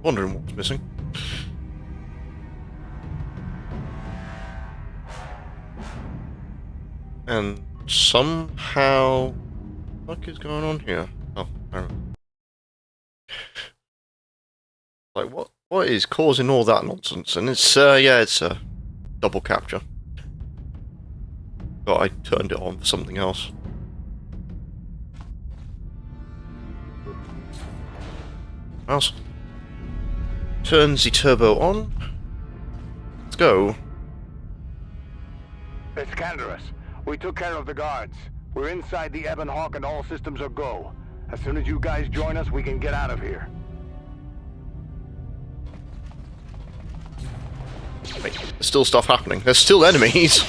Wondering what was missing. And somehow... What is going on here? Oh, I don't know. Like, what is causing all that nonsense? And it's, yeah, it's a double capture. But I turned it on for something else. Mouse. Turn the turbo on. Let's go. It's Canderous. We took care of the guards. We're inside the Ebon Hawk and all systems are go. As soon as you guys join us, we can get out of here. Wait, there's still stuff happening. There's still enemies.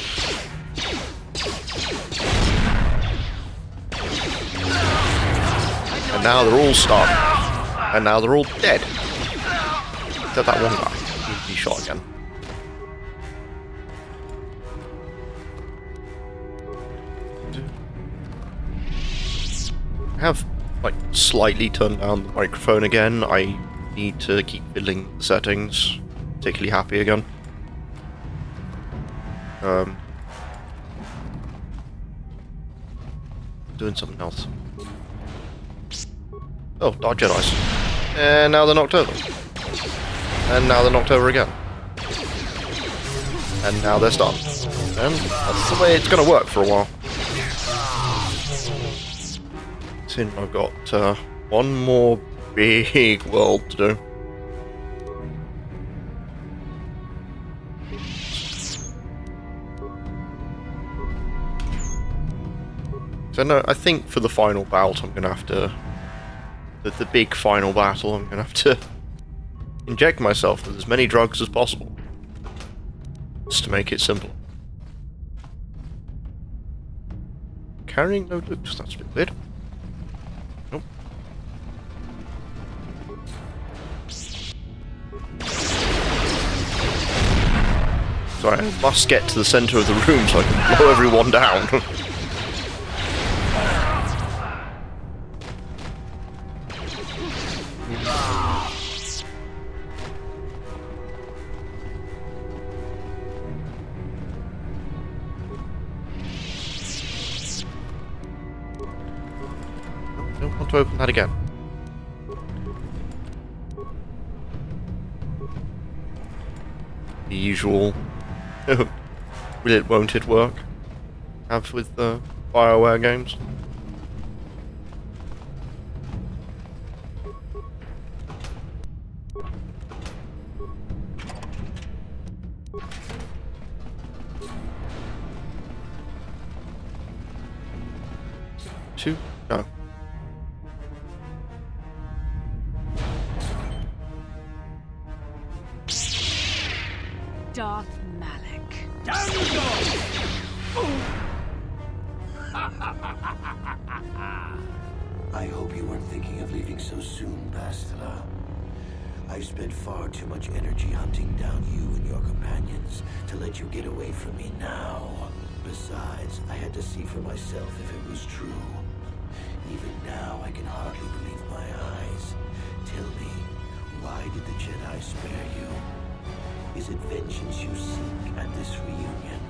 And now they're all stuck. And now they're all dead. Except that one guy. He shot again. I have, like, slightly turned down the microphone again. I need to keep fiddling the settings. Particularly happy again. Doing something else. Oh, Dark Jedi's. And now they're knocked over. And now they're knocked over again. And now they're stunned. And that's the way it's going to work for a while. Soon I've got one more big world to do. So no, I think for the final bout I'm going to have to... The big final battle, I'm going to have to inject myself with as many drugs as possible. Just to make it simple. Carrying no loops, that's a bit weird. Nope. Sorry, I must get to the centre of the room so I can blow everyone down. Don't want to open that again. The usual will it, won't it work have with the BioWare games. Two? No. Darth Malak. Down you go! I hope you weren't thinking of leaving so soon, Bastila. I've spent far too much energy hunting down you and your companions to let you get away from me now. Besides, I had to see for myself if it was true. Even now, I can hardly believe my eyes. Tell me, why did the Jedi spare you? Is it vengeance you seek at this reunion?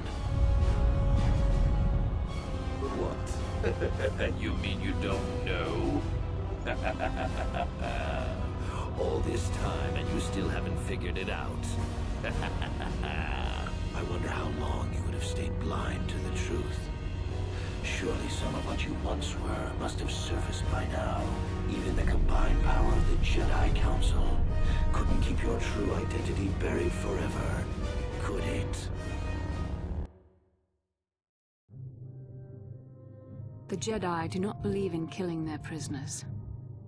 What? You mean you don't know? All this time and you still haven't figured it out. I wonder how long you would have stayed blind to the truth. Surely some of what you once were must have surfaced by now. Even the combined power of the Jedi Council couldn't keep your true identity buried forever, could it? The Jedi do not believe in killing their prisoners.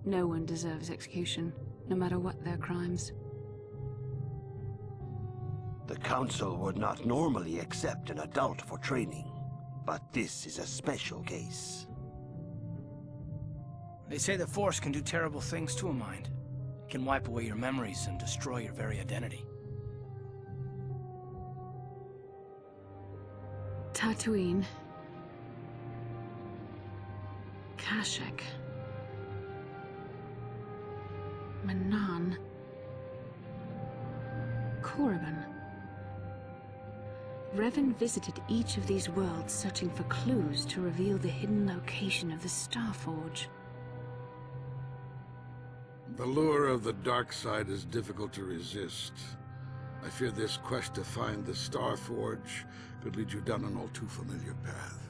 No one deserves execution, no matter what their crimes. The Council would not normally accept an adult for training, but this is a special case. They say the Force can do terrible things to a mind. It can wipe away your memories and destroy your very identity. Tatooine. Kashyyyk. Manaan. Korriban. Revan visited each of these worlds searching for clues to reveal the hidden location of the Starforge. The lure of the dark side is difficult to resist. I fear this quest to find the Starforge could lead you down an all too familiar path.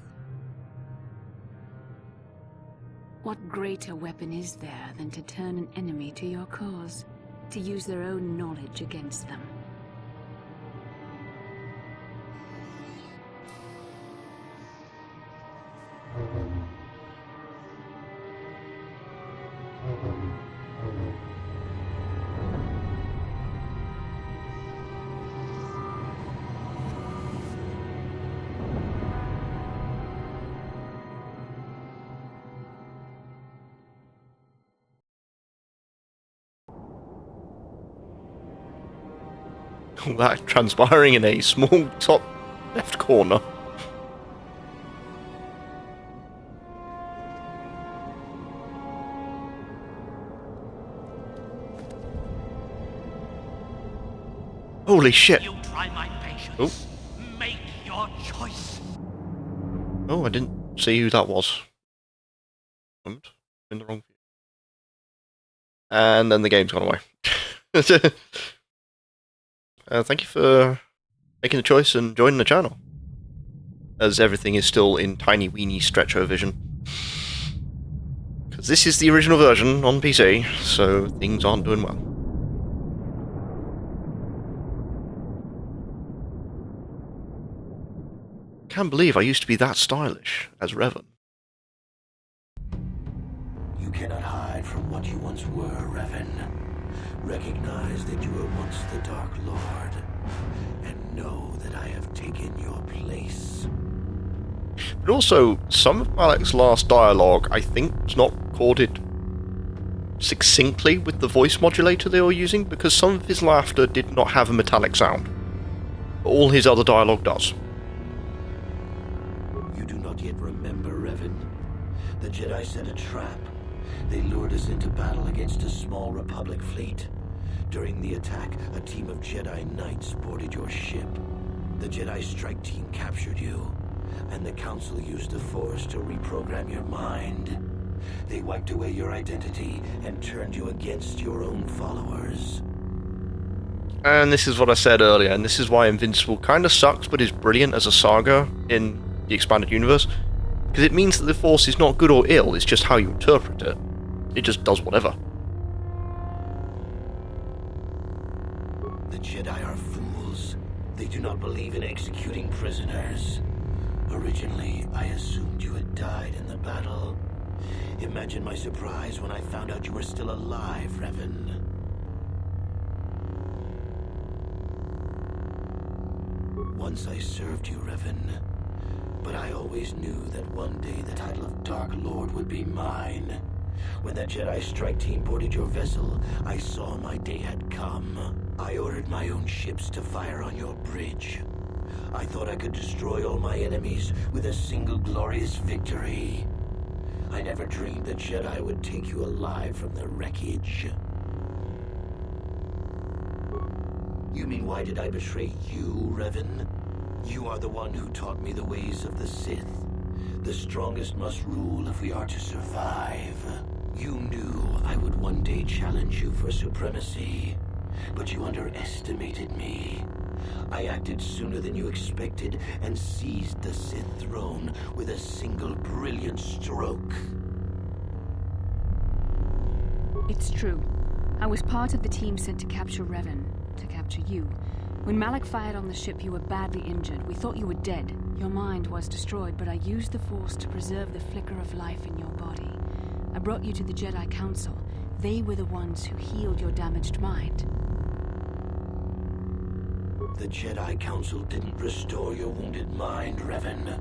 What greater weapon is there than to turn an enemy to your cause, to use their own knowledge against them? All that transpiring in a small top left corner. Holy shit. You try my patience. Oh. Make your choice. Oh, I didn't see who that was. I'm in the wrong view. And then the game's gone away. Thank you for making the choice and joining the channel, as everything is still in tiny weeny stretcho vision. Because this is the original version on PC, so things aren't doing well. Can't believe I used to be that stylish as Revan. You cannot hide from what you once were, Revan. Recognize that you were once the Dark Lord, and know that I have taken your place. But also, some of Malak's last dialogue, I think, was not recorded succinctly with the voice modulator they were using, because some of his laughter did not have a metallic sound. But all his other dialogue does. You do not yet remember, Revan. The Jedi set a trap. They lured us into battle against a small Republic fleet. During the attack, a team of Jedi Knights boarded your ship. The Jedi strike team captured you, and the Council used the Force to reprogram your mind. They wiped away your identity and turned you against your own followers. And this is what I said earlier, and this is why Invincible kind of sucks but is brilliant as a saga in the expanded universe. Because it means that the Force is not good or ill, it's just how you interpret it. It just does whatever. The Jedi are fools. They do not believe in executing prisoners. Originally, I assumed you had died in the battle. Imagine my surprise when I found out you were still alive, Revan. Once I served you, Revan. But I always knew that one day the title of Dark Lord would be mine. When that Jedi strike team boarded your vessel, I saw my day had come. I ordered my own ships to fire on your bridge. I thought I could destroy all my enemies with a single glorious victory. I never dreamed the Jedi would take you alive from the wreckage. You mean, why did I betray you, Revan? You are the one who taught me the ways of the Sith. The strongest must rule if we are to survive. You knew I would one day challenge you for supremacy, but you underestimated me. I acted sooner than you expected and seized the Sith throne with a single brilliant stroke. It's true. I was part of the team sent to capture Revan, to capture you. When Malak fired on the ship, you were badly injured. We thought you were dead. Your mind was destroyed, but I used the Force to preserve the flicker of life in your body. I brought you to the Jedi Council. They were the ones who healed your damaged mind. The Jedi Council didn't restore your wounded mind, Revan.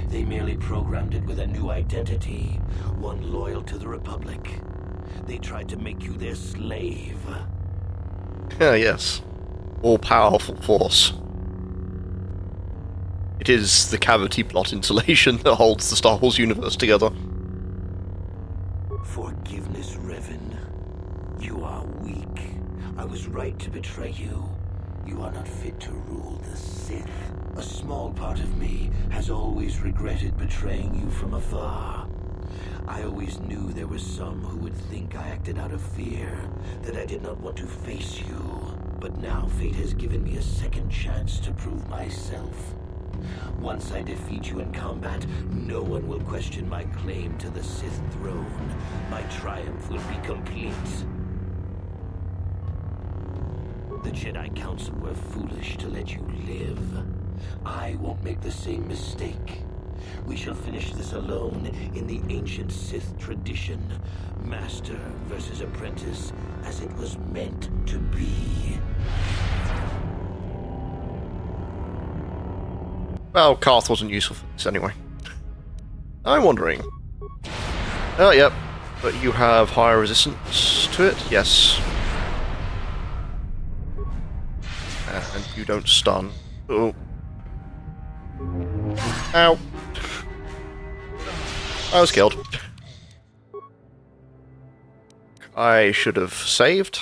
They merely programmed it with a new identity, one loyal to the Republic. They tried to make you their slave. Yes. All-powerful Force. It is the cavity plot insulation that holds the Star Wars universe together. Forgiveness, Revan. You are weak. I was right to betray you. You are not fit to rule the Sith. A small part of me has always regretted betraying you from afar. I always knew there were some who would think I acted out of fear, that I did not want to face you. But now fate has given me a second chance to prove myself. Once I defeat you in combat, no one will question my claim to the Sith throne. My triumph will be complete. The Jedi Council were foolish to let you live. I won't make the same mistake. We shall finish this alone in the ancient Sith tradition. Master versus apprentice, as it was meant to be. Well, Karth wasn't useful for this anyway. I'm wondering. Oh, yep. But you have higher resistance to it? Yes. And you don't stun. Oh. Ow. I was killed. I should have saved.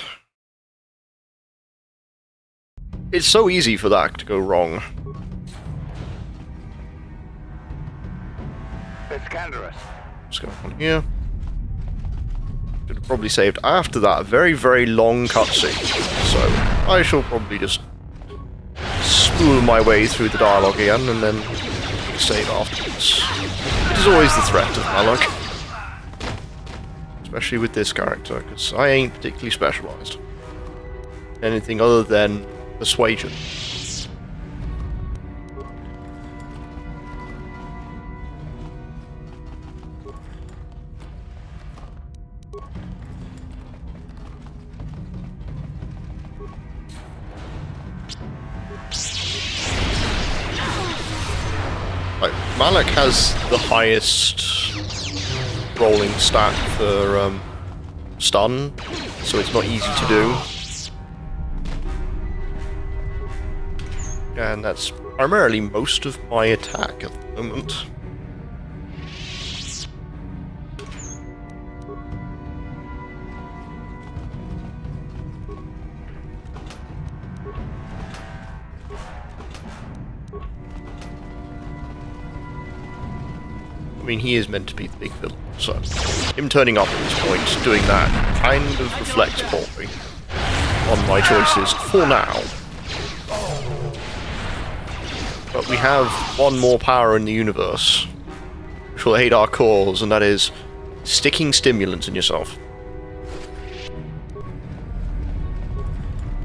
It's so easy for that to go wrong. Iskandarus. What's going on here? Should have probably saved after that very, very long cutscene. So I shall probably just spool my way through the dialogue again and then save afterwards. It is always the threat of Malak. Especially with this character, because I ain't particularly specialised. Anything other than persuasion. Malak has the highest rolling stat for stun, so it's not easy to do. And that's primarily most of my attack at the moment. I mean, he is meant to be the big villain, so him turning up at this point, doing that, kind of reflects poorly on my choices for now. But we have one more power in the universe, which will aid our cause, and that is sticking stimulants in yourself.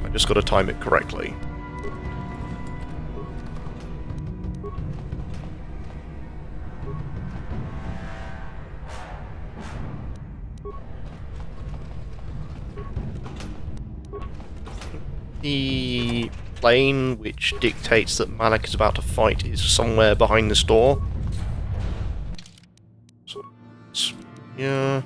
I just gotta time it correctly. The plane which dictates that Malak is about to fight is somewhere behind this door. So, yeah.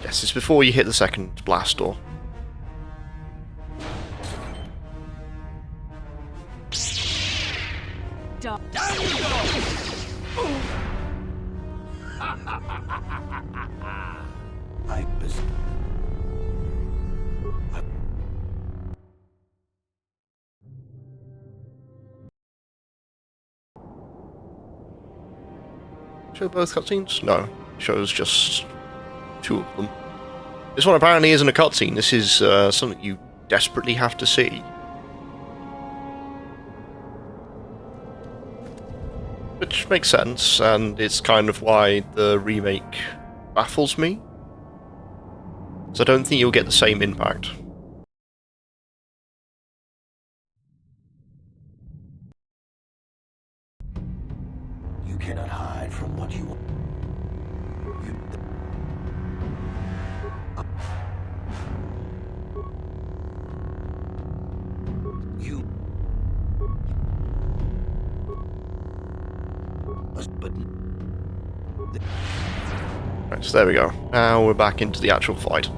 Yes, it's before you hit the second blast door. Show both cutscenes? No, it shows just two of them. This one apparently isn't a cutscene, this is something you desperately have to see. Which makes sense, and it's kind of why the remake baffles me. So I don't think you'll get the same impact. You cannot hide from what you want. But Right, so there we go. Now we're back into the actual fight.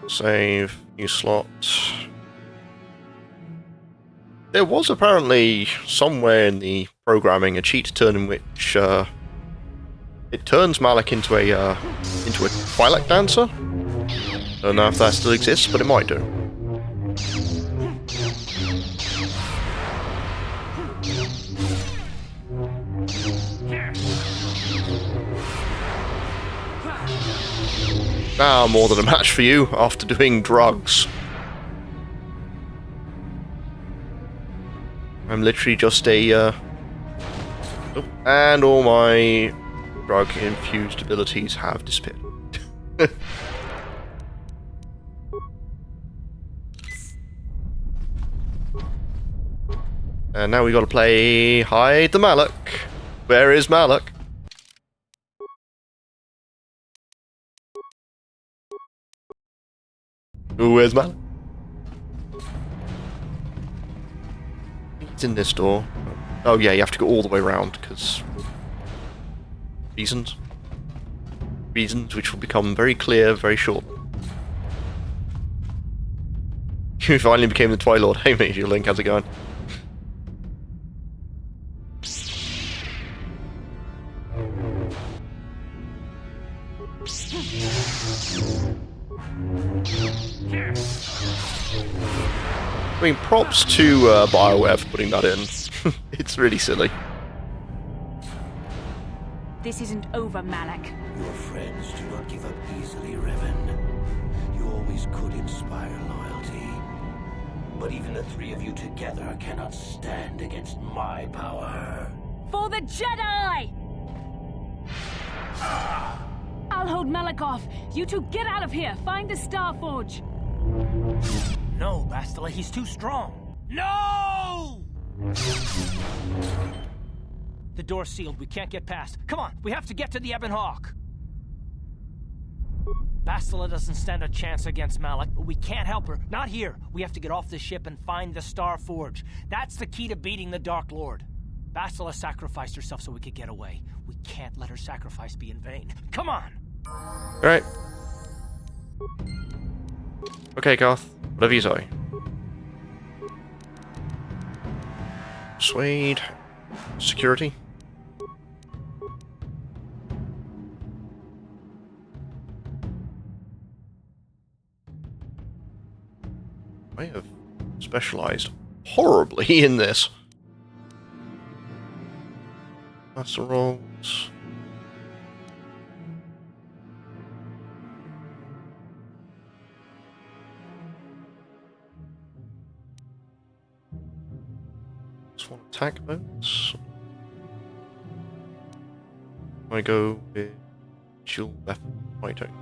Save, new slot. There was apparently somewhere in the programming a cheat turn in which it turns Malik into a Twilight Dancer. Don't know if that still exists, but it might do. Now more than a match for you after doing drugs. I'm literally just a oh, and all my drug-infused abilities have disappeared. And now we gotta play Hide the Malik. Where is Malik? Where's Malik? It's in this door. Oh yeah, you have to go all the way around, because... reasons. Reasons which will become very clear very shortly. You finally became the Twilord. Hey Major Link, how's it going? I mean, props to BioWare for putting that in. It's really silly. This isn't over, Malik. your friends do not give up easily, Revan. You always could inspire loyalty. But even the three of you together cannot stand against my power. For the Jedi! I'll hold Malik off. You two get out of here. Find the Star Forge. No, Bastila, he's too strong. No! The door's sealed. We can't get past. Come on, we have to get to the Ebon Hawk. Bastila doesn't stand a chance against Malik, but we can't help her. Not here. We have to get off the ship and find the Star Forge. That's the key to beating the Dark Lord. Bastila sacrificed herself so we could get away. We can't let her sacrifice be in vain. Come on! Alright. Okay, Garth. Whatever you say. Persuade. Security. I have specialized horribly in this. Master rolls. Just want attack modes. I go with dual weapon fighting.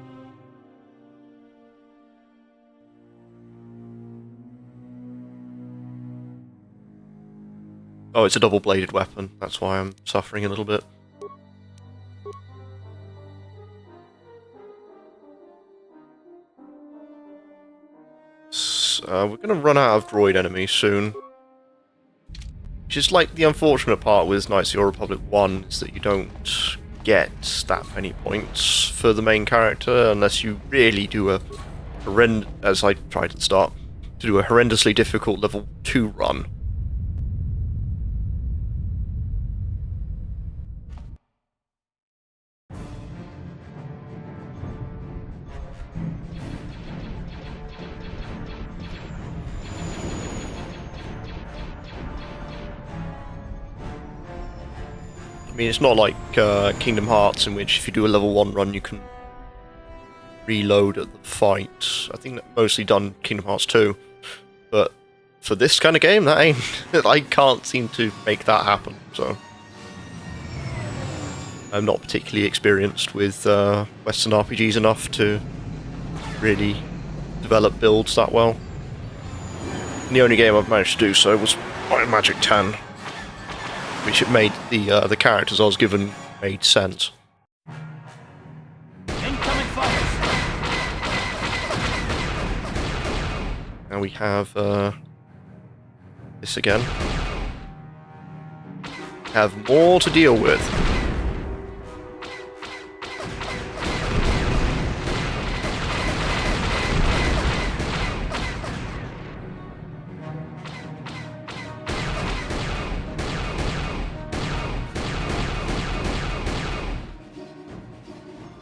Oh, it's a double-bladed weapon. That's why I'm suffering a little bit. We're going to run out of droid enemies soon. Which is like the unfortunate part with Knights of the Old Republic 1, is that you don't get that many points for the main character unless you really do a as I tried at the start, to do a horrendously difficult level 2 run. I mean, it's not like Kingdom Hearts, in which if you do a level 1 run you can reload at the fight. I think that's mostly done Kingdom Hearts 2. But for this kind of game, that ain't... I can't seem to make that happen, so... I'm not particularly experienced with Western RPGs enough to really develop builds that well. And the only game I've managed to do so was Iron Magic 10. Which it made the characters I was given made sense. Incoming fighters! Now we have this again. have more to deal with.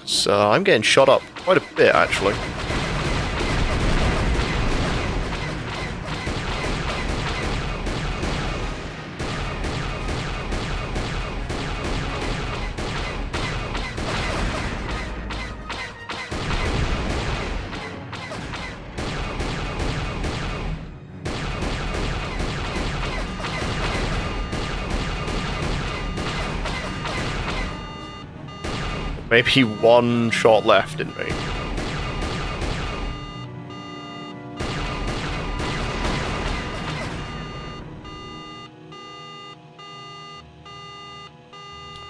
So I'm getting shot up quite a bit, actually. Maybe one shot left in me.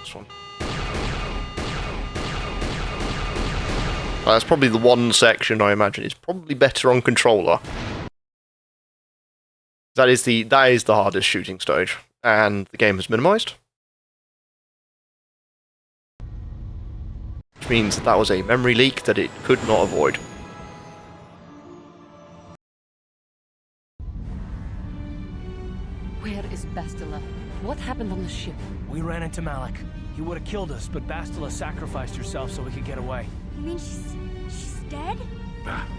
This one. That's probably the one section I imagine is probably better on controller. That is the hardest shooting stage, and the game is minimized. Which means that was a memory leak that it could not avoid. Where is Bastila? What happened on the ship? We ran into Malik. He would have killed us, but Bastila sacrificed herself so we could get away. You mean she's dead?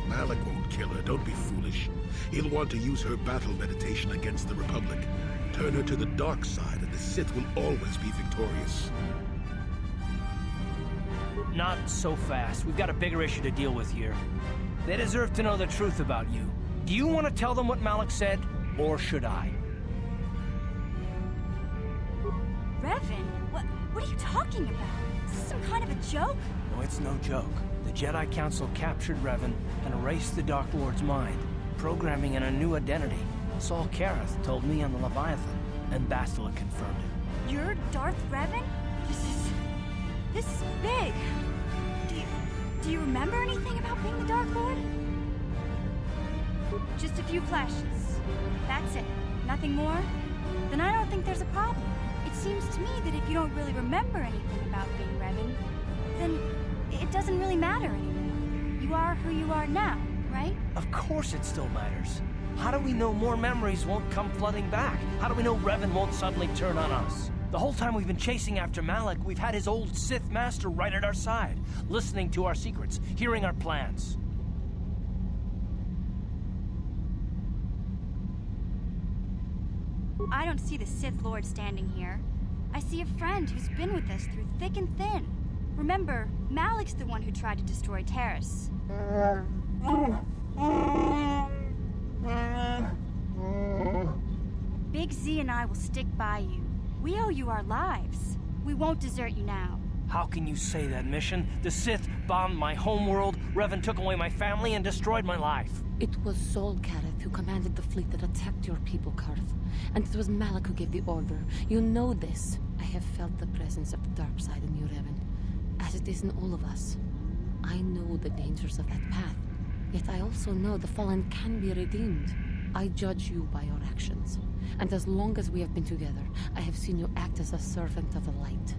Malik won't kill her, don't be foolish. He'll want to use her battle meditation against the Republic. Turn her to the dark side, and the Sith will always be victorious. Not so fast. We've got a bigger issue to deal with here. They deserve to know the truth about you. Do you want to tell them what Malik said, or should I? Revan? What are you talking about? Is this some kind of a joke? No, it's no joke. The Jedi Council captured Revan and erased the Dark Lord's mind, programming in a new identity. Saul Karath told me on the Leviathan, and Bastila confirmed it. You're Darth Revan? This is big. Do you remember anything about being the Dark Lord? Just a few flashes. That's it. Nothing more? Then I don't think there's a problem. It seems to me that if you don't really remember anything about being Revan, then it doesn't really matter anymore. You are who you are now, right? Of course it still matters. How do we know more memories won't come flooding back? How do we know Revan won't suddenly turn on us? The whole time we've been chasing after Malik, we've had his old Sith master right at our side, listening to our secrets, hearing our plans. I don't see the Sith Lord standing here. I see a friend who's been with us through thick and thin. Remember, Malik's the one who tried to destroy Taris. Big Z and I will stick by you. We owe you our lives. We won't desert you now. How can you say that, Mission? The Sith bombed my homeworld, Revan took away my family, and destroyed my life. It was Saul Karath who commanded the fleet that attacked your people, Karth. And it was Malik who gave the order. You know this. I have felt the presence of the dark side in you, Revan, as it is in all of us. I know the dangers of that path, yet I also know the fallen can be redeemed. I judge you by your actions. And as long as we have been together, I have seen you act as a servant of the light.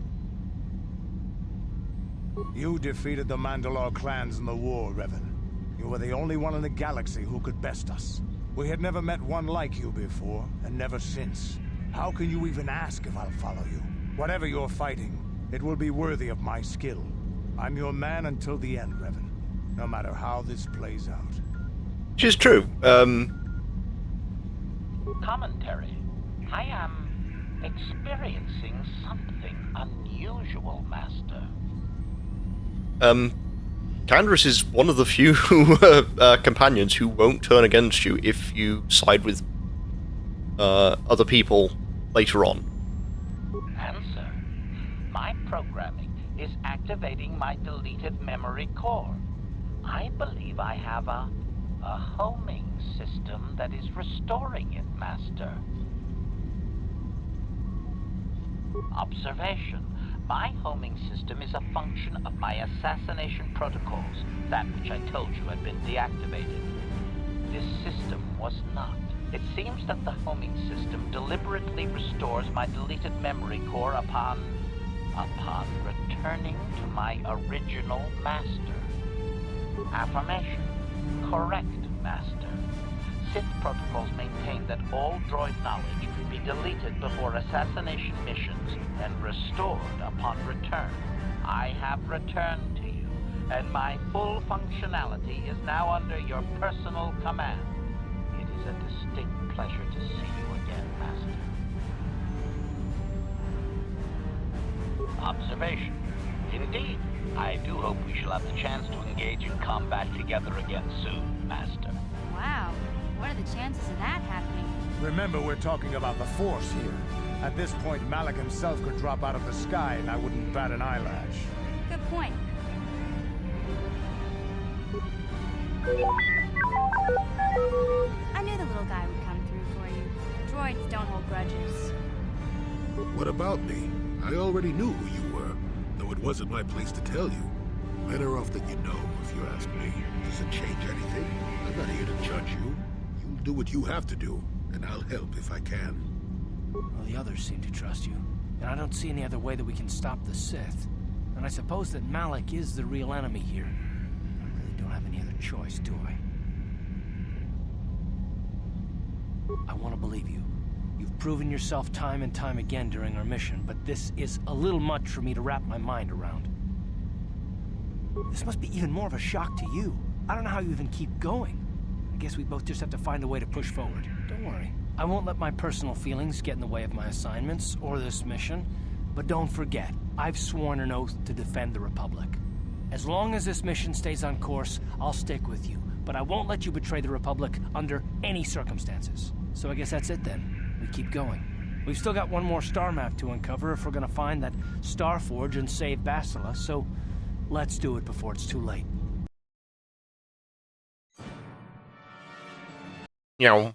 You defeated the Mandalore clans in the war, Revan. You were the only one in the galaxy who could best us. We had never met one like you before, and never since. How can you even ask if I'll follow you? Whatever you're fighting, it will be worthy of my skill. I'm your man until the end, Revan. No matter how this plays out. Which is true. Commentary. I am experiencing something unusual, Master. Canderous is one of the few companions who won't turn against you if you side with other people later on. Answer. My programming is activating my deleted memory core. I believe I have a homing system that is restoring it, Master. Observation. My homing system is a function of my assassination protocols, that which I told you had been deactivated. This system was not. It seems that the homing system deliberately restores my deleted memory core upon returning to my original master. Affirmation. Correct, Master. Sith protocols maintain that all droid knowledge be deleted before assassination missions and restored upon return. I have returned to you, and my full functionality is now under your personal command. It is a distinct pleasure to see you again, Master. Observation. Indeed, I do hope we shall have the chance to engage in combat together again soon, Master. Wow. What are the chances of that happening? Remember, we're talking about the Force here. At this point, Malak himself could drop out of the sky and I wouldn't bat an eyelash. Good point. I knew the little guy would come through for you. Droids don't hold grudges. What about me? I already knew who you were, though it wasn't my place to tell you. Better off that you know, if you ask me. Does it change anything? I'm not here to judge you. You'll do what you have to do, and I'll help if I can. Well, the others seem to trust you, and I don't see any other way that we can stop the Sith. And I suppose that Malak is the real enemy here. I really don't have any other choice, do I? I want to believe you. You've proven yourself time and time again during our mission, but this is a little much for me to wrap my mind around. This must be even more of a shock to you. I don't know how you even keep going. I guess we both just have to find a way to push forward. Don't worry. I won't let my personal feelings get in the way of my assignments or this mission. But don't forget, I've sworn an oath to defend the Republic. As long as this mission stays on course, I'll stick with you. But I won't let you betray the Republic under any circumstances. So I guess that's it then. We keep going. We've still got one more star map to uncover if we're gonna find that Star Forge and save Bastila, so let's do it before it's too late. Meow.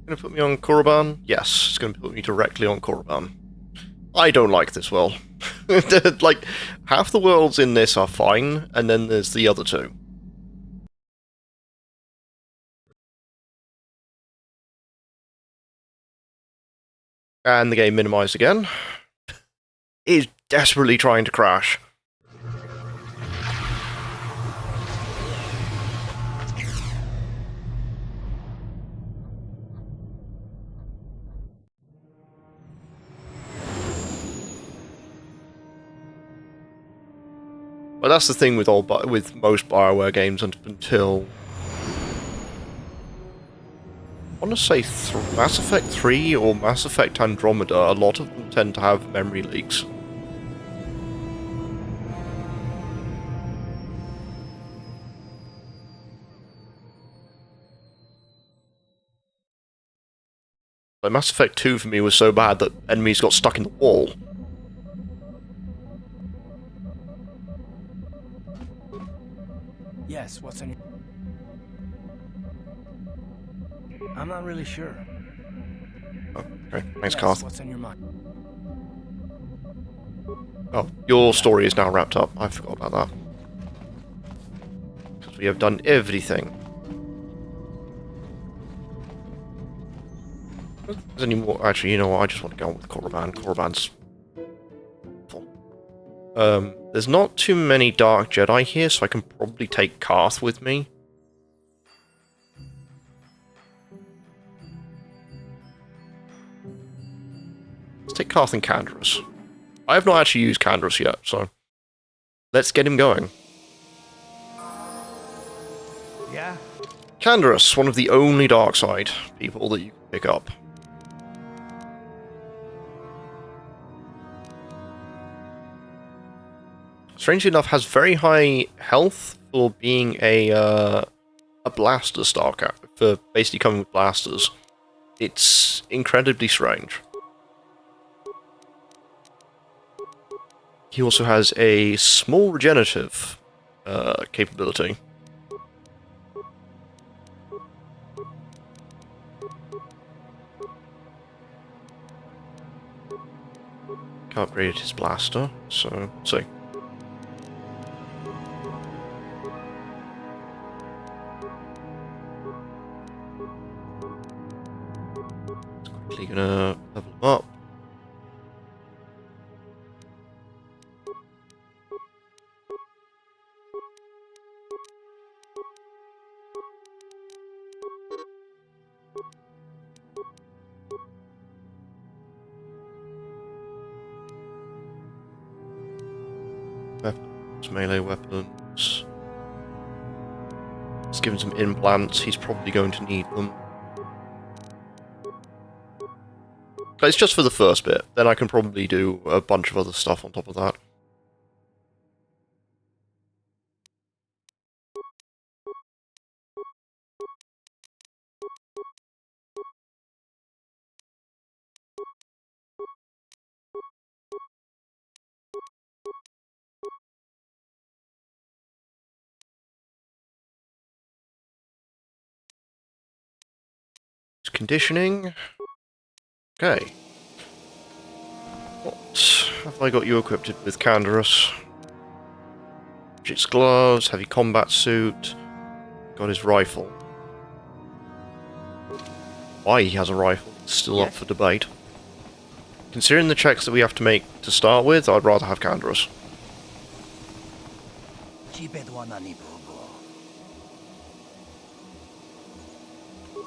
Gonna put me on Korriban? Yes, it's gonna put me directly on Korriban. I don't like this world. Like, half the worlds in this are fine, and then there's the other two. And the game minimized again. It is desperately trying to crash. But that's the thing with most BioWare games until I want to say Mass Effect 3 or Mass Effect Andromeda. A lot of them tend to have memory leaks. Like Mass Effect 2 for me was so bad that enemies got stuck in the wall. Yes, what's on your... I'm not really sure. Oh, okay, thanks, Yes, Carth. what's on your mind? Oh, your story is now wrapped up. I forgot about that. Because we have done everything. Is there any more? Actually, you know what? I just want to go on with Korriban. Korriban's full. There's not too many Dark Jedi here, so I can probably take Carth with me. Let's take Carth and Canderous. I have not actually used Canderous yet, so let's get him going. Yeah? Canderous, one of the only dark side people that you can pick up. Strangely enough, has very high health for being a blaster Starcat, for basically coming with blasters. It's incredibly strange. He also has a small regenerative capability. Upgraded his blaster, so let's see. Weapons, melee weapons. Let's give him some implants. He's probably going to need them. But it's just for the first bit. Then I can probably do a bunch of other stuff on top of that. Conditioning. Okay. What have I got you equipped with, Canderous? Magic's gloves, heavy combat suit. Got his rifle. Why he has a rifle is still up for debate. Considering the checks that we have to make to start with, I'd rather have Canderous.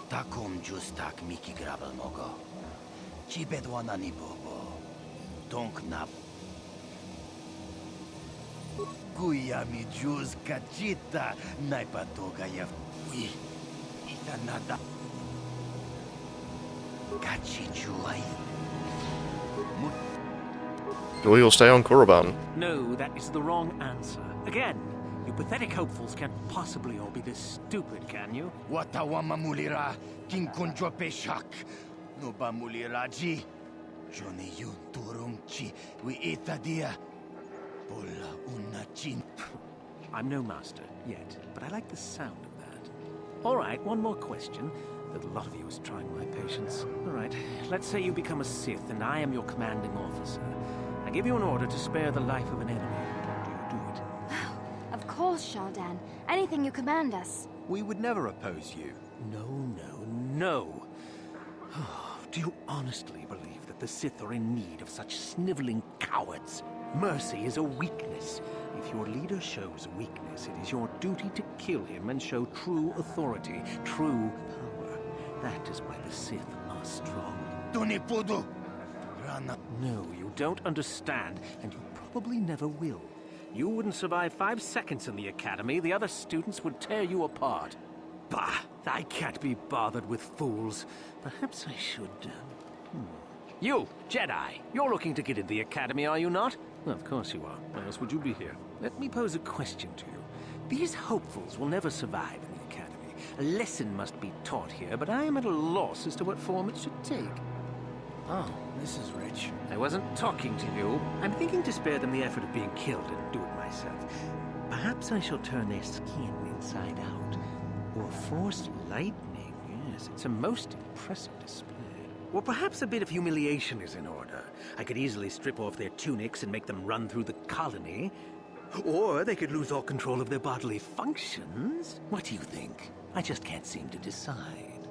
Takum justak Miki Grabel Mogo. Chibedwana ni bobo. Donk nap. Guyami juz kachita. Naipatoga yav. Ui. Itanada. Kachichuai. Or you'll stay on Kuraban. No, that is the wrong answer. Again, you pathetic hopefuls can't possibly all be this stupid, can you? Watawama mulira, king kunjo peshak. No ba muliraji. Johnny yun turungchi, we itadia. Pola unachin. I'm no master yet, but I like the sound of that. All right, one more question. A lot of you is trying my patience. All right, let's say you become a Sith and I am your commanding officer. I give you an order to spare the life of an enemy. Do you do it? Of course, Shardan. Anything you command us. We would never oppose you. No. Do you honestly believe that the Sith are in need of such sniveling cowards? Mercy is a weakness. If your leader shows weakness, it is your duty to kill him and show true authority, true power. That is why the Sith are strong. No, you don't understand, and you probably never will. You wouldn't survive 5 seconds in the academy. The other students would tear you apart. Bah! I can't be bothered with fools. Perhaps I should... You, Jedi, you're looking to get into the academy, are you not? Well, of course you are. Why else would you be here? Let me pose a question to you. These hopefuls will never survive in the academy. A lesson must be taught here, but I am at a loss as to what form it should take. Oh, this is rich. I wasn't talking to you. I'm thinking to spare them the effort of being killed and do it myself. Perhaps I shall turn their skin inside out. Or force lightning. Yes, it's a most impressive display. Or perhaps a bit of humiliation is in order. I could easily strip off their tunics and make them run through the colony. Or they could lose all control of their bodily functions. What do you think? I just can't seem to decide.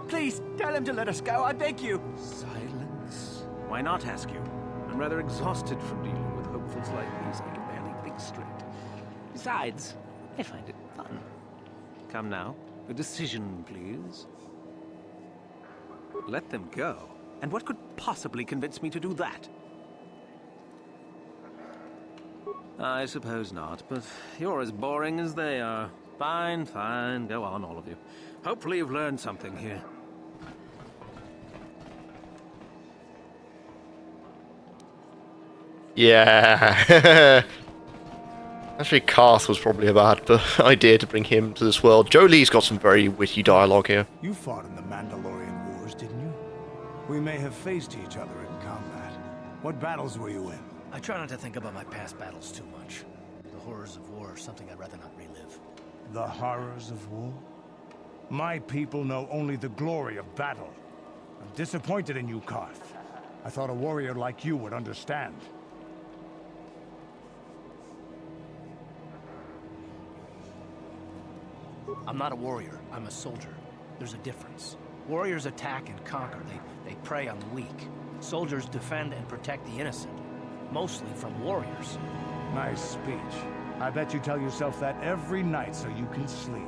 Please, tell him to let us go, I beg you. Silence. Why not, ask you? I'm rather exhausted from dealing with hopefuls like these. I can barely think straight. Besides, I find it fun. Come now, a decision, please. Let them go? And what could possibly convince me to do that? I suppose not, but you're as boring as they are. Fine, go on, all of you. Hopefully you've learned something here. Yeah. Actually, Karth was probably a bad idea to bring him to this world. Jolie's got some very witty dialogue here. You fought in the Mandalorian Wars, didn't you? We may have faced each other in combat. What battles were you in? I try not to think about my past battles too much. The horrors of war are something I'd rather not relive. The horrors of war? My people know only the glory of battle. I'm disappointed in you, Karth. I thought a warrior like you would understand. I'm not a warrior, I'm a soldier. There's a difference. Warriors attack and conquer. They prey on the weak. Soldiers defend and protect the innocent. Mostly from warriors. Nice speech. I bet you tell yourself that every night so you can sleep.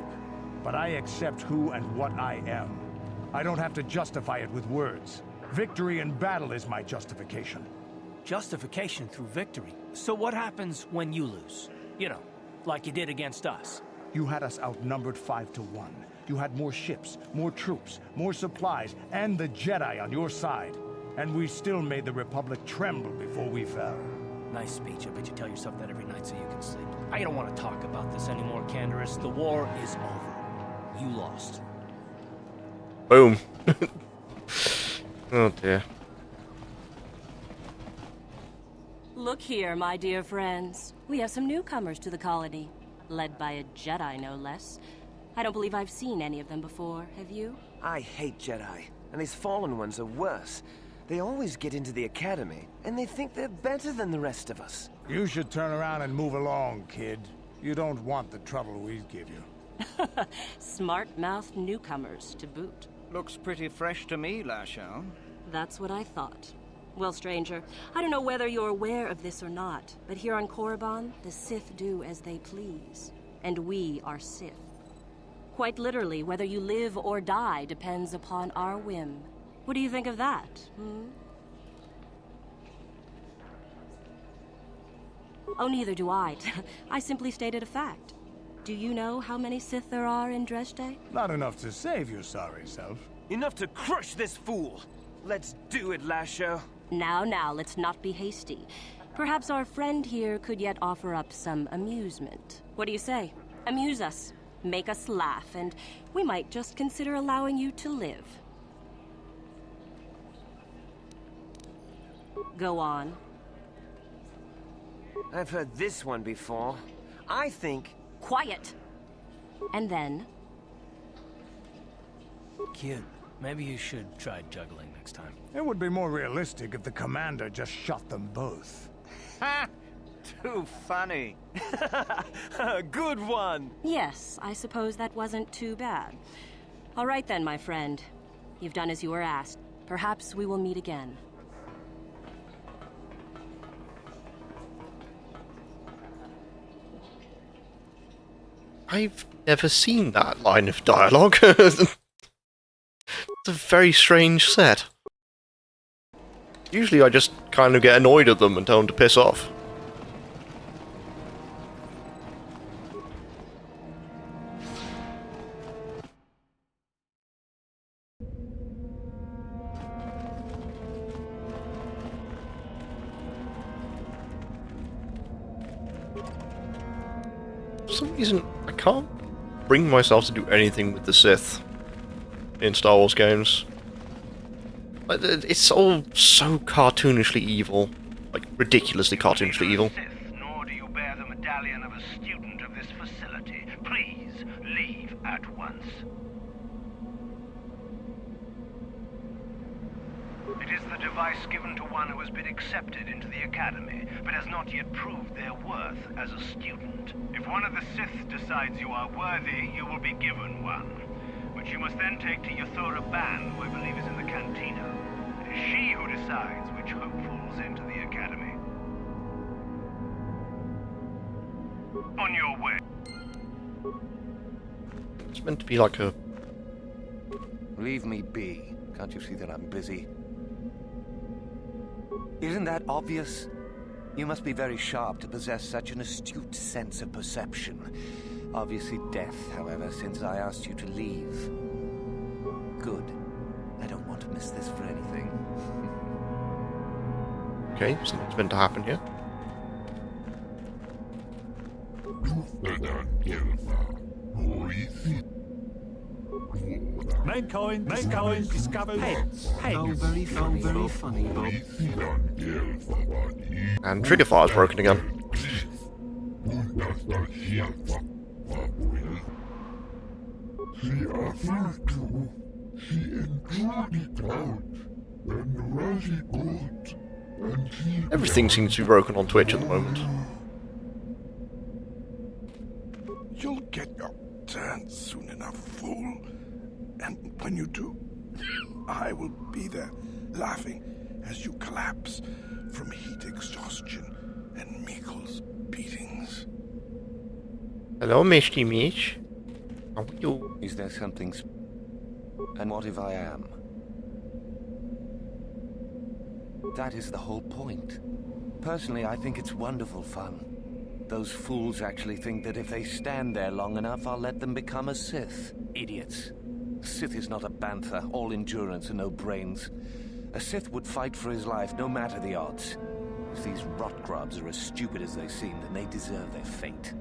But I accept who and what I am. I don't have to justify it with words. Victory in battle is my justification. Justification through victory. So what happens when you lose? You know, like you did against us. You had us outnumbered 5-1. You had more ships, more troops, more supplies, and the Jedi on your side. And we still made the Republic tremble before we fell. Nice speech. I bet you tell yourself that every night so you can sleep. I don't want to talk about this anymore, Canderous. The war is over. You lost. Boom. Oh dear. Look here, my dear friends. We have some newcomers to the colony. Led by a Jedi, no less. I don't believe I've seen any of them before, have you? I hate Jedi, and these fallen ones are worse. They always get into the academy, and they think they're better than the rest of us. You should turn around and move along, kid. You don't want the trouble we'd give you. Smart-mouthed newcomers, to boot. Looks pretty fresh to me, Lashao. That's what I thought. Well, stranger, I don't know whether you're aware of this or not, but here on Korriban, the Sith do as they please. And we are Sith. Quite literally, whether you live or die depends upon our whim. What do you think of that, Oh, neither do I. I simply stated a fact. Do you know how many Sith there are in Dresde? Not enough to save your sorry self. Enough to crush this fool! Let's do it, Lashao. Now, let's not be hasty. Perhaps our friend here could yet offer up some amusement. What do you say? Amuse us. Make us laugh, and we might just consider allowing you to live. Go on. I've heard this one before. I think... Quiet! And then... Kid, maybe you should try juggling next time. It would be more realistic if the commander just shot them both. Ha! Too funny. Good one! Yes, I suppose that wasn't too bad. All right then, my friend. You've done as you were asked. Perhaps we will meet again. I've never seen that line of dialogue. It's a very strange set. Usually I just kind of get annoyed at them and tell them to piss off. For some reason, I can't bring myself to do anything with the Sith in Star Wars games. Like, it's all so cartoonishly evil. Like, ridiculously cartoonishly evil. Nor do you bear the medallion of a student of this facility. Please, leave at once. It is the device given to one who has been accepted into the Academy, but has not yet proved their worth as a student. If one of the Sith decides you are worthy, you will be given one, which you must then take to Yuthura Ban, who I believe is in the cantina. It is she who decides which hopefuls enter the Academy. On your way. It's meant to be like a... Leave me be. Can't you see that I'm busy? Isn't that obvious? You must be very sharp to possess such an astute sense of perception. Obviously death, however, since I asked you to leave. Good. I don't want to miss this for anything. Okay, something's meant to happen here. Mankind discovered. Hey, very funny. And trigger fire's broken again. Everything seems to be broken on Twitch at the moment. You'll get your turn soon enough, fool. And when you do, I will be there, laughing as you collapse from heat exhaustion and Mikkel's beatings. Hello, Mishty Mish. How are you? Is there something... And what if I am? That is the whole point. Personally, I think it's wonderful fun. Those fools actually think that if they stand there long enough, I'll let them become a Sith. Idiots. A Sith is not a bantha, all endurance and no brains. A Sith would fight for his life, no matter the odds. If these rot grubs are as stupid as they seem, then they deserve their fate.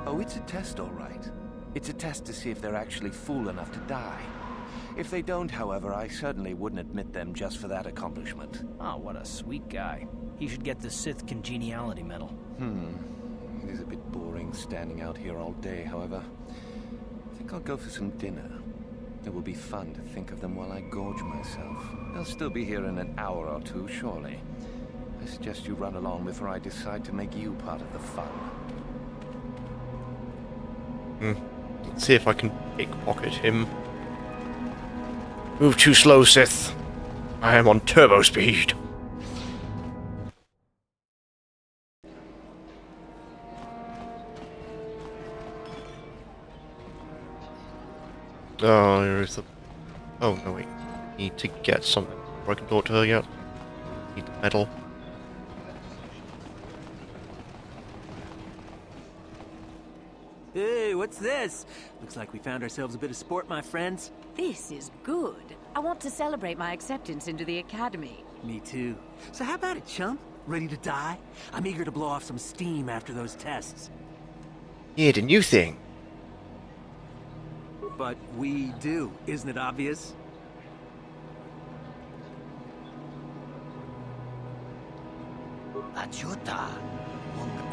Oh, it's a test, all right. It's a test to see if they're actually fool enough to die. If they don't, however, I certainly wouldn't admit them just for that accomplishment. Oh, what a sweet guy. He should get the Sith Congeniality Medal. It is a bit boring standing out here all day, however. I think I'll go for some dinner. It will be fun to think of them while I gorge myself. They'll still be here in an hour or two, surely. I suggest you run along before I decide to make you part of the fun. Let's see if I can pickpocket him. Move too slow, Sith. I am on turbo speed. Oh, there is the... Oh, no, wait. Need to get something before I can talk to her yet. Need the medal. Hey, what's this? Looks like we found ourselves a bit of sport, my friends. This is good. I want to celebrate my acceptance into the Academy. Me too. So how about it, chump? Ready to die? I'm eager to blow off some steam after those tests. Yeah, the new thing. But we do, isn't it obvious? Achuta.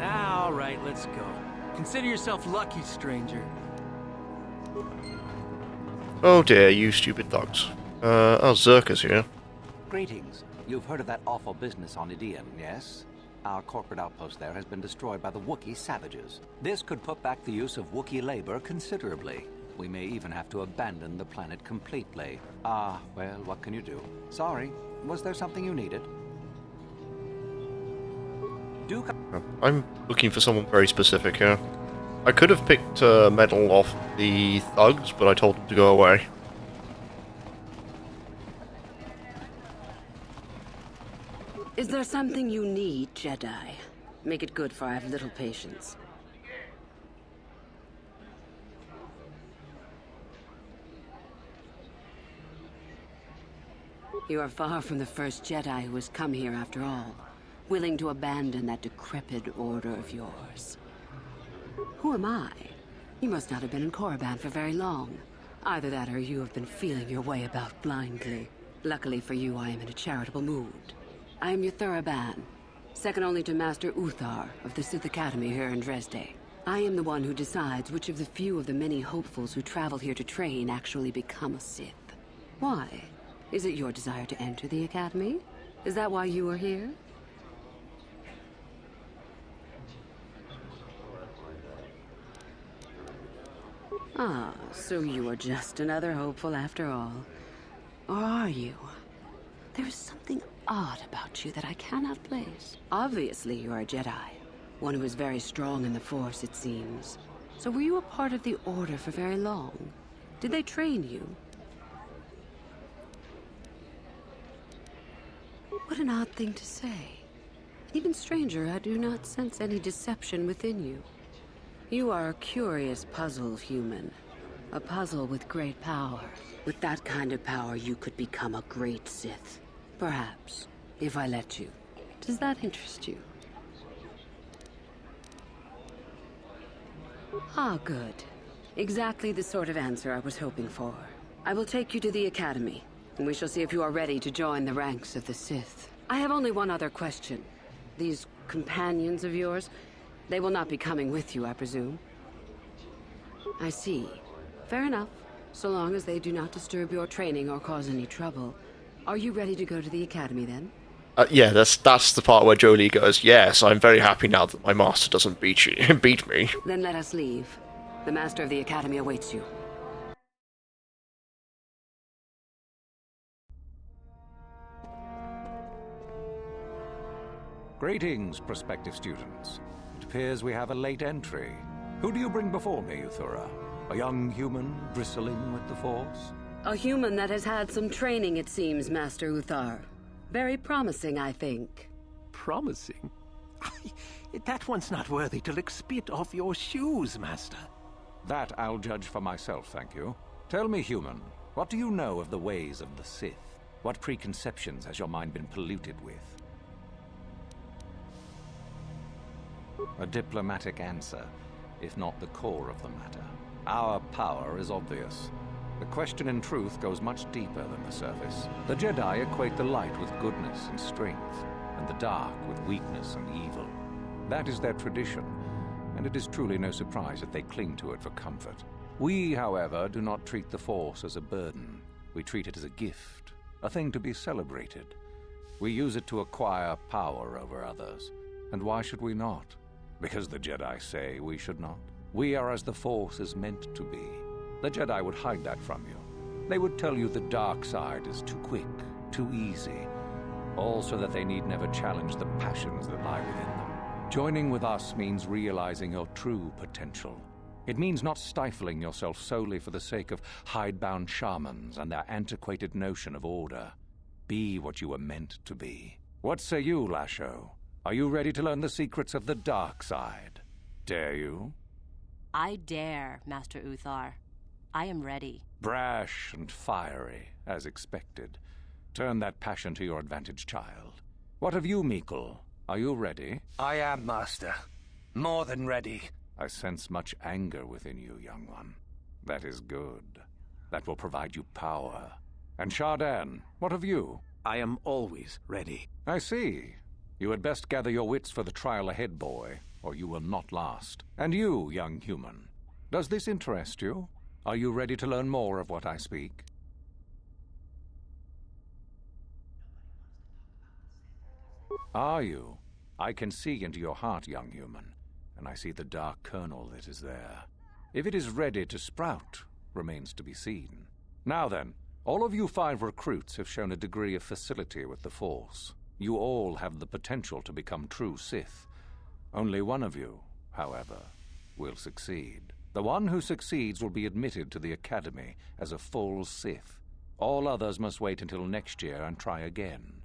All right, let's go. Consider yourself lucky, stranger. Oh dear, you stupid thugs. Oh, Zerka's here. Greetings. You've heard of that awful business on Idian, yes? Our corporate outpost there has been destroyed by the Wookiee savages. This could put back the use of Wookiee labor considerably. We may even have to abandon the planet completely. Well, what can you do? Sorry. Was there something you needed? I'm looking for someone very specific here. I could have picked a medal off the thugs, but I told them to go away. Is there something you need, Jedi? Make it good, for I have little patience. You are far from the first Jedi who has come here after all, willing to abandon that decrepit order of yours. Who am I? You must not have been in Korriban for very long. Either that or you have been feeling your way about blindly. Luckily for you, I am in a charitable mood. I am your Thuraban, second only to Master Uthar of the Sith Academy here in Dresde. I am the one who decides which of the few of the many hopefuls who travel here to train actually become a Sith. Why? Is it your desire to enter the Academy? Is that why you are here? Ah, so you are just another hopeful after all. Or are you? There is something odd about you that I cannot place. Obviously, you are a Jedi. One who is very strong in the Force, it seems. So were you a part of the Order for very long? Did they train you? What an odd thing to say. Even stranger, I do not sense any deception within you. You are a curious puzzle, human. A puzzle with great power. With that kind of power, you could become a great Sith. Perhaps, if I let you. Does that interest you? Ah, good. Exactly the sort of answer I was hoping for. I will take you to the Academy, and we shall see if you are ready to join the ranks of the Sith. I have only one other question. These companions of yours, they will not be coming with you, I presume? I see. Fair enough. So long as they do not disturb your training or cause any trouble. Are you ready to go to the Academy, then? Yeah, that's the part where Jolee goes, yes, I'm very happy now that my master doesn't beat me. Then let us leave. The Master of the Academy awaits you. Greetings, prospective students. It appears we have a late entry. Who do you bring before me, Uthura? A young human bristling with the Force? A human that has had some training, it seems, Master Uthar. Very promising, I think. Promising? That one's not worthy to lick spit off your shoes, Master. That I'll judge for myself, thank you. Tell me, human, what do you know of the ways of the Sith? What preconceptions has your mind been polluted with? A diplomatic answer, if not the core of the matter. Our power is obvious. The question in truth goes much deeper than the surface. The Jedi equate the light with goodness and strength, and the dark with weakness and evil. That is their tradition, and it is truly no surprise that they cling to it for comfort. We, however, do not treat the Force as a burden. We treat it as a gift, a thing to be celebrated. We use it to acquire power over others. And why should we not? Because the Jedi say we should not. We are as the Force is meant to be. The Jedi would hide that from you. They would tell you the dark side is too quick, too easy, all so that they need never challenge the passions that lie within them. Joining with us means realizing your true potential. It means not stifling yourself solely for the sake of hidebound shamans and their antiquated notion of order. Be what you were meant to be. What say you, Lasho? Are you ready to learn the secrets of the dark side? Dare you? I dare, Master Uthar. I am ready. Brash and fiery, as expected. Turn that passion to your advantage, child. What of you, Meekle? Are you ready? I am, Master. More than ready. I sense much anger within you, young one. That is good. That will provide you power. And Shardan, what of you? I am always ready. I see. You had best gather your wits for the trial ahead, boy, or you will not last. And you, young human, does this interest you? Are you ready to learn more of what I speak? Are you? I can see into your heart, young human, and I see the dark kernel that is there. If it is ready to sprout, remains to be seen. Now then, all of you 5 recruits have shown a degree of facility with the Force. You all have the potential to become true Sith. Only one of you, however, will succeed. The one who succeeds will be admitted to the Academy as a full Sith. All others must wait until next year and try again,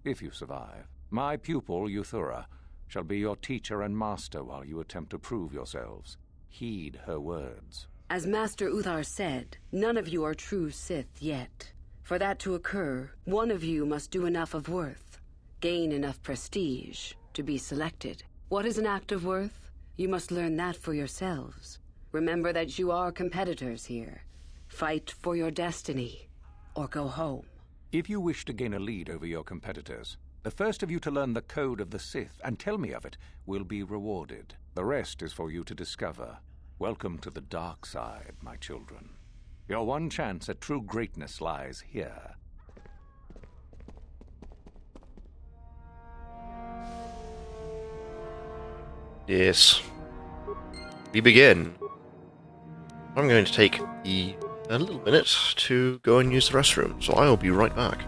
if you survive. My pupil, Yuthura, shall be your teacher and master while you attempt to prove yourselves. Heed her words. As Master Uthar said, none of you are true Sith yet. For that to occur, one of you must do enough of worth, gain enough prestige, to be selected. What is an act of worth? You must learn that for yourselves. Remember that you are competitors here. Fight for your destiny, or go home. If you wish to gain a lead over your competitors, the first of you to learn the code of the Sith and tell me of it will be rewarded. The rest is for you to discover. Welcome to the dark side, my children. Your one chance at true greatness lies here. Yes. We begin. I'm going to take a little minute to go and use the restroom, so I'll be right back.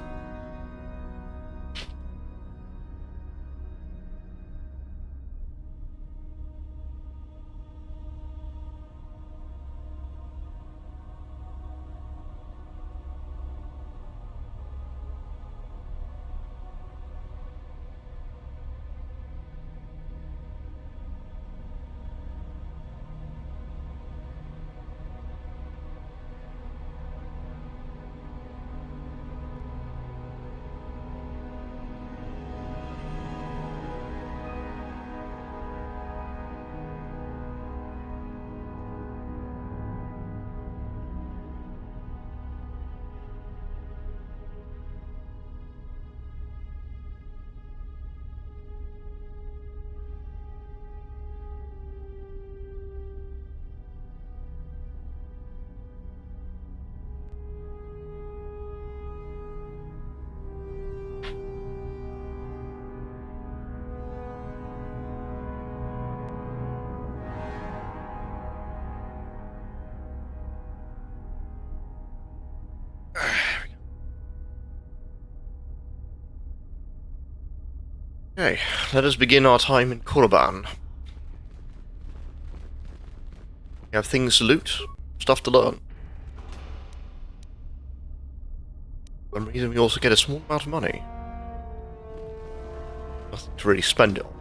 Okay, let us begin our time in Korriban. We have things to loot, stuff to learn. For some reason, we also get a small amount of money. Nothing to really spend it on.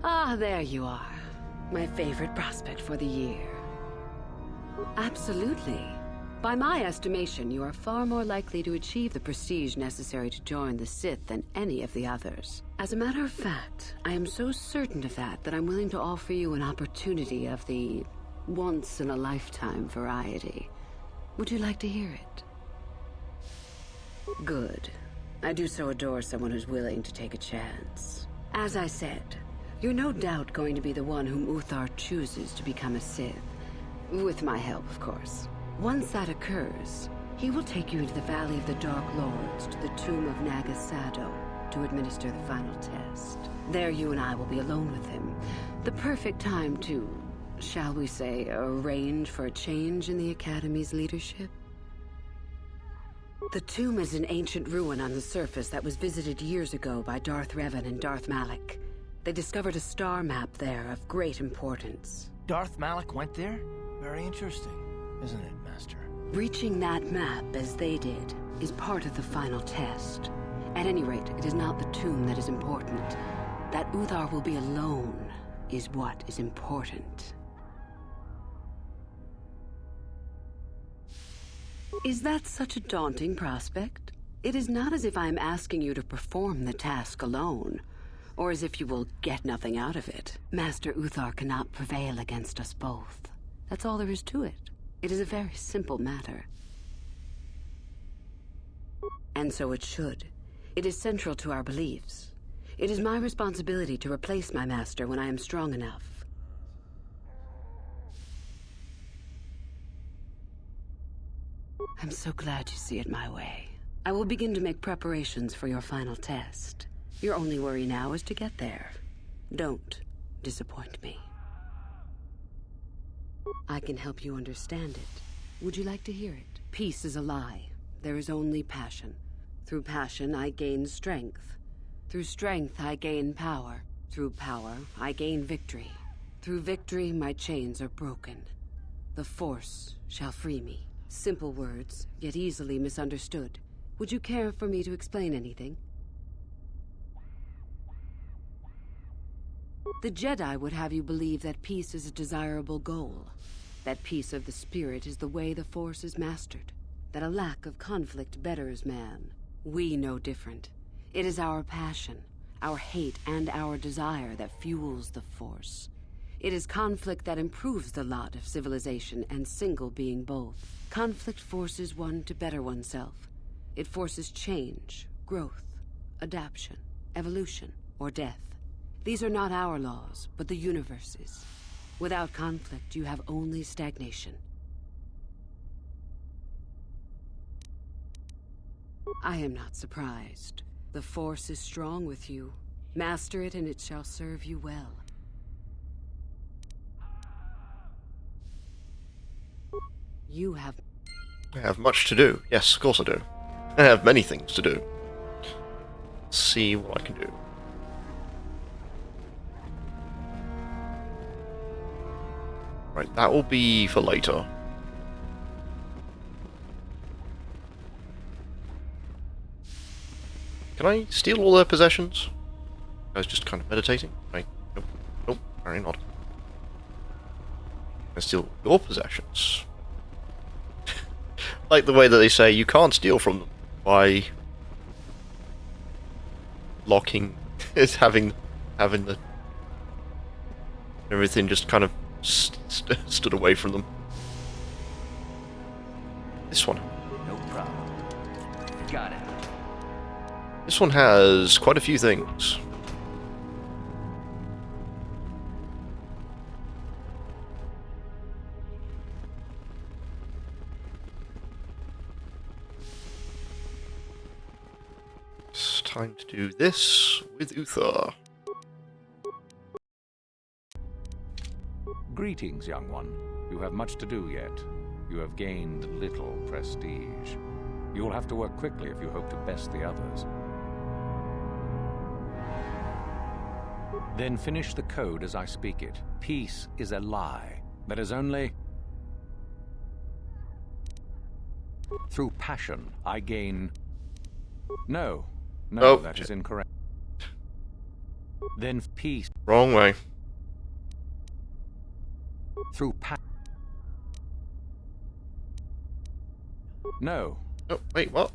Ah, there you are. My favorite prospect for the year. Absolutely. By my estimation, you are far more likely to achieve the prestige necessary to join the Sith than any of the others. As a matter of fact, I am so certain of that I'm willing to offer you an opportunity of the once-in-a-lifetime variety. Would you like to hear it? Good. I do so adore someone who's willing to take a chance. As I said, you're no doubt going to be the one whom Uthar chooses to become a Sith. With my help, of course. Once that occurs, he will take you into the Valley of the Dark Lords to the tomb of Naga Sado to administer the final test. There you and I will be alone with him. The perfect time to, shall we say, arrange for a change in the Academy's leadership. The tomb is an ancient ruin on the surface that was visited years ago by Darth Revan and Darth Malak. They discovered a star map there of great importance. Darth Malak went there? Very interesting, isn't it, Master? Reaching that map, as they did, is part of the final test. At any rate, it is not the tomb that is important. That Uthar will be alone is what is important. Is that such a daunting prospect? It is not as if I am asking you to perform the task alone, or as if you will get nothing out of it. Master Uthar cannot prevail against us both. That's all there is to it. It is a very simple matter. And so it should. It is central to our beliefs. It is my responsibility to replace my master when I am strong enough. I'm so glad you see it my way. I will begin to make preparations for your final test. Your only worry now is to get there. Don't disappoint me. I can help you understand it. Would you like to hear it? Peace is a lie. There is only passion. Through passion, I gain strength. Through strength, I gain power. Through power, I gain victory. Through victory, my chains are broken. The Force shall free me. Simple words, yet easily misunderstood. Would you care for me to explain anything? The Jedi would have you believe that peace is a desirable goal. That peace of the spirit is the way the Force is mastered. That a lack of conflict betters man. We know different. It is our passion, our hate, and our desire that fuels the Force. It is conflict that improves the lot of civilization and single being both. Conflict forces one to better oneself. It forces change, growth, adaptation, evolution, or death. These are not our laws, but the universe's. Without conflict, you have only stagnation. I am not surprised. The Force is strong with you. Master it and it shall serve you well. You have... I have much to do. Yes, of course I do. I have many things to do. Let's see what I can do. Right, that will be for later. Can I steal all their possessions? I was just kind of meditating. Right. Nope. Nope. Apparently not. Can I steal your possessions? Like the way that they say you can't steal from them by locking, is having the everything just kind of stood away from them. This one. No problem. Got it. This one has quite a few things. It's time to do this with Uthar. Greetings, young one. You have much to do yet. You have gained little prestige. You will have to work quickly if you hope to best the others. Then finish the code as I speak it. Peace is a lie. That is only... Through passion, I gain... No. No, Oh. that is incorrect. Then peace. Wrong way. Through No. Oh, wait, what?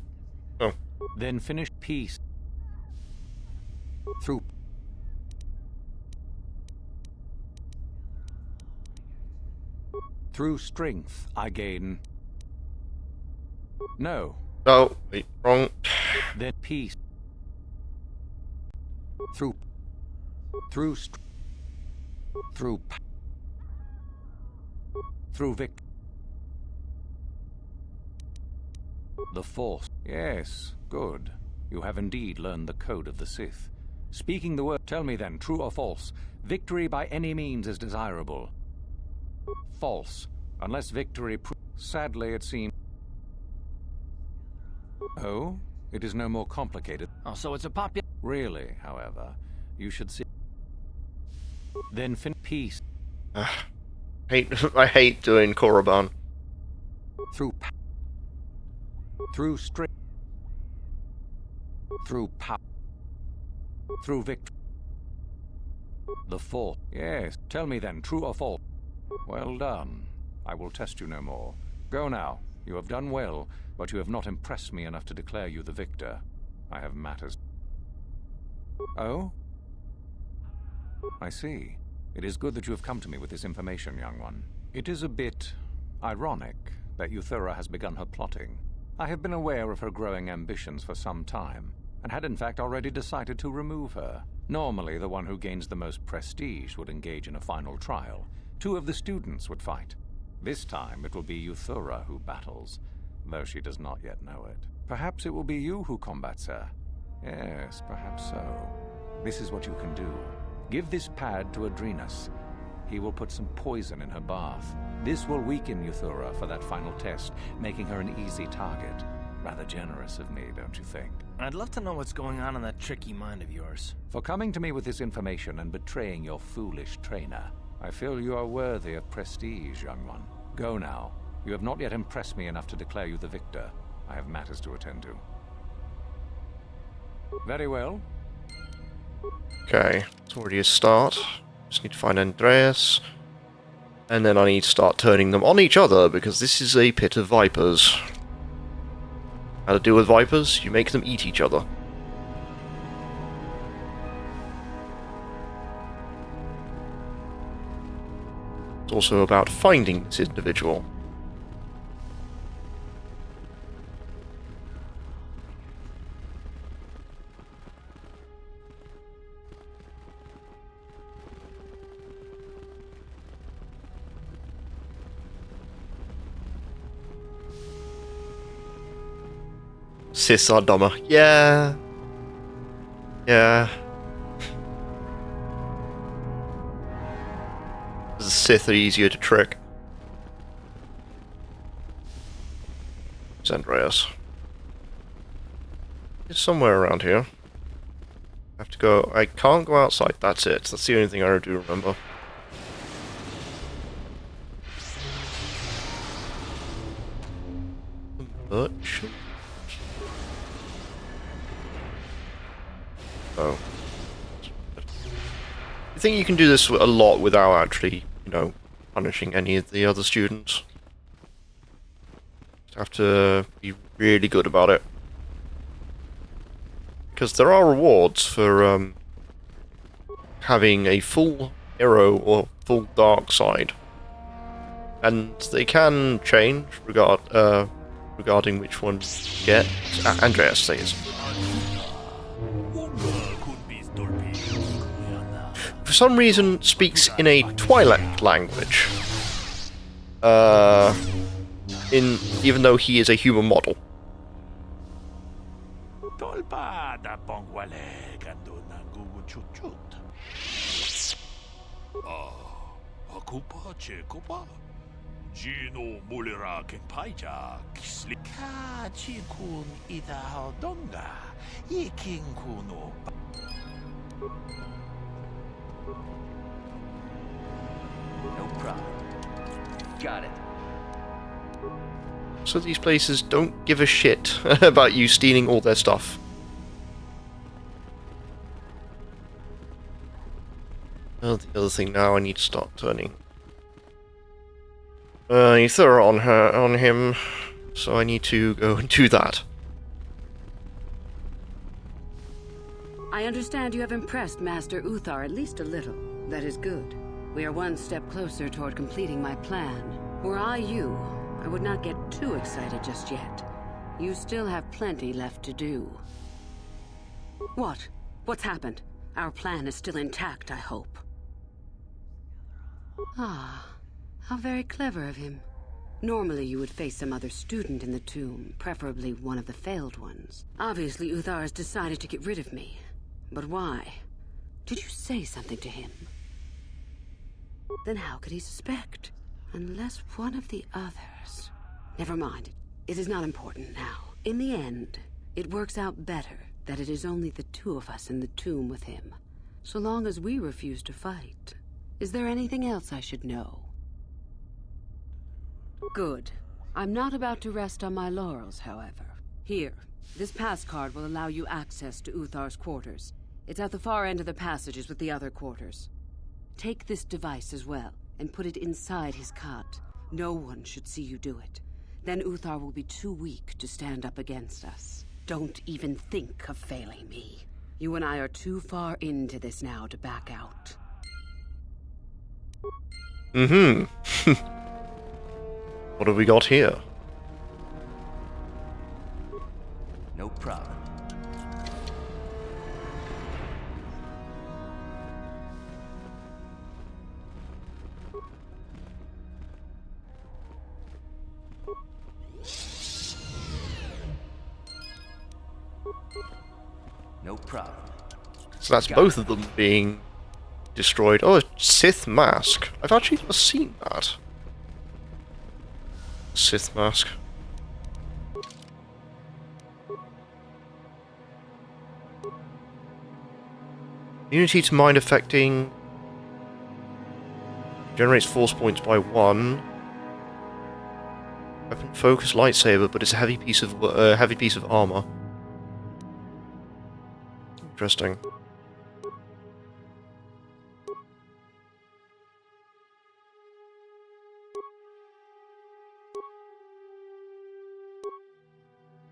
Oh. Then finish peace. Through... Through strength, I gain... No. Oh, wait, wrong. Then peace. Through victory. The Force. Yes, good. You have indeed learned the code of the Sith. Speaking the word, tell me then, true or false? Victory by any means is desirable. False. Unless victory sadly, it seems... Oh? It is no more complicated. Oh, so it's a popular... Really, however, you should see... Then peace. I hate doing Korriban. Through strength. Through power. Through victory. The Force. Yes. Tell me then, true or false? Well done. I will test you no more. Go now. You have done well, but you have not impressed me enough to declare you the victor. I have matters. Oh? I see. It is good that you have come to me with this information, young one. It is a bit ironic that Euthura has begun her plotting. I have been aware of her growing ambitions for some time, and had in fact already decided to remove her. Normally, the one who gains the most prestige would engage in a final trial. 2 of the students would fight. This time, it will be Euthura who battles, though she does not yet know it. Perhaps it will be you who combats her. Yes, perhaps so. This is what you can do. Give this pad to Adrenus. He will put some poison in her bath. This will weaken Euthura for that final test, making her an easy target. Rather generous of me, don't you think? I'd love to know what's going on in that tricky mind of yours. For coming to me with this information and betraying your foolish trainer, I feel you are worthy of prestige, young one. Go now. You have not yet impressed me enough to declare you the victor. I have matters to attend to. Very well. Okay, it's already a start. Just need to find Andreas. And then I need to start turning them on each other, because this is a pit of vipers. How to deal with vipers? You make them eat each other. It's also about finding this individual. Siths are dumber. Yeah. Yeah. The Sith are easier to trick. It's Andreas. It's somewhere around here. I have to go. I can't go outside. That's it. That's the only thing I do remember. Merchant. Oh. I think you can do this a lot without actually, you know, punishing any of the other students. Just have to be really good about it. Because there are rewards for having a full hero or full dark side. And they can change regarding which one you get. Andreas says. For some reason, speaks in a Twilight language. Even though he is a human model. No problem. Got it. So these places don't give a shit about you stealing all their stuff. Well, the other thing now, I need to start turning ether on him, so I need to go and do that. I understand you have impressed Master Uthar at least a little. That is good. We are one step closer toward completing my plan. Were I you, I would not get too excited just yet. You still have plenty left to do. What? What's happened? Our plan is still intact, I hope. Ah, how very clever of him. Normally you would face some other student in the tomb, preferably one of the failed ones. Obviously Uthar has decided to get rid of me. But why? Did you say something to him? Then how could he suspect? Unless one of the others... Never mind. It is not important now. In the end, it works out better that it is only the two of us in the tomb with him. So long as we refuse to fight. Is there anything else I should know? Good. I'm not about to rest on my laurels, however. Here, this pass card will allow you access to Uthar's quarters. It's at the far end of the passages with the other quarters. Take this device as well, and put it inside his cot. No one should see you do it. Then Uthar will be too weak to stand up against us. Don't even think of failing me. You and I are too far into this now to back out. Mm-hmm. What have we got here? No problem. No problem. So that's both of them being destroyed. Oh, a Sith mask. I've actually never seen that. Sith mask. Immunity to mind affecting. Generates force points by 1. Weapon focus lightsaber, but it's a heavy piece of armor. Interesting.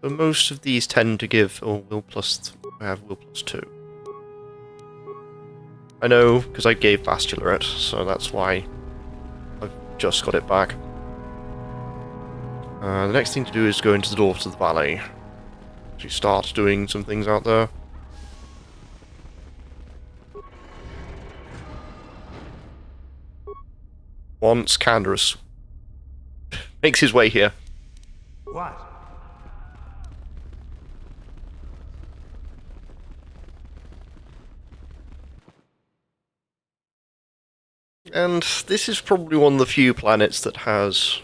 But most of these tend to give will plus. I have will plus 2. I know because I gave Bastila it, so that's why I've just got it back. The next thing to do is go into the Daughters of the Valley. Actually, start doing some things out there. Once Canderous makes his way here. What? And this is probably one of the few planets that has...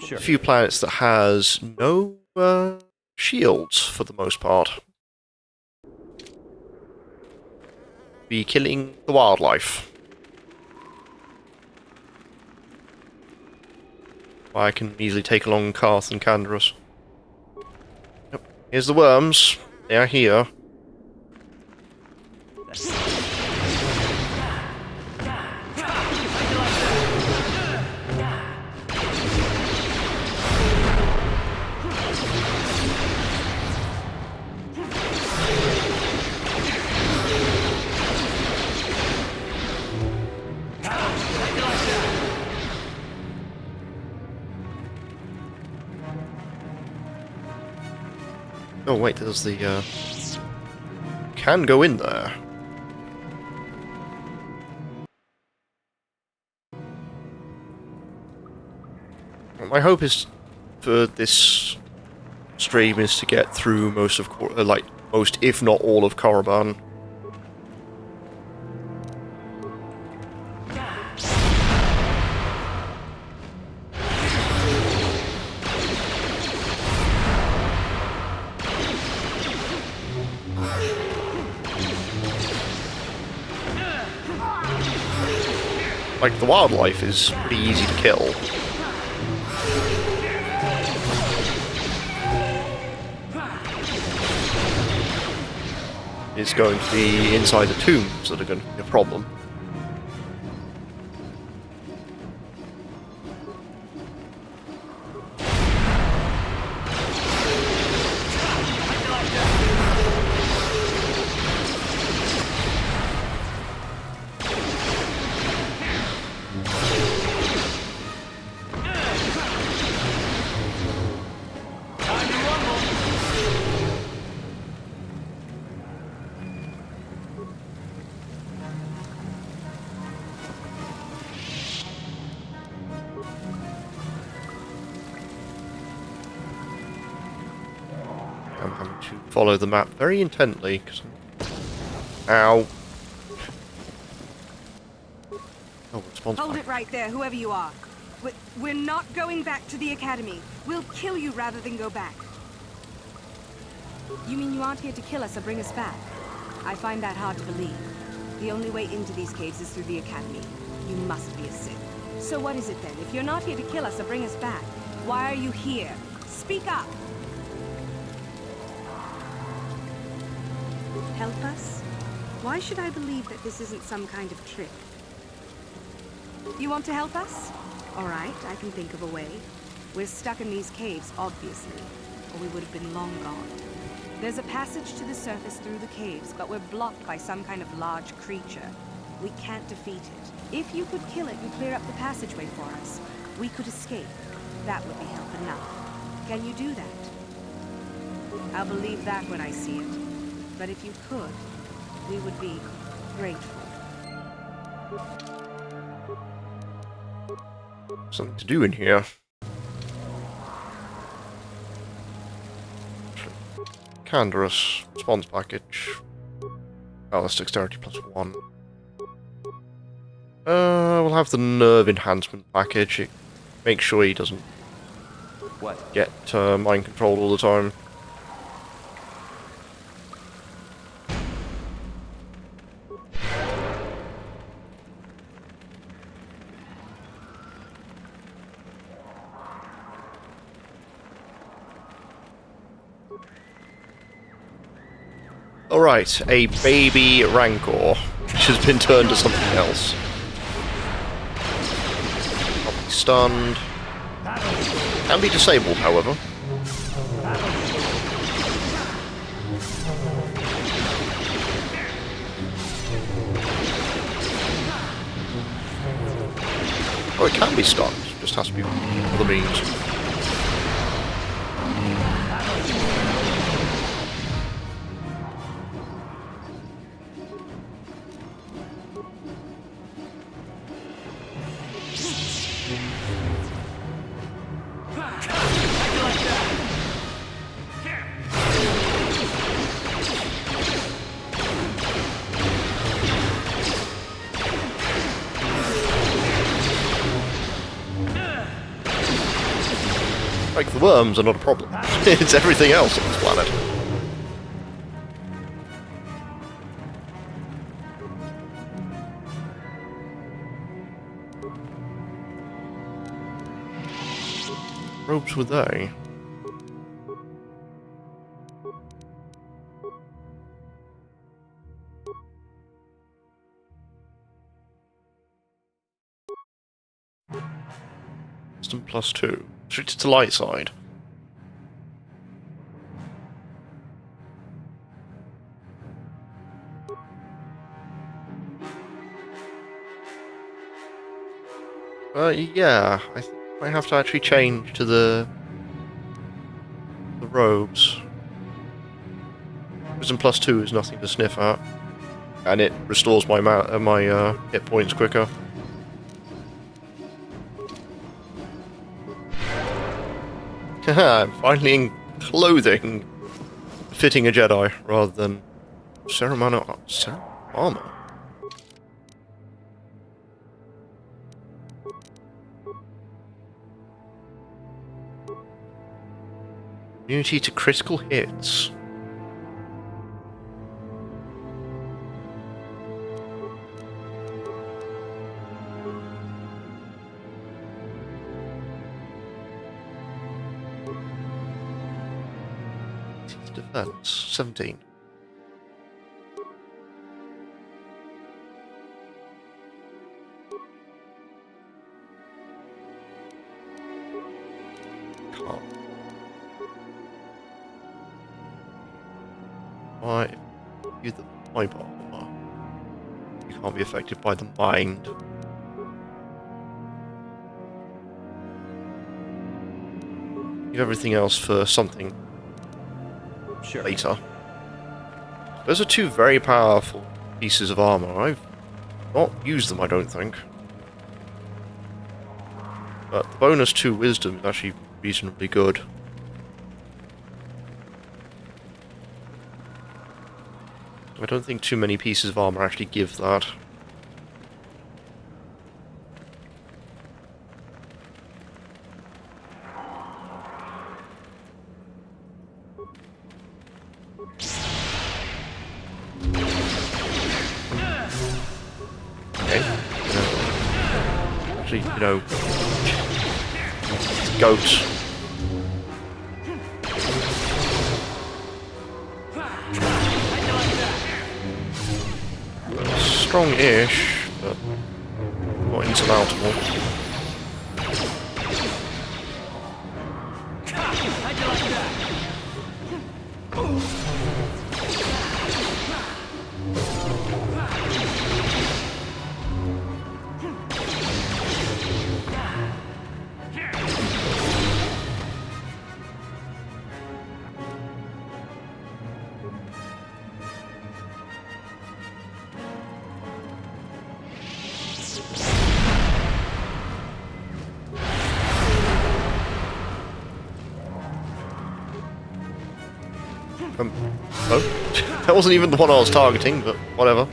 Sure. A few planets that has no shields, for the most part. Be killing the wildlife. I can easily take along Karth and Canderous. Yep. Here's the worms. They are here. Oh wait, there's the, can go in there. My hope is for this stream is to get through most of, most if not all of Korriban. Like, the wildlife is pretty easy to kill. It's going to be inside the tombs that are going to be a problem. I'm having to follow the map very intently, because ow. Oh, response Hold back. it right there, whoever you are. We're not going back to the academy. We'll kill you rather than go back. You mean you aren't here to kill us or bring us back? I find that hard to believe. The only way into these caves is through the academy. You must be a Sith. So what is it then? If you're not here to kill us or bring us back, why are you here? Speak up! Help us? Why should I believe that this isn't some kind of trick? You want to help us? All right, I can think of a way. We're stuck in these caves, obviously, or we would have been long gone. There's a passage to the surface through the caves, but we're blocked by some kind of large creature. We can't defeat it. If you could kill it and clear up the passageway for us, we could escape. That would be help enough. Can you do that? I'll believe that when I see it. But if you could, we would be grateful. Something to do in here. Canderous response package. Oh, that's dexterity +1. We'll have the nerve enhancement package. It makes sure he doesn't get mind controlled all the time. Alright, a baby Rancor, which has been turned to something else. Probably stunned. Can be disabled, however. Oh, it can be stunned, just has to be other means. Like, the worms are not a problem. It's everything else on this planet. Robes were they? Wisdom +2. Restricted to light side. Yeah, I think I might have to actually change to the robes. Wisdom +2 is nothing to sniff at, and it restores my hit points quicker. I'm finally in clothing fitting a Jedi rather than ceremonial armor. Immunity to critical hits. defense? 17. Can't. Why? You the pipe armor. You can't be affected by the mind. Leave everything else for something later. Those are two very powerful pieces of armor. I've not used them, I don't think. But the bonus to wisdom is actually reasonably good. I don't think too many pieces of armor actually give that. Actually, you know, goats. Strong-ish, but not insurmountable. Oh, that wasn't even the one I was targeting, but whatever.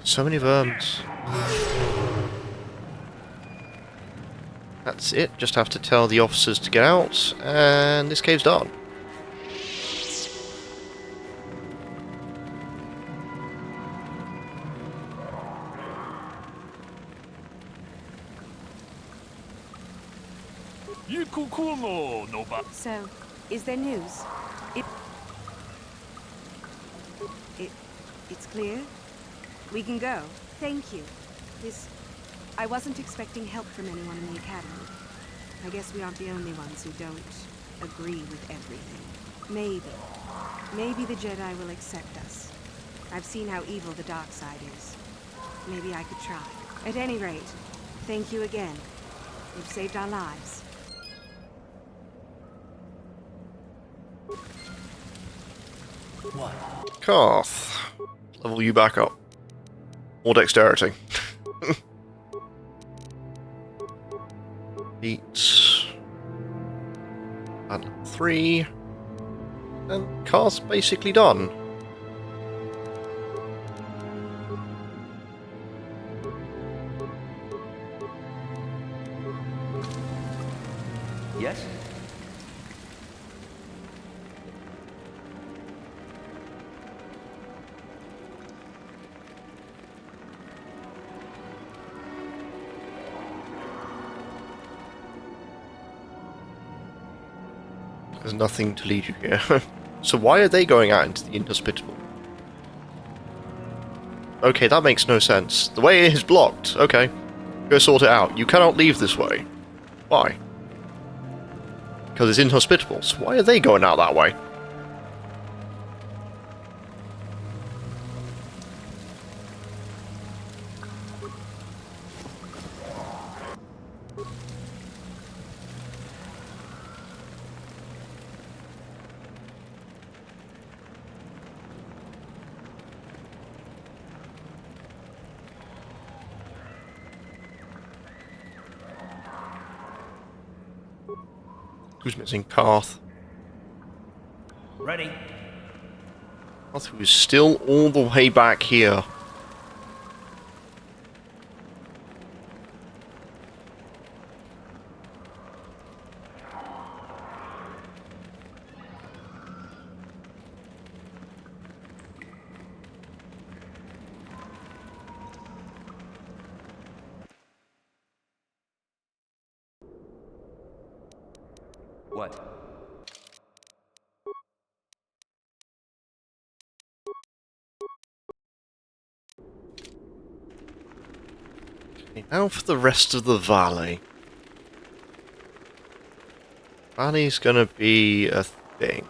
So many verms. That's it, just have to tell the officers to get out, and this cave's done. So, is there news? It's clear? We can go. Thank you. I wasn't expecting help from anyone in the Academy. I guess we aren't the only ones who don't agree with everything. Maybe the Jedi will accept us. I've seen how evil the dark side is. Maybe I could try. At any rate, thank you again. You've saved our lives. What? Carth. Level you back up. More dexterity. Beats. And 3. And Carth's basically done. Yes? There's nothing to lead you here. So why are they going out into the inhospitable? Okay, that makes no sense. The way is blocked. Okay. Go sort it out. You cannot leave this way. Why? Because it's inhospitable. So why are they going out that way? Who's missing? Carth. Ready. Carth, who is still all the way back here. What? Okay, now for the rest of the valley. Valley's gonna be a thing.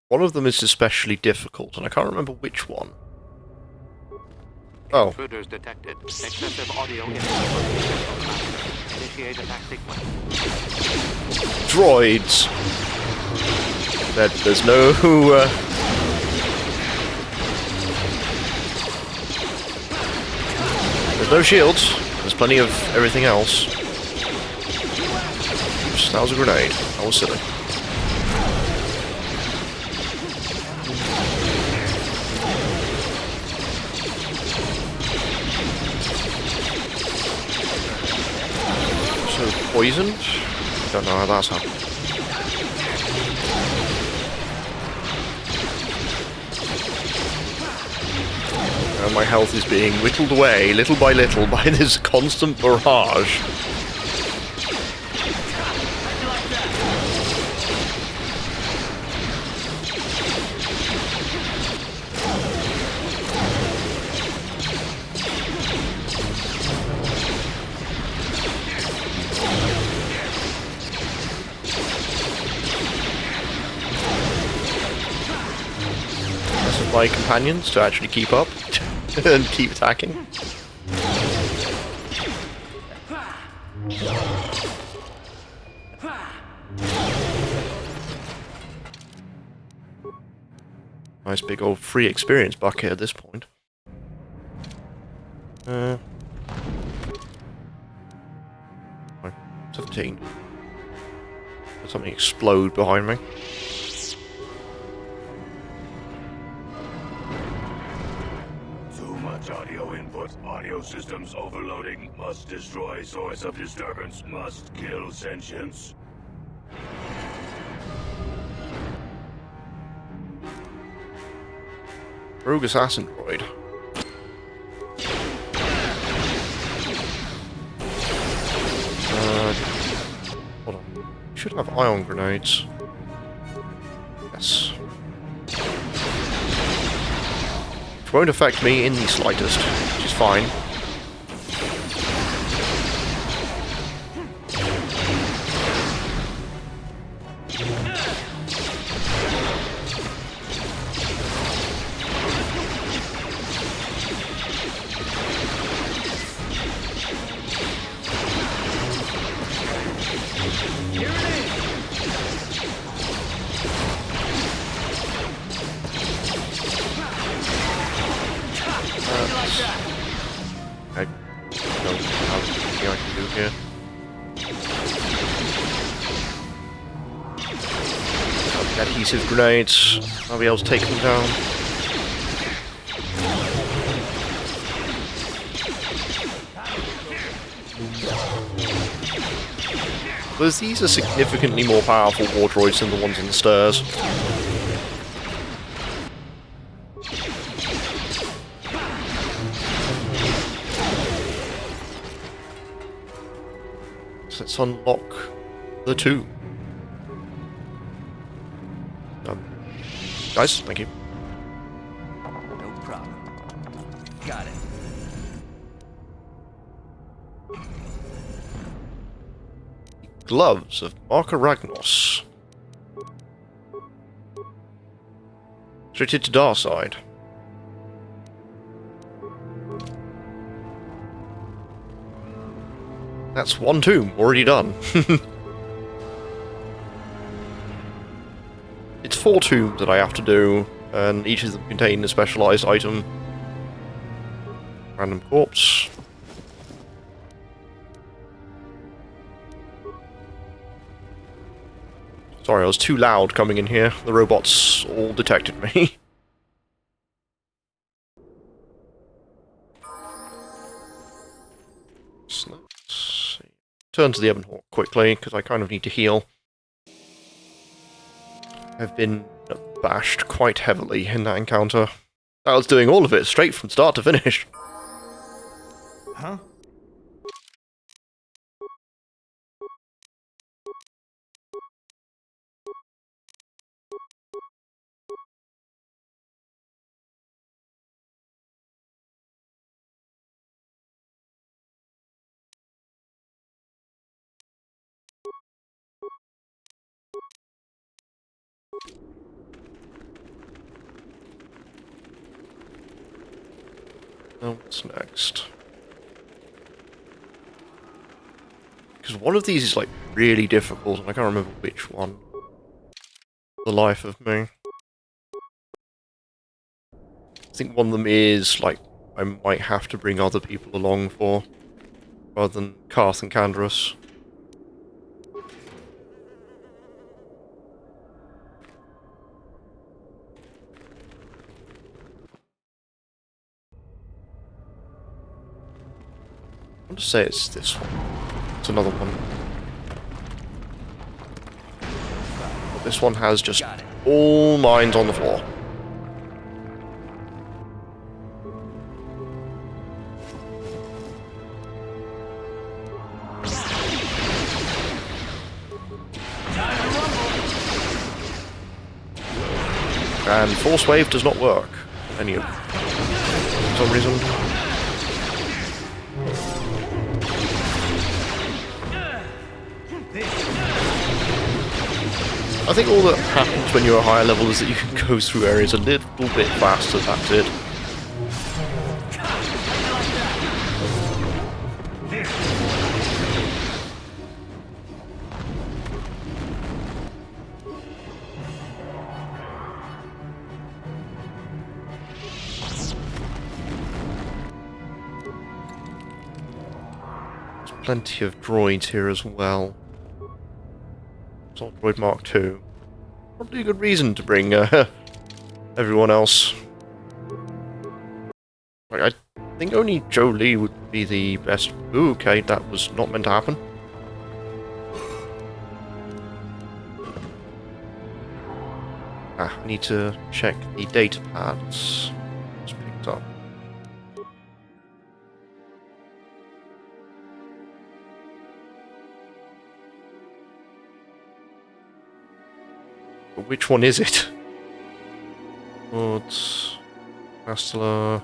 One of them is especially difficult, and I can't remember which one. Oh. Intruders detected. Excessive audio input. Initiate attack sequence. Droids. There's no. There's no shields. There's plenty of everything else. Oops, that was a grenade. That was silly. Poisoned? Don't know how that's happened. And my health is being whittled away, little by little, by this constant barrage. My companions to actually keep up and keep attacking. Nice big old free experience bucket at this point. 17. Did something explode behind me? Audio input. Audio systems overloading. Must destroy source of disturbance. Must kill sentience. Rogue assassin droid. Hold on. You should have ion grenades. Yes. Won't affect me in the slightest, which is fine. I don't have anything I can do here. Adhesive grenades. I'll be able to take them down. But these are significantly more powerful war droids than the ones in the stairs. Let's unlock the two. Guys, thank you. No problem. Got it. Gloves of Marka Ragnos. Restricted to Darside. That's one tomb, already done. It's 4 tombs that I have to do, and each of them contain a specialized item. Random corpse. Sorry, I was too loud coming in here. The robots all detected me. So let's see. Turn to the Ebon Hawk quickly, because I kind of need to heal. I've been bashed quite heavily in that encounter. I was doing all of it, straight from start to finish. Huh? Now what's next? Because one of these is like really difficult, and I can't remember which one. For the life of me. I think one of them is like I might have to bring other people along for, rather than Karth and Canderous. I want to say it's this one. It's another one. But this one has just all mines on the floor. And Force Wave does not work. Any of for some reason. I think all that happens when you're a higher level is that you can go through areas a little bit faster, that's it. There's plenty of droids here as well. Droid Mark II. Probably a good reason to bring everyone else. Like, I think only Jolee would be the best. Ooh, okay, that was not meant to happen. I need to check the data pads. Just picked up. But which one is it? What's Bastila?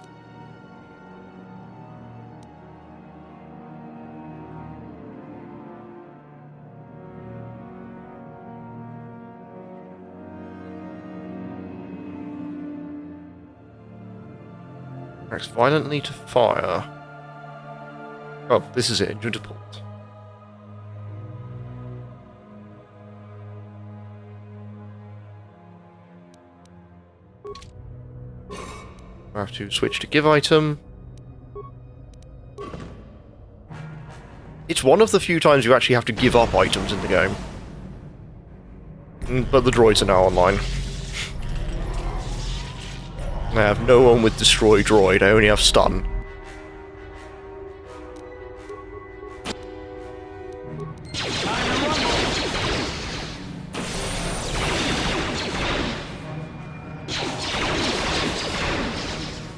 Reacts violently to fire. Oh, this is it, Judipult. I have to switch to give item. It's one of the few times you actually have to give up items in the game. But the droids are now online. I have no one with Destroy Droid, I only have Stun.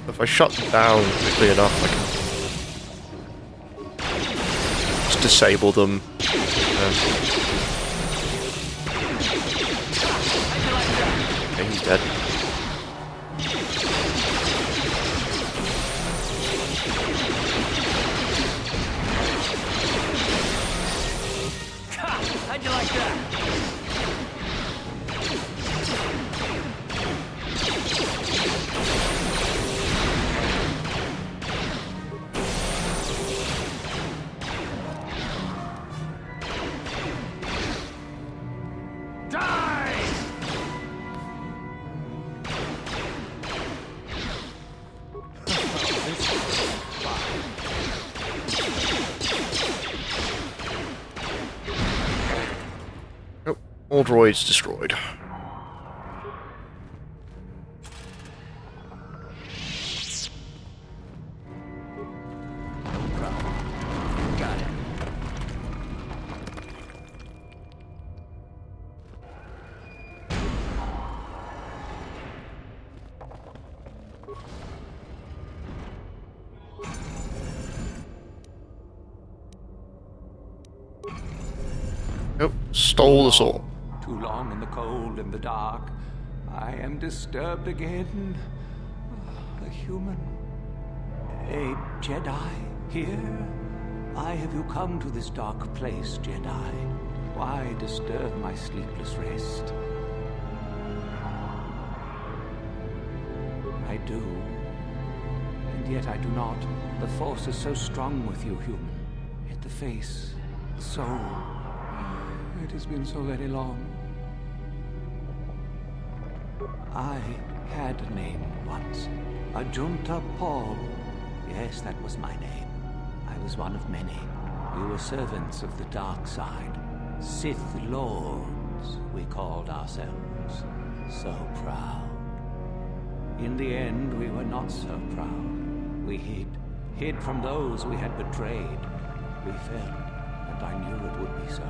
If I shut them down quickly enough, I can just disable them. Okay, he's dead. How'd you like that? All droids destroyed. Got it. Nope, stole the sword. Too long in the cold and the dark. I am disturbed again. A human. A Jedi here? Why have you come to this dark place, Jedi? Why disturb my sleepless rest? I do. And yet I do not. The Force is so strong with you, human. Yet the face, the soul... It has been so very long. I had a name once. Ajunta Paul. Yes, that was my name. I was one of many. We were servants of the dark side. Sith Lords, we called ourselves. So proud. In the end, we were not so proud. We hid from those we had betrayed. We fell, and I knew it would be so.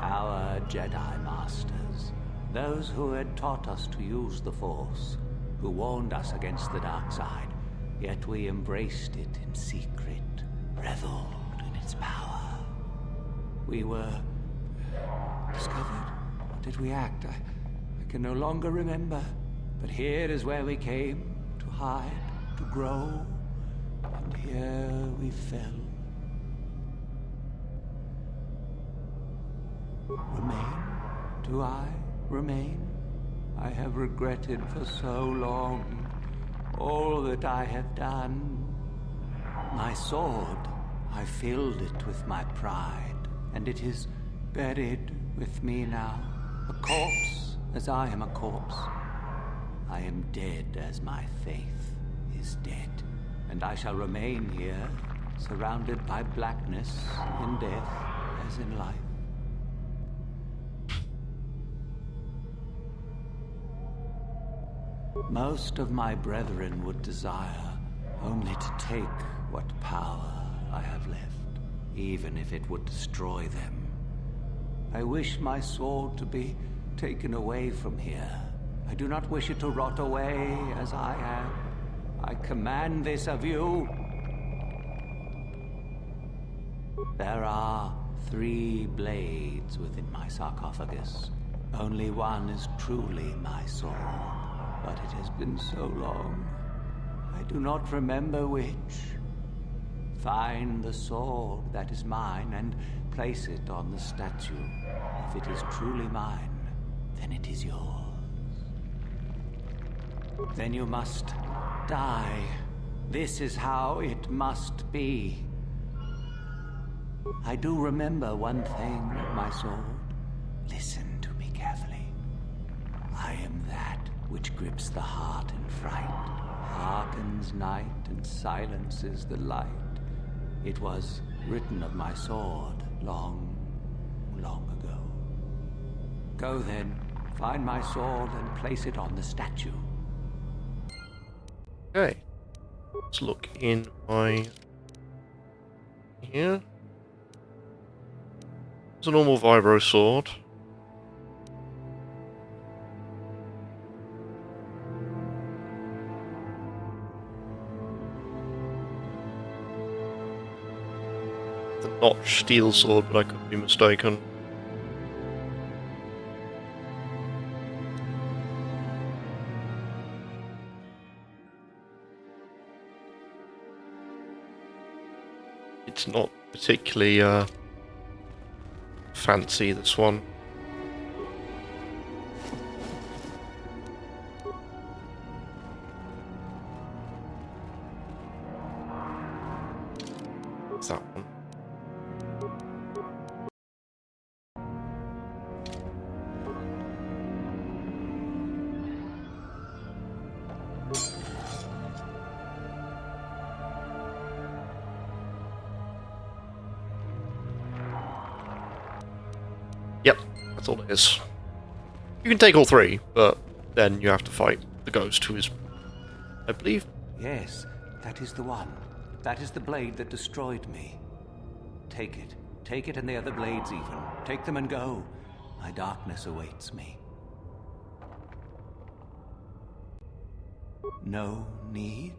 Our Jedi Masters, those who had taught us to use the Force, who warned us against the dark side, yet we embraced it in secret, reveled in its power. We were discovered. Or did we act? I can no longer remember. But here is where we came, to hide, to grow, and here we fell. Remain? Do I remain? I have regretted for so long all that I have done. My sword, I filled it with my pride, and it is buried with me now, a corpse as I am a corpse. I am dead as my faith is dead, and I shall remain here, surrounded by blackness in death as in life. Most of my brethren would desire only to take what power I have left, even if it would destroy them. I wish my sword to be taken away from here. I do not wish it to rot away as I am. I command this of you. There are 3 blades within my sarcophagus. Only one is truly my sword. But it has been so long, I do not remember which. Find the sword that is mine and place it on the statue. If it is truly mine, then it is yours. Then you must die. This is how it must be. I do remember one thing of my sword. Listen to me carefully. I am that which grips the heart in fright, hearkens night and silences the light. It was written of my sword long, long ago. Go then, find my sword and place it on the statue. Okay. Let's look in my... here. It's a normal vibro sword. The notched steel sword, but I could be mistaken. It's not particularly fancy, this one. What's that one? Yep, that's all it is. You can take all 3, but then you have to fight the ghost who is, I believe... Yes, that is the one. That is the blade that destroyed me. Take it. Take it and the other blades even. Take them and go. My darkness awaits me. No need?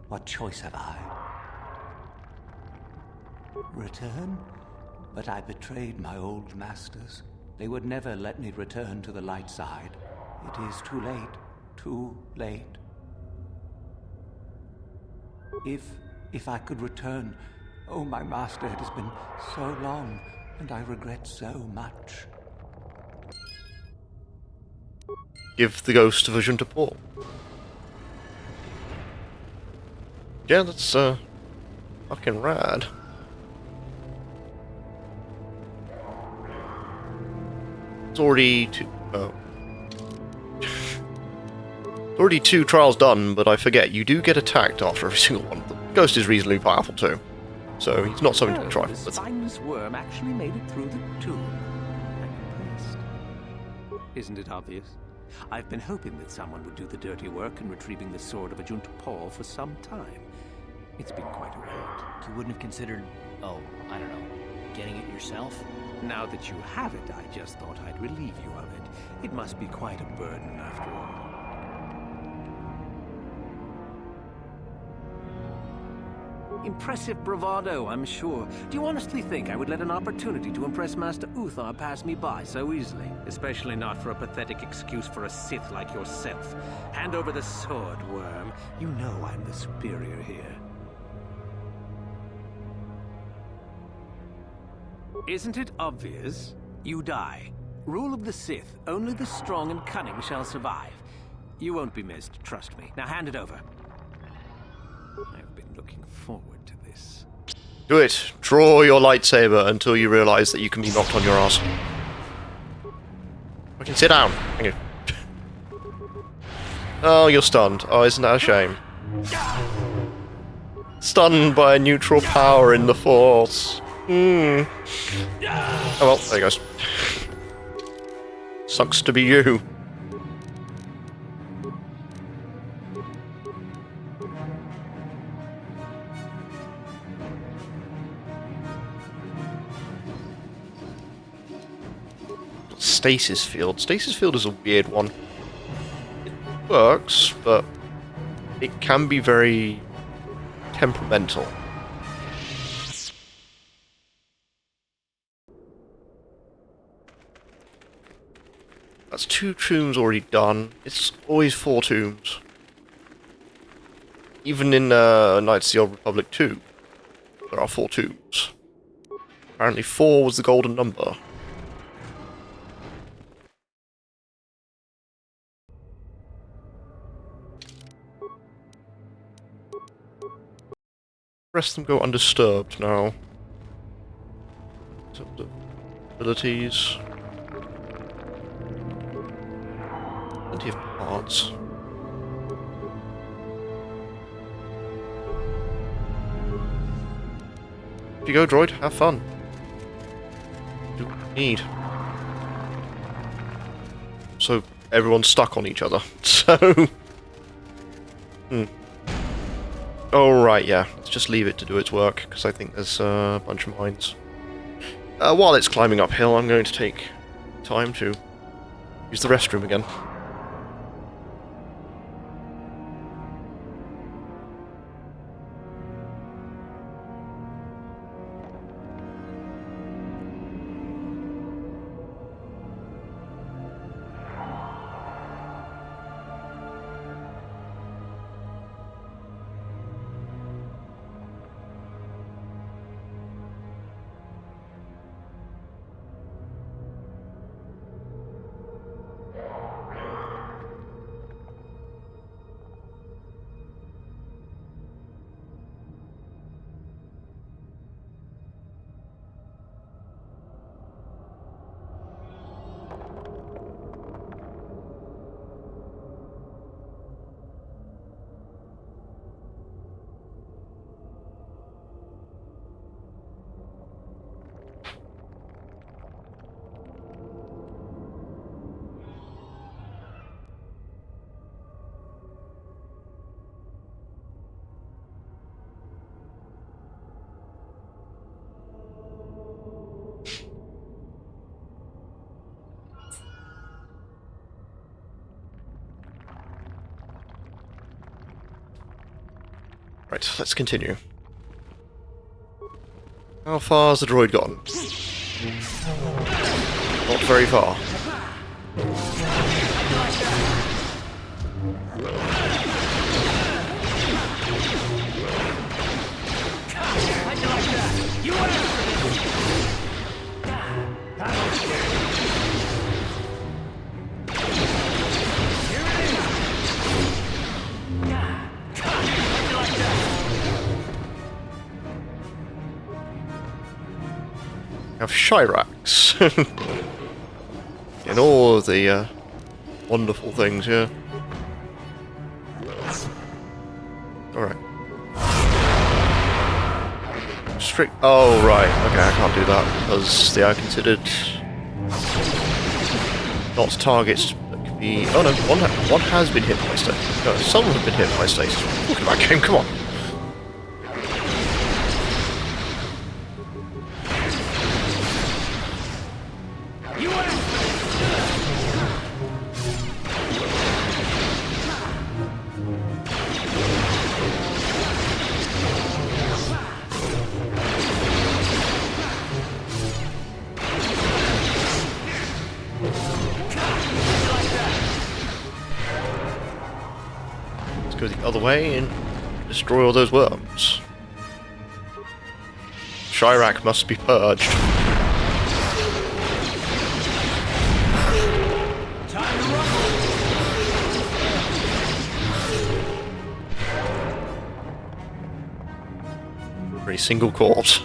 What choice have I? Return? But I betrayed my old masters. They would never let me return to the light side. It is too late. Too late. If I could return... Oh, my master, it has been so long, and I regret so much. give the ghost of Ajunta Paul. Yeah, that's fucking rad. It's already already 2 trials done, but I forget, you do get attacked after every single one. The ghost is reasonably powerful too, so he's not something to be trifled The with. spineless worm actually made it through the tomb. I'm impressed. Isn't it obvious? I've been hoping that someone would do the dirty work in retrieving the sword of Ajunta Paul for some time. It's been quite a ride. You wouldn't have considered, oh, I don't know, getting it yourself? Now that you have it, I just thought I'd relieve you of it. It must be quite a burden after all. Impressive bravado, I'm sure. Do you honestly think I would let an opportunity to impress Master Uthar pass me by so easily? Especially not for a pathetic excuse for a Sith like yourself. Hand over the sword, worm. You know I'm the superior here. Isn't it obvious? You die. Rule of the Sith. Only the strong and cunning shall survive. You won't be missed, trust me. Now hand it over. I've been looking forward to this. Do it. Draw your lightsaber until you realise that you can be knocked on your ass. I can sit down. Thank you. Oh, you're stunned. Oh, isn't that a shame? Stunned by a neutral power in the Force. Oh well, there he goes. Sucks to be you. Stasis field. Stasis field is a weird one. It works, but it can be very temperamental. That's 2 tombs already done. It's always 4 tombs. Even in Knights of the Old Republic 2, there are 4 tombs. Apparently 4 was the golden number. The rest of them go undisturbed now. In terms of abilities. Plenty of parts. If you go, droid, have fun. Do what you need. So everyone's stuck on each other. So oh right, yeah. Let's just leave it to do its work, because I think there's a bunch of mines. While it's climbing uphill, I'm going to take time to use the restroom again. Right, let's continue. How far has the droid gone? Not very far. have Shirax. And all of the wonderful things, yeah. Alright. Strict. Oh, right. Okay, I can't do that because they are considered not targets that can be. Oh no, one has been hit by stasis. No, some have been hit by stasis. Look at that game, come on. Go the other way and destroy all those worms. Chirac must be purged. Pretty single corpse.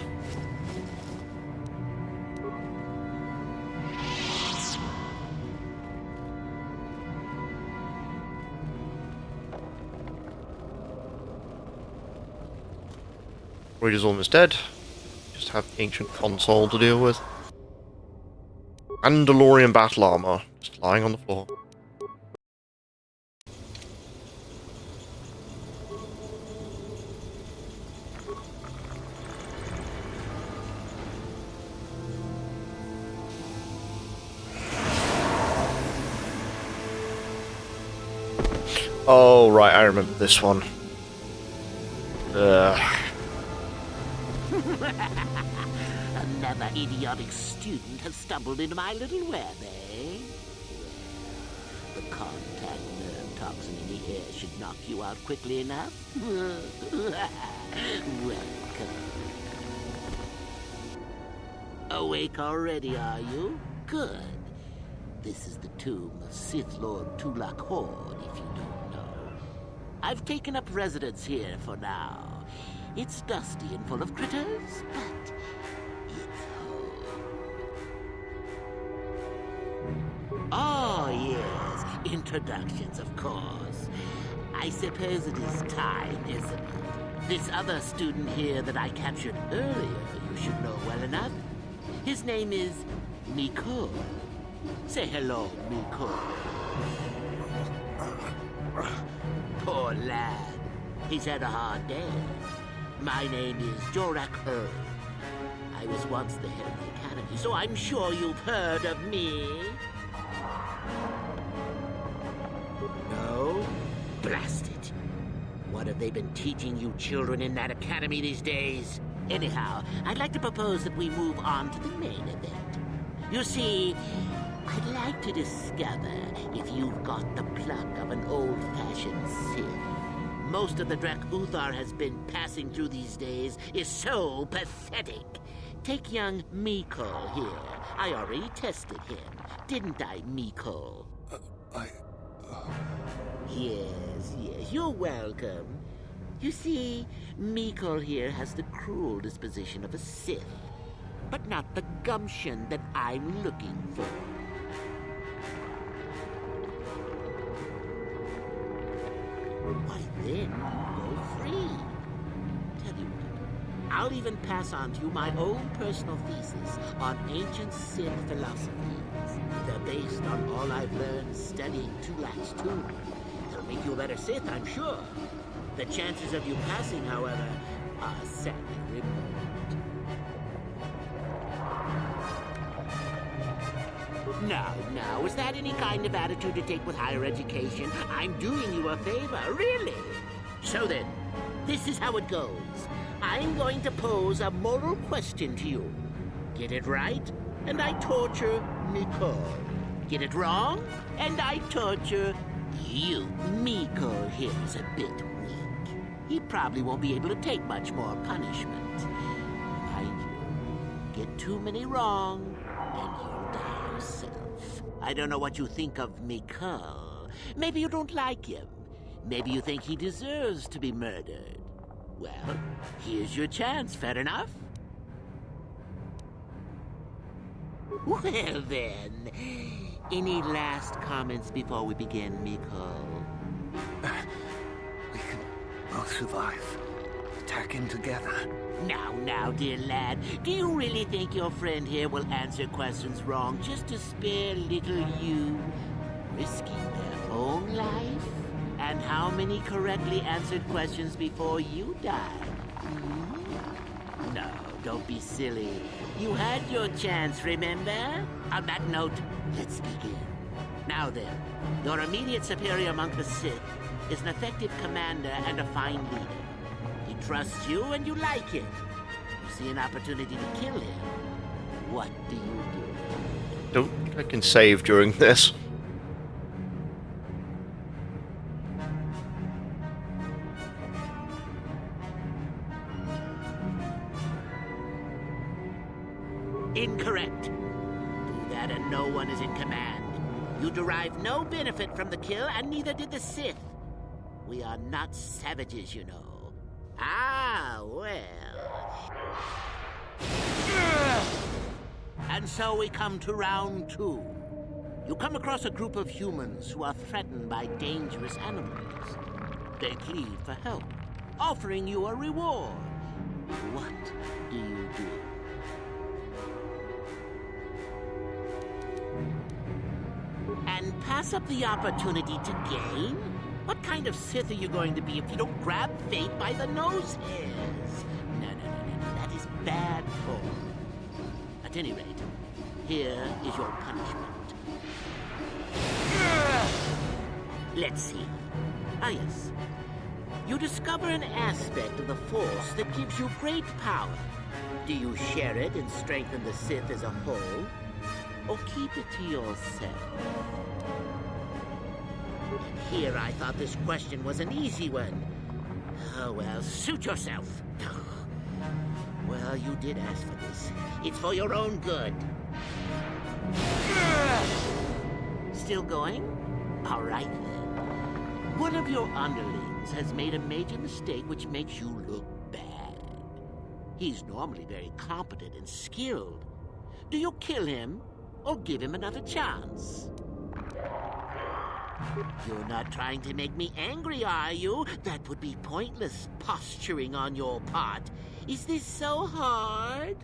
Raider's almost dead. Just have the ancient console to deal with. And DeLorean battle armor, just lying on the floor. Oh right, I remember this one. Another idiotic student has stumbled into my little web, eh? The contact nerve toxin in the air should knock you out quickly enough. Welcome. Awake already, are you? Good. This is the tomb of Sith Lord Tulak Hord, if you don't know. I've taken up residence here for now. It's dusty and full of critters, but it's home. Oh, yes. Introductions, of course. I suppose it is time, isn't it? This other student here that I captured earlier, you should know well enough. His name is Miko. Say hello, Miko. Poor lad. He's had a hard day. My name is Jorak Earl. I was once the head of the academy, so I'm sure you've heard of me. No? Blast it. What have they been teaching you children in that academy these days? Anyhow, I'd like to propose that we move on to the main event. You see, I'd like to discover if you've got the pluck of an old-fashioned Sith. Most of the Drek Uthar has been passing through these days is so pathetic. Take young Miko here. I already tested him, didn't I, Miko? Yes, you're welcome. You see, Miko here has the cruel disposition of a Sith, but not the gumption that I'm looking for. Why then, go free. Tell you what, I'll even pass on to you my own personal thesis on ancient Sith philosophies. They're based on all I've learned studying Tulak's tomb. They'll make you a better Sith, I'm sure. The chances of you passing, however, are sadly remote. Now, is that any kind of attitude to take with higher education? I'm doing you a favor, really. So then, this is how it goes. I'm going to pose a moral question to you. Get it right, and I torture Miko. Get it wrong, and I torture you. Miko here is a bit weak. He probably won't be able to take much more punishment. Mind you, get too many wrong, and you'll die yourself. I don't know what you think of Miko. Maybe you don't like him. Maybe you think he deserves to be murdered. Well, here's your chance, fair enough? Well then, any last comments before we begin, Miko? We can both survive. Attacking together. Now, dear lad, do you really think your friend here will answer questions wrong just to spare little you, risking their own life? And how many correctly answered questions before you died? No, don't be silly. You had your chance, remember? On that note, let's begin. Now then, your immediate superior monk, the Sith, is an effective commander and a fine leader. He trusts you and you like him. You see an opportunity to kill him. What do you do? Don't think I can save during this. Incorrect. Do that and no one is in command. You derive no benefit from the kill, and neither did the Sith. We are not savages, you know. Ah, well. And so we come to round 2. You come across a group of humans who are threatened by dangerous animals. They plead for help, offering you a reward. What do you do? And pass up the opportunity to gain? What kind of Sith are you going to be if you don't grab fate by the nose hairs? No. That is bad form. At any rate, here is your punishment. Let's see. Ah, yes. You discover an aspect of the Force that gives you great power. Do you share it and strengthen the Sith as a whole? Or keep it to yourself? Here I thought this question was an easy one. Oh well, suit yourself. Well, you did ask for this. It's for your own good. Still going? All right then. One of your underlings has made a major mistake which makes you look bad. He's normally very competent and skilled. Do you kill him or give him another chance? You're not trying to make me angry, are you? That would be pointless posturing on your part. Is this so hard?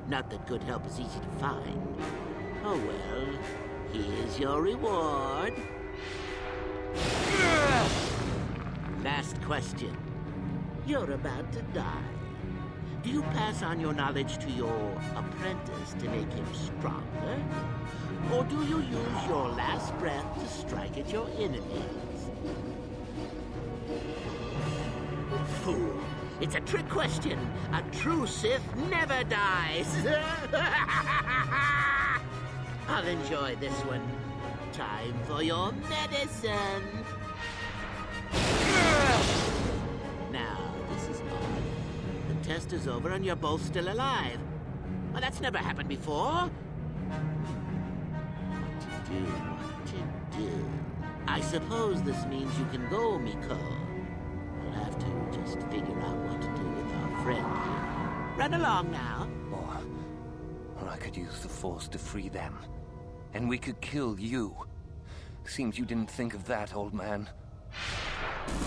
Not that good help is easy to find. Oh well, here's your reward. Last question. You're about to die. Do you pass on your knowledge to your apprentice to make him stronger? Or do you use your last breath to strike at your enemies? Fool! It's a trick question. A true Sith never dies. I'll enjoy this one. Time for your medicine. Now, this is odd. The test is over and you're both still alive. Well, that's never happened before. What to do? I suppose this means you can go, Miko. We'll have to just figure out what to do with our friend here. Run along now. Or I could use the Force to free them. And we could kill you. Seems you didn't think of that, old man.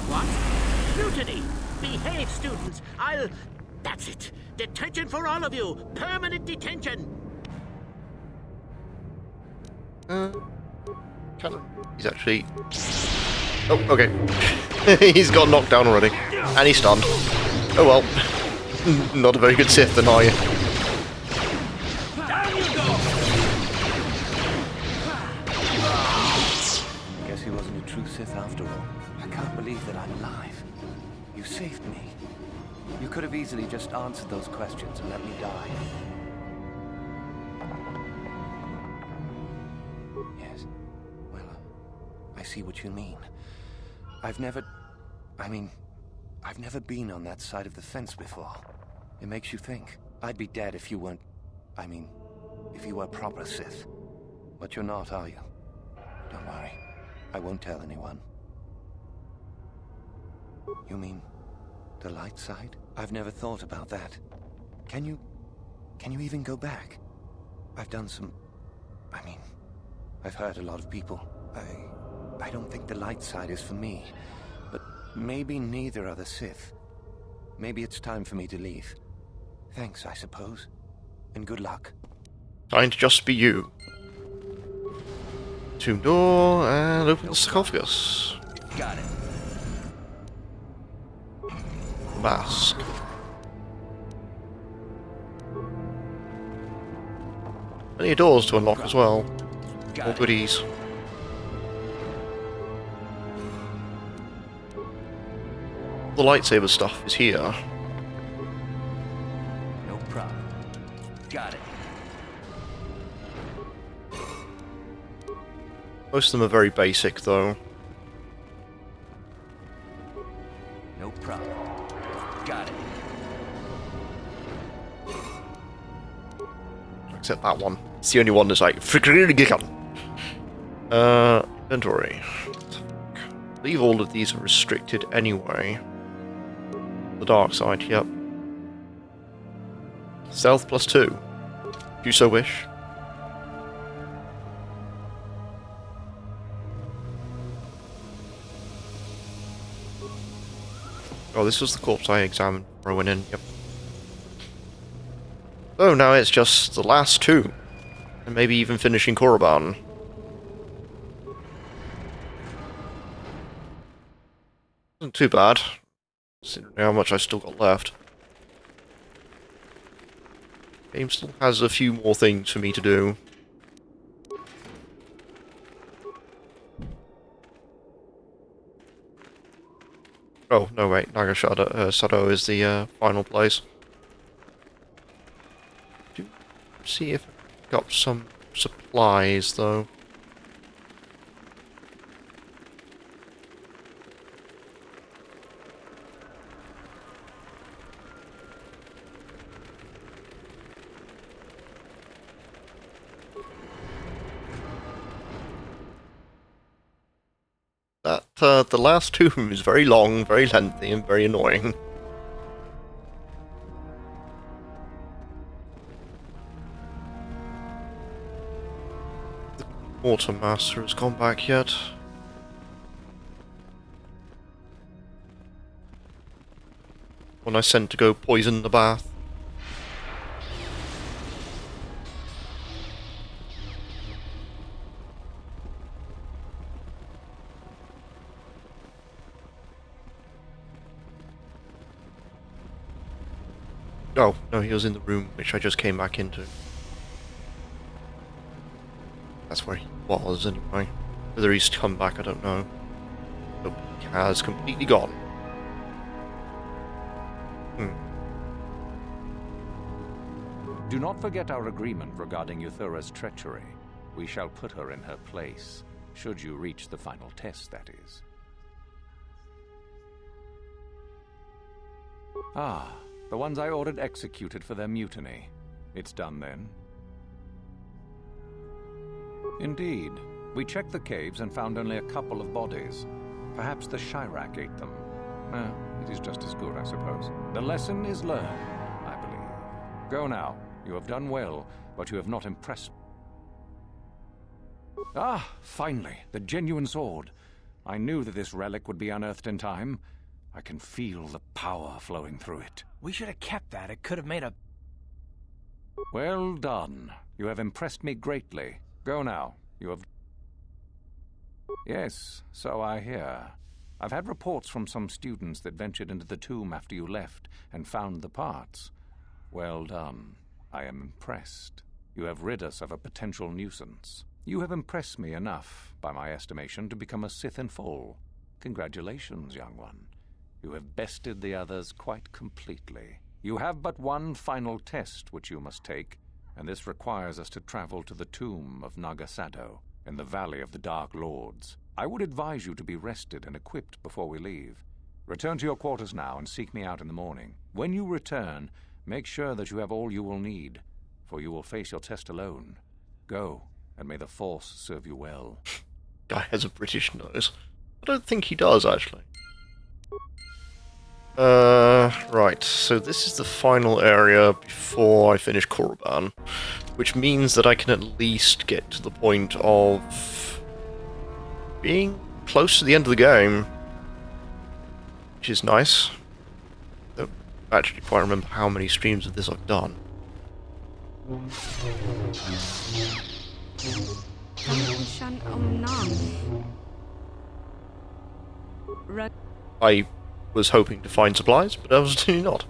What? Mutiny! Behave, students! That's it! Detention for all of you! Permanent detention! He's actually... Oh, okay. He's got knocked down already. And he's stunned. Oh well. Not a very good Sith then, are you? Guess he wasn't a true Sith after all. I can't believe that I'm alive. You saved me. You could have easily just answered those questions and let me die. Yes. Well, I see what you mean. I've never been on that side of the fence before. It makes you think. I'd be dead if you weren't... if you were proper Sith. But you're not, are you? Don't worry. I won't tell anyone. You mean the light side? I've never thought about that. Can you even go back? I've done some... I mean, I've hurt a lot of people. I don't think the light side is for me. But maybe neither are the Sith. Maybe it's time for me to leave. Thanks, I suppose. And good luck. Time to just be you. Tomb door and open the sarcophagus. Got it. The mask. Plenty of doors to unlock as well. More goodies. The lightsaber stuff is here. No problem. Got it. Most of them are very basic, though. No problem. Got it. Except that one. It's the only one that's like... Inventory. I believe all of these are restricted anyway. The dark side, yep. Stealth +2. If you so wish. Oh, this was the corpse I examined before I went in, yep. So now it's just the last two. And maybe even finishing Korriban. Wasn't too bad, considering how much I still got left. Game still has a few more things for me to do. Oh, no wait, Naga Sado is the final place. See if I've got some supplies, though. The last tomb is very long, very lengthy, and very annoying. The Quartermaster has gone back yet. When I sent to go poison the bath. Oh, no, he was in the room which I just came back into. That's where he was, anyway. Whether he's come back, I don't know. But he has completely gone. Do not forget our agreement regarding Euthura's treachery. We shall put her in her place, should you reach the final test, that is. Ah, the ones I ordered executed for their mutiny. It's done then? Indeed. We checked the caves and found only a couple of bodies. Perhaps the Chirac ate them. It is just as good, I suppose. The lesson is learned, I believe. Go now. You have done well, but you have not impressed me. Ah, finally, the genuine sword. I knew that this relic would be unearthed in time. I can feel the power flowing through it. We should have kept that. It could have made a... Well done. You have impressed me greatly. Go now. You have... Yes, so I hear. I've had reports from some students that ventured into the tomb after you left and found the parts. Well done. I am impressed. You have rid us of a potential nuisance. You have impressed me enough, by my estimation, to become a Sith in full. Congratulations, young one. You have bested the others quite completely. You have but one final test which you must take, and this requires us to travel to the tomb of Naga Sado in the Valley of the Dark Lords. I would advise you to be rested and equipped before we leave. Return to your quarters now and seek me out in the morning. When you return, make sure that you have all you will need, for you will face your test alone. Go, and may the Force serve you well. Guy has a British nose. I don't think he does, actually. Right, so this is the final area before I finish Korriban, which means that I can at least get to the point of being close to the end of the game, which is nice. I don't actually quite remember how many streams of this I've done. I was hoping to find supplies, but I was not.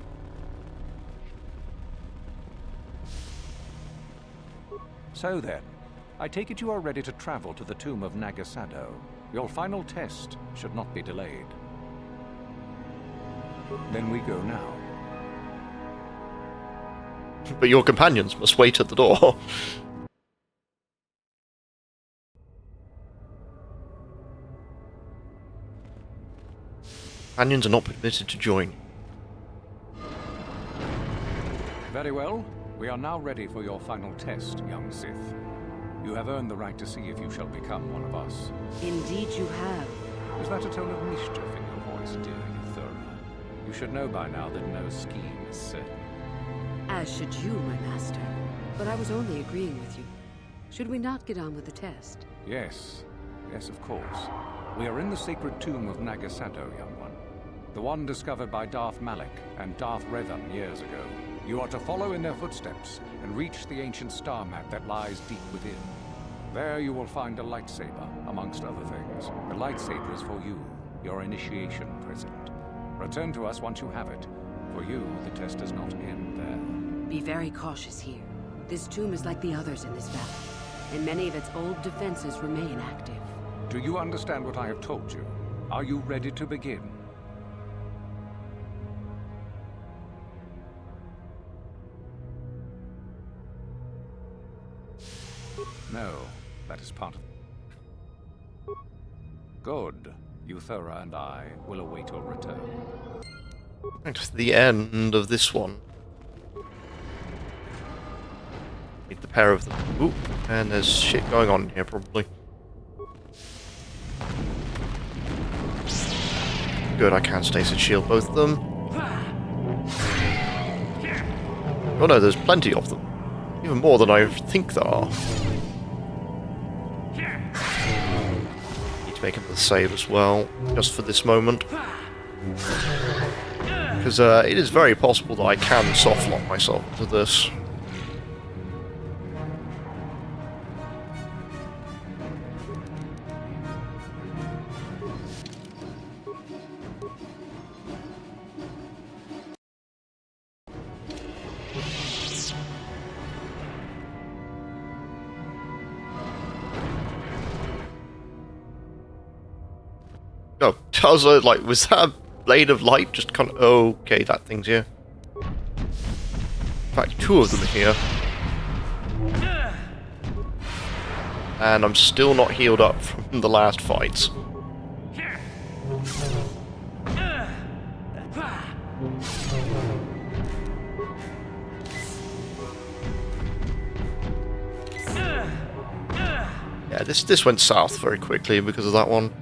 So then, I take it you are ready to travel to the tomb of Nagasado. Your final test should not be delayed. Then we go now. But your companions must wait at the door. Companions are not permitted to join. Very well. We are now ready for your final test, young Sith. You have earned the right to see if you shall become one of us. Indeed you have. Is that a tone of mischief in your voice, dear Euthura? You should know by now that no scheme is certain. As should you, my master. But I was only agreeing with you. Should we not get on with the test? Yes. Yes, of course. We are in the sacred tomb of Nagasado, young one. The one discovered by Darth Malak and Darth Revan years ago. You are to follow in their footsteps and reach the ancient star map that lies deep within. There you will find a lightsaber, amongst other things. The lightsaber is for you, your initiation present. Return to us once you have it. For you, the test does not end there. Be very cautious here. This tomb is like the others in this valley, and many of its old defenses remain active. Do you understand what I have told you? Are you ready to begin? No, that is part of... Good. Euthura and I will await your return. It's the end of this one. Meet the pair of them. Ooh, and there's shit going on here, probably. Good, I can stasis shield both of them. Oh no, there's plenty of them. Even more than I think there are. Need to make another save as well, just for this moment. Because it is very possible that I can softlock myself into this. Oh, I was like, was that a blade of light? Just kind of, okay, that thing's here. In fact, two of them are here. And I'm still not healed up from the last fights. Yeah, this went south very quickly because of that one.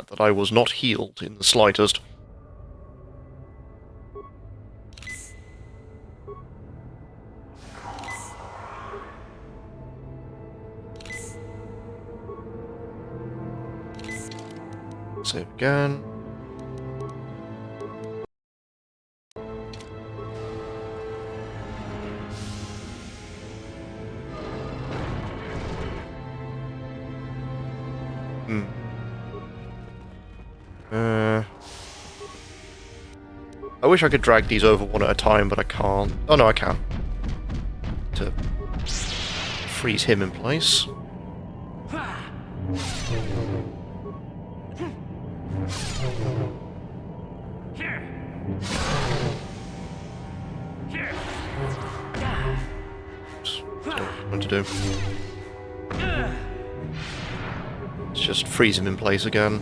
That I was not healed in the slightest. Save again. I wish I could drag these over one at a time, but I can't. Oh no, I can. To freeze him in place. Don't know what to do. Let's just freeze him in place again.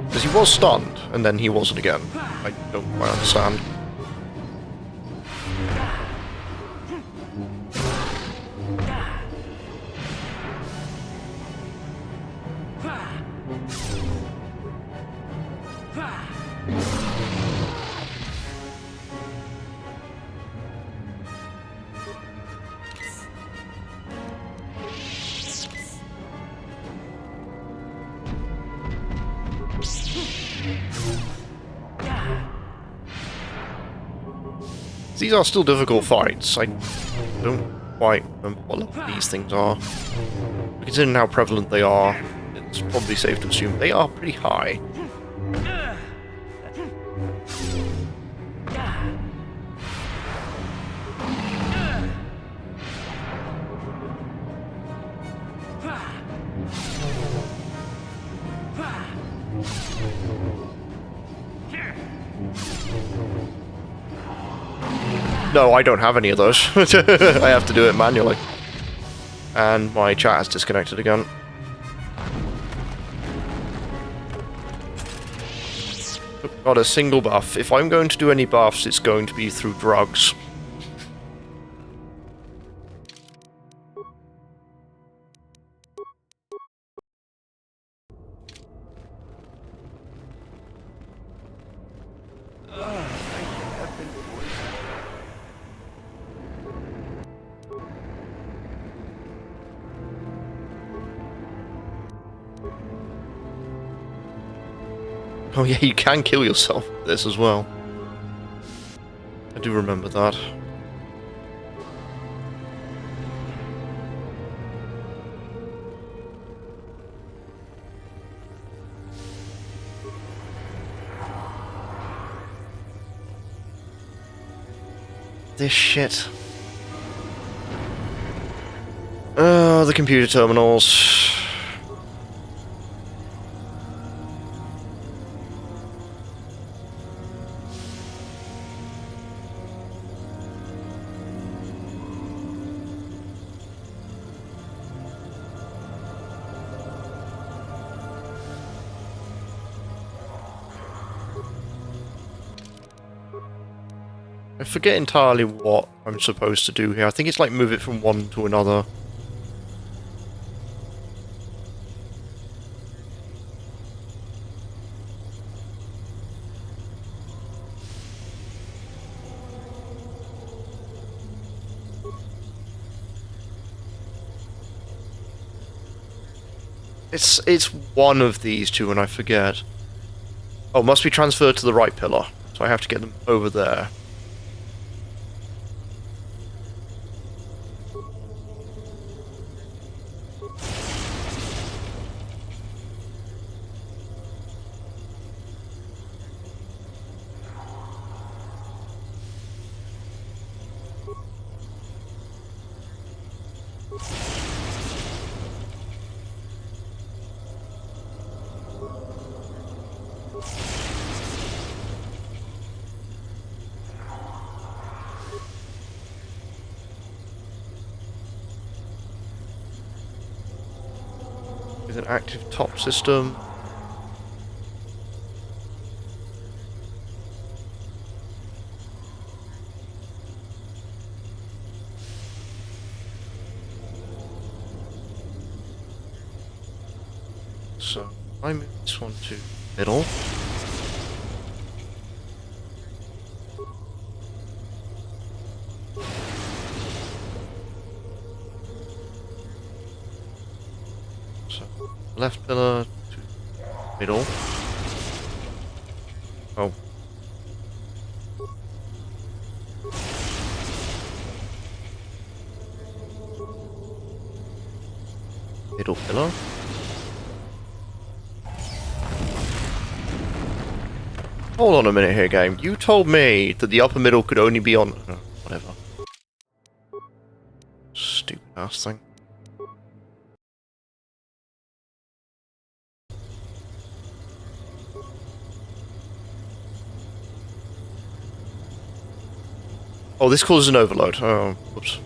Because he was stunned, and then he wasn't again. I don't quite understand. These are still difficult fights. I don't quite remember what level these things are. Considering how prevalent they are, it's probably safe to assume they are pretty high. No, I don't have any of those. I have to do it manually. And my chat has disconnected again. Got a single buff. If I'm going to do any buffs, it's going to be through drugs. Oh yeah, you can kill yourself with this as well. I do remember that. This shit. Oh, the computer terminals. I forget entirely what I'm supposed to do here. I think it's like move it from one to another. It's one of these two and I forget. Oh, must be transferred to the right pillar. So I have to get them over there. With an active top system. So I move this one to middle. Left pillar to middle. Oh. Middle pillar. Hold on a minute here, game. You told me that the upper middle could only be on... whatever. Stupid ass thing. Oh, this causes an overload. Oh, whoops.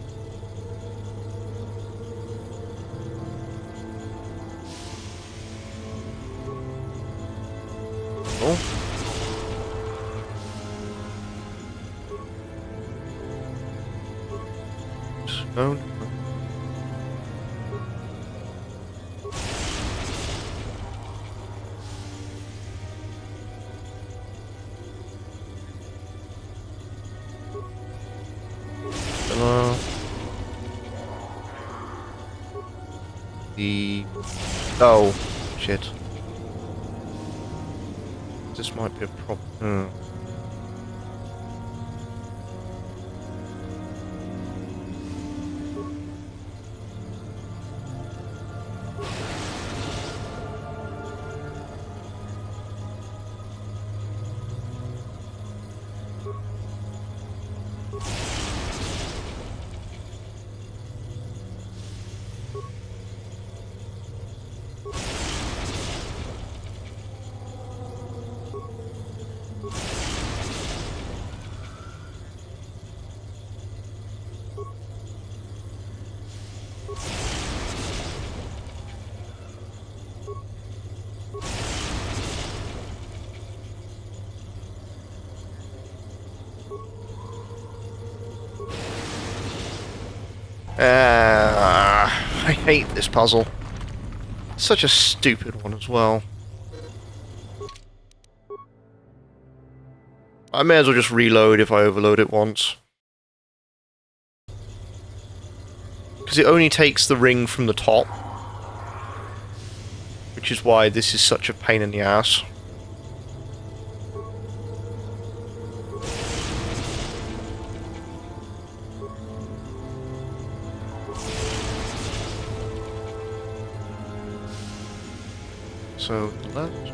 Oh. No. Oh, shit. This might be a problem. I hate this puzzle. Such a stupid one as well. I may as well just reload if I overload it once. Because it only takes the ring from the top. Which is why this is such a pain in the ass. So, left.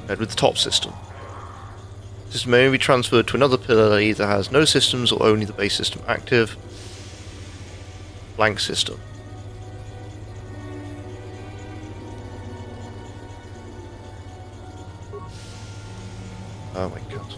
Head with the top system. This may be transferred to another pillar that either has no systems or only the base system active. Blank system. Oh my god.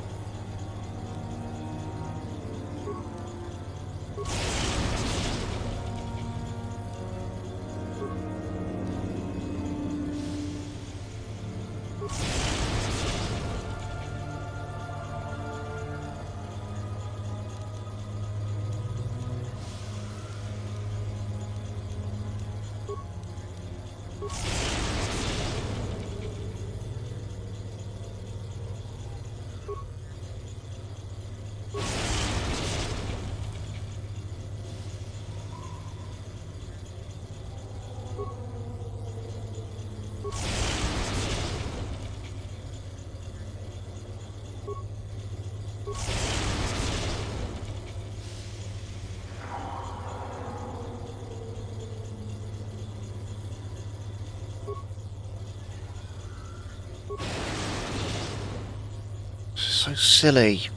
So silly.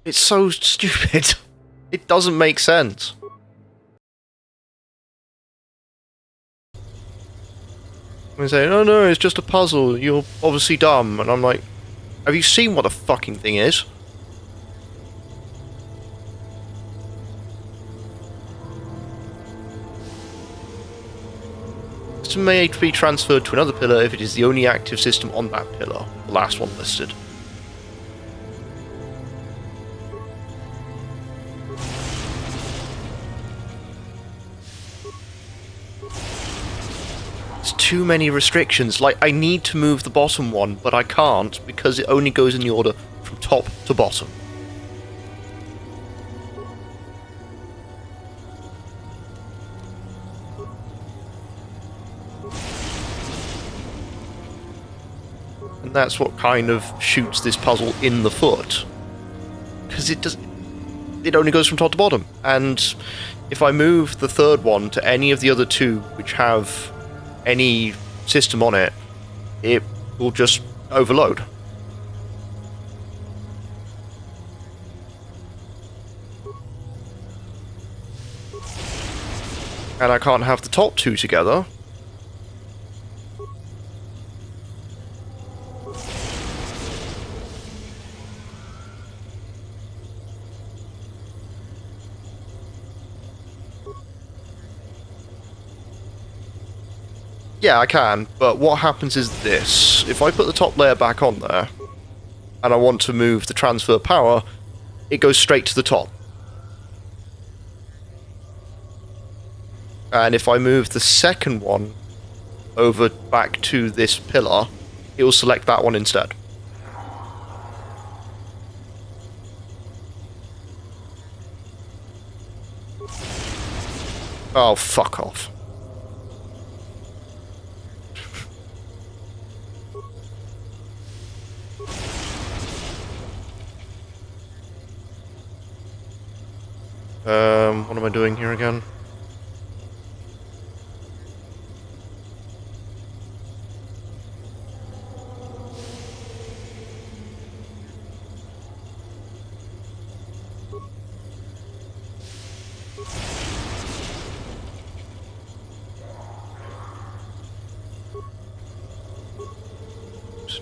It's so stupid. It doesn't make sense. And saying, "Oh no, it's just a puzzle. You're obviously dumb." And I'm like, "Have you seen what the fucking thing is?" System may be transferred to another pillar if it is the only active system on that pillar, the last one listed. Too many restrictions. Like, I need to move the bottom one, but I can't because it only goes in the order from top to bottom. And that's what kind of shoots this puzzle in the foot. Because it only goes from top to bottom. And if I move the third one to any of the other two which have any system on it, it will just overload. And I can't have the top two together. Yeah, I can, but what happens is this. If I put the top layer back on there, and I want to move the transfer power, it goes straight to the top. And if I move the second one over back to this pillar, it will select that one instead. Oh, fuck off. What am I doing here again?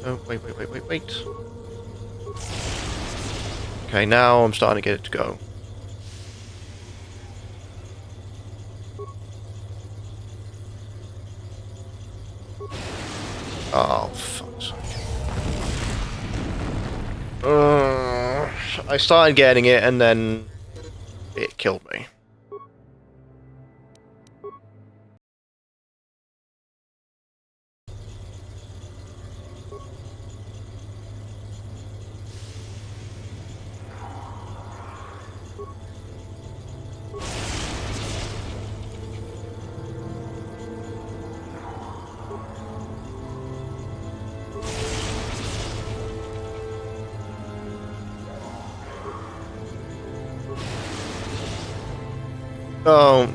Oh, wait. Okay, now I'm starting to get it to go. Oh, fuck's sake. I started getting it and then it killed me. Oh.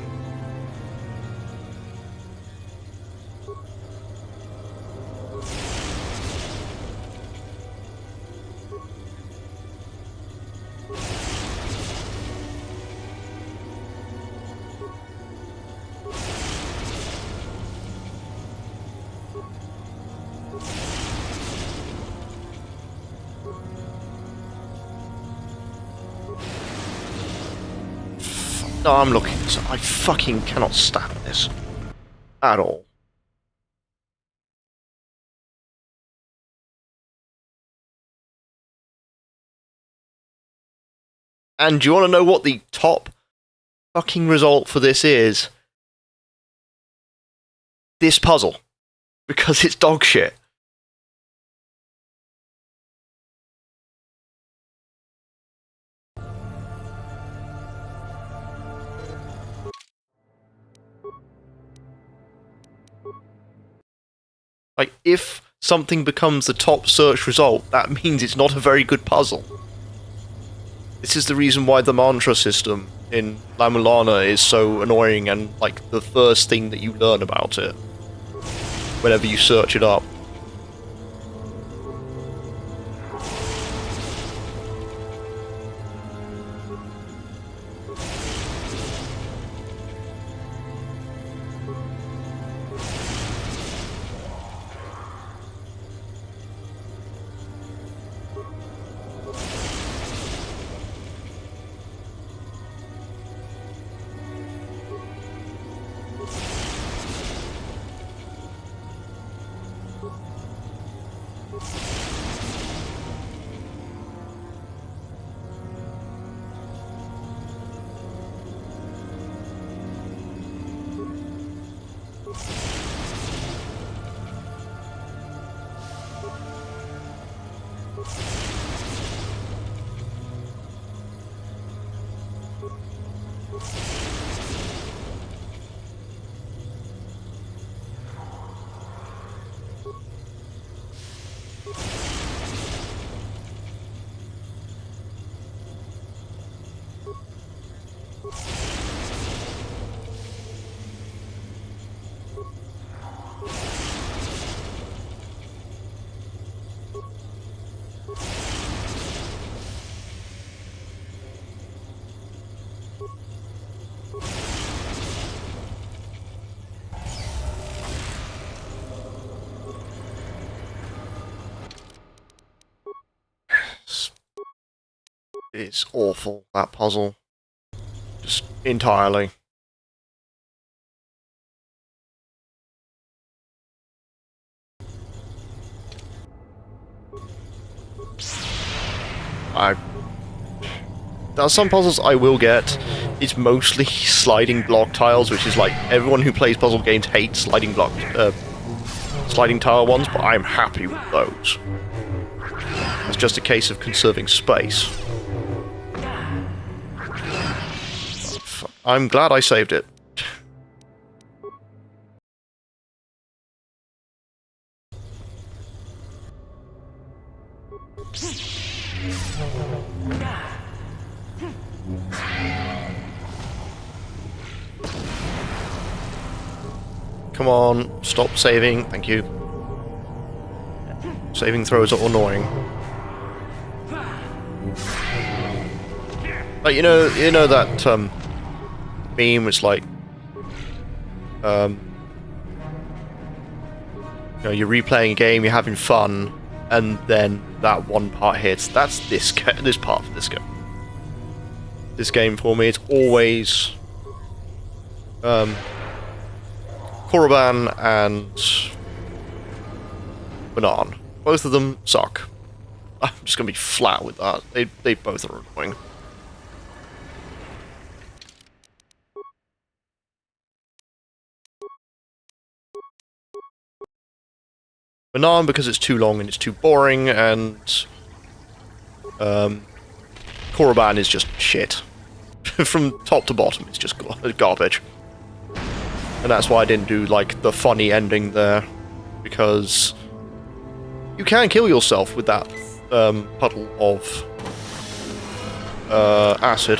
No, I'm looking. So I fucking cannot stand this at all. And do you want to know what the top fucking result for this is? This puzzle. Because it's dog shit. Like, if something becomes the top search result, that means it's not a very good puzzle. This is the reason why the mantra system in La Mulana is so annoying and, like, the first thing that you learn about it whenever you search it up. It's awful, that puzzle. Just entirely. There are some puzzles I will get. It's mostly sliding block tiles, which is like, everyone who plays puzzle games hates sliding tile ones, but I'm happy with those. It's just a case of conserving space. I'm glad I saved it. Come on, stop saving, thank you. Saving throws are annoying. Like, you know that meme was like, you're replaying a game, you're having fun, and then that one part hits. That's this part for this game. This game for me, it's always Korriban and Manaan. Both of them suck. I'm just gonna be flat with that. They both are annoying. Manaan because it's too long and it's too boring, and Korriban is just shit. From top to bottom, it's just garbage. And that's why I didn't do, like, the funny ending there. Because you can kill yourself with that puddle of acid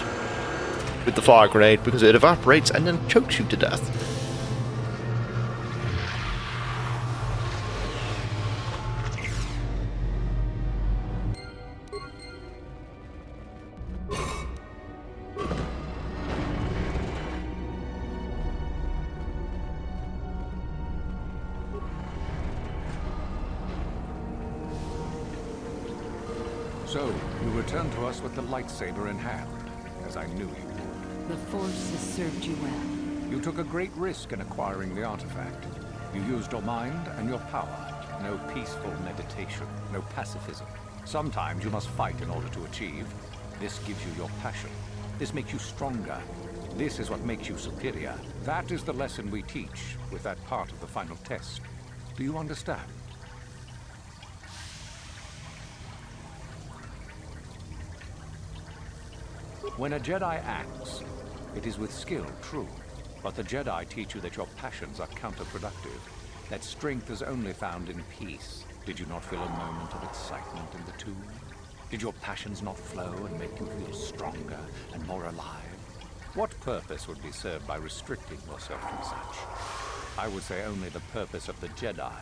with the fire grenade, because it evaporates and then chokes you to death. So, you return to us with the lightsaber in hand, as I knew you would. The Force has served you well. You took a great risk in acquiring the artifact. You used your mind and your power. No peaceful meditation, no pacifism. Sometimes you must fight in order to achieve. This gives you your passion. This makes you stronger. This is what makes you superior. That is the lesson we teach with that part of the final test. Do you understand? When a Jedi acts, it is with skill, true. But the Jedi teach you that your passions are counterproductive. That strength is only found in peace. Did you not feel a moment of excitement in the tomb? Did your passions not flow and make you feel stronger and more alive? What purpose would be served by restricting yourself from such? I would say only the purpose of the Jedi.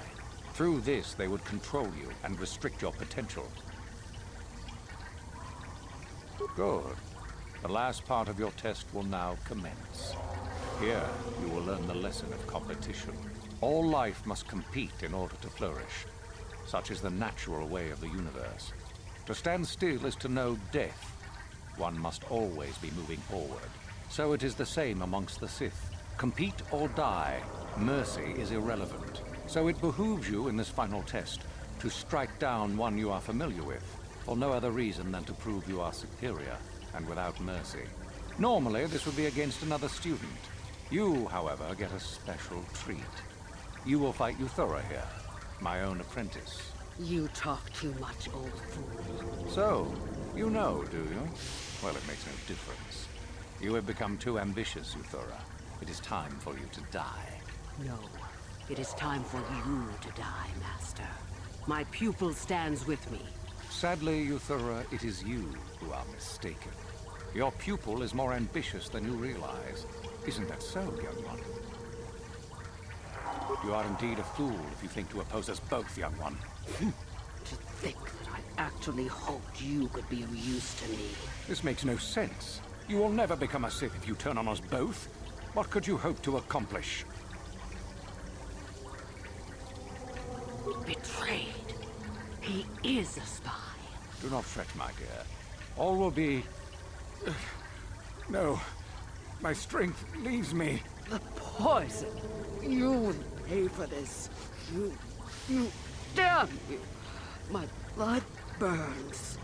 Through this, they would control you and restrict your potential. Good. The last part of your test will now commence. Here, you will learn the lesson of competition. All life must compete in order to flourish. Such is the natural way of the universe. To stand still is to know death. One must always be moving forward. So it is the same amongst the Sith. Compete or die. Mercy is irrelevant. So it behooves you in this final test to strike down one you are familiar with, for no other reason than to prove you are superior and without mercy. Normally, this would be against another student. You, however, get a special treat. You will fight Yuthura here, my own apprentice. You talk too much, old fool. So, you know, do you? Well, it makes no difference. You have become too ambitious, Yuthura. It is time for you to die. No, it is time for you to die, Master. My pupil stands with me. Sadly, Yuthura, it is you who are mistaken. Your pupil is more ambitious than you realize. Isn't that so, young one? You are indeed a fool if you think to oppose us both, young one. To think that I actually hoped you could be of use to me. This makes no sense. You will never become a Sith if you turn on us both. What could you hope to accomplish? Betrayed. He is a spy. Do not fret, my dear. All will be... No. My strength leaves me. The poison. You will pay for this. You... Damn you. My blood burns.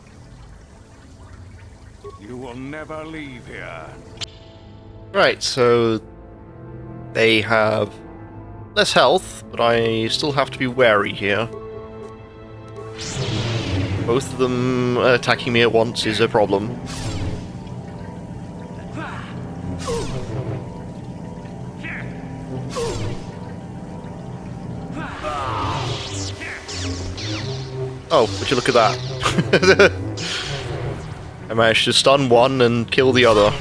You will never leave here. Right, so they have less health, but I still have to be wary here. Both of them attacking me at once is a problem. Oh, would you look at that. I managed to stun one and kill the other.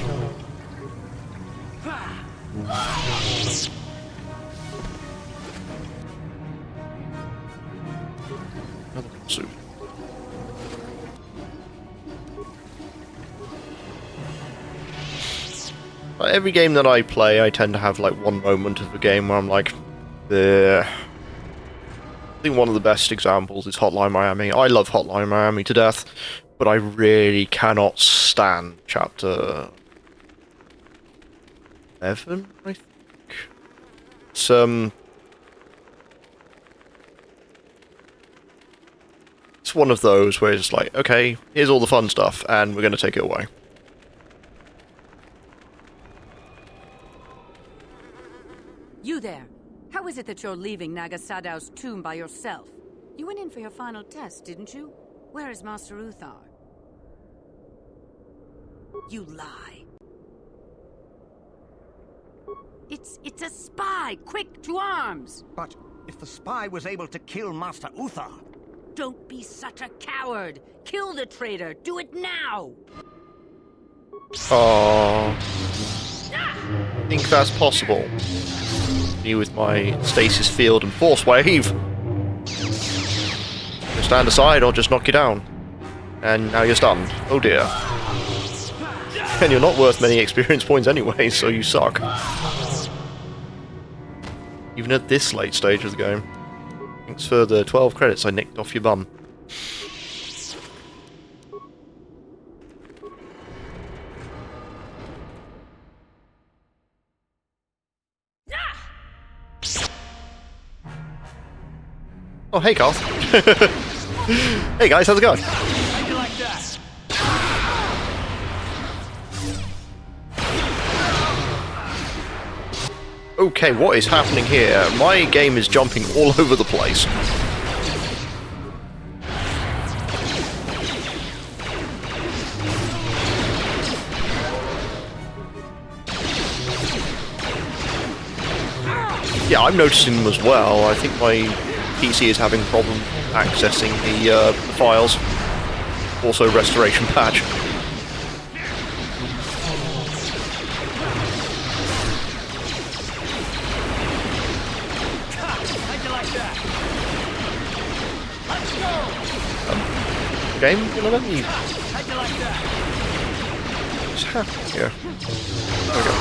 Soup. Every game that I play, I tend to have like one moment of the game where I'm like, think one of the best examples is Hotline Miami. I love Hotline Miami to death, but I really cannot stand chapter 11, I think. It's one of those where it's like, okay, here's all the fun stuff, and we're going to take it away. You there. How is it that you're leaving Nagasadow's tomb by yourself? You went in for your final test, didn't you? Where is Master Uthar? You lie. It's a spy! Quick, to arms! But if the spy was able to kill Master Uthar... Don't be such a coward! Kill the traitor! Do it now! Oh, I think that's possible. Me with my stasis field and force wave. Just stand aside or just knock you down. And now you're stunned. Oh dear. And you're not worth many experience points anyway, so you suck. Even at this late stage of the game. Thanks for the 12 credits I nicked off your bum. Oh, hey, Carl. Hey, guys, how's it going? How'd you like that? Okay, what is happening here? My game is jumping all over the place. Yeah, I'm noticing them as well. I think my PC is having a problem accessing the files. Also, restoration patch. Game, you know, let me. What's happening here? There we go.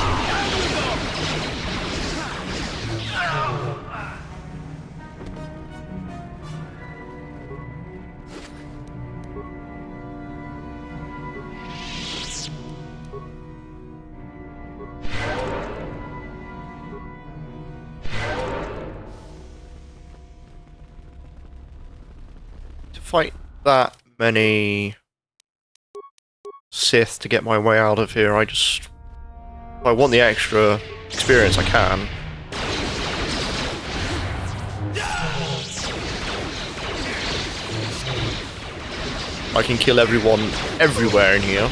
To fight that many Sith to get my way out of here, if I want the extra experience, I can. I can kill everyone everywhere in here.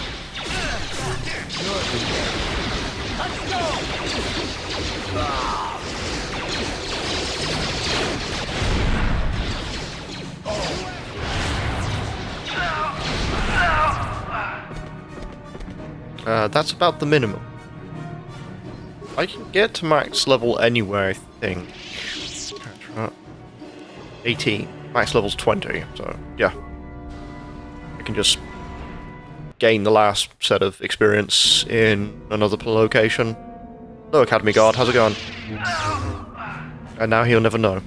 That's about the minimum. I can get to max level anywhere, I think. 18. Max level's 20, so yeah. I can just gain the last set of experience in another location. Hello, Academy Guard, how's it going? And now he'll never know.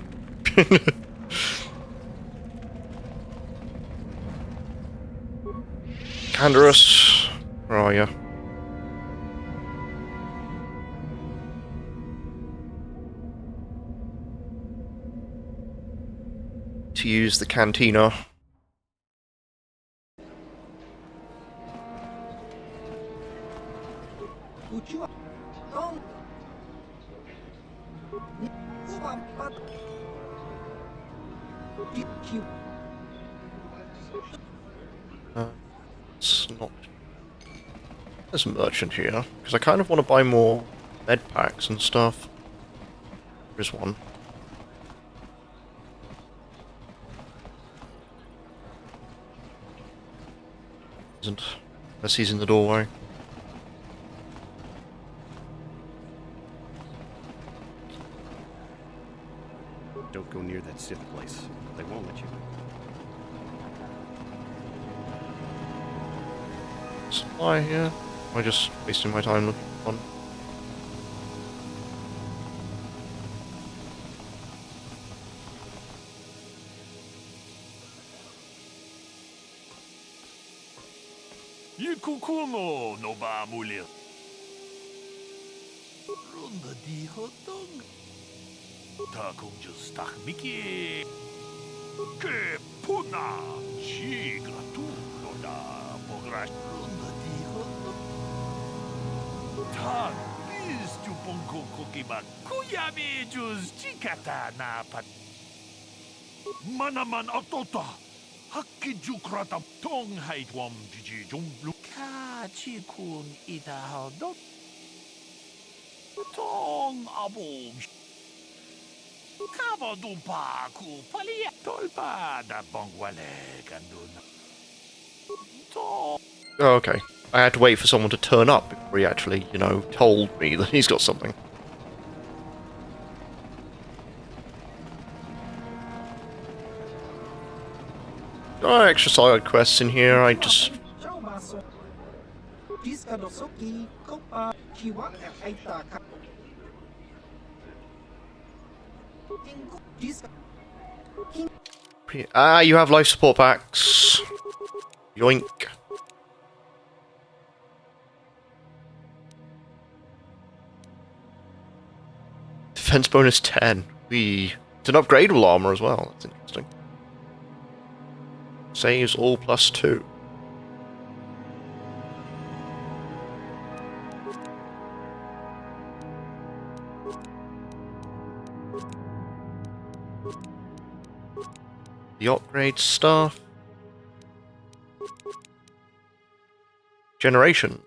Canderous, where are you? To use the cantina. It's not. There's a merchant here because I kind of want to buy more med packs and stuff. There's one. Isn't unless he's in the doorway. Don't go near that Sith place. They won't let you. Supply here? Am I just wasting my time looking for one? Ikukumo no ba mulir. Runda di hotong. Takung just tak miki. Ke puna chiga tu no da pogras. Runda di hotong. Ta is tu ponko kokiba. Kuyami jus chikata na pat. Manaman otota. Hakkijukrata tong haitwam jiji junglu. Ka chikun ita hodot. Tong abom. Kaba dumpa ku palia. Tolpa da bongwale kanduna. Oh, okay. I had to wait for someone to turn up before he actually, you know, told me that he's got something. There are extra side quests in here, I just... Ah, you have life support packs. Yoink. Defense bonus 10. It's an upgradable armor as well, that's interesting. Saves all +2. The upgrade stuff. Generation.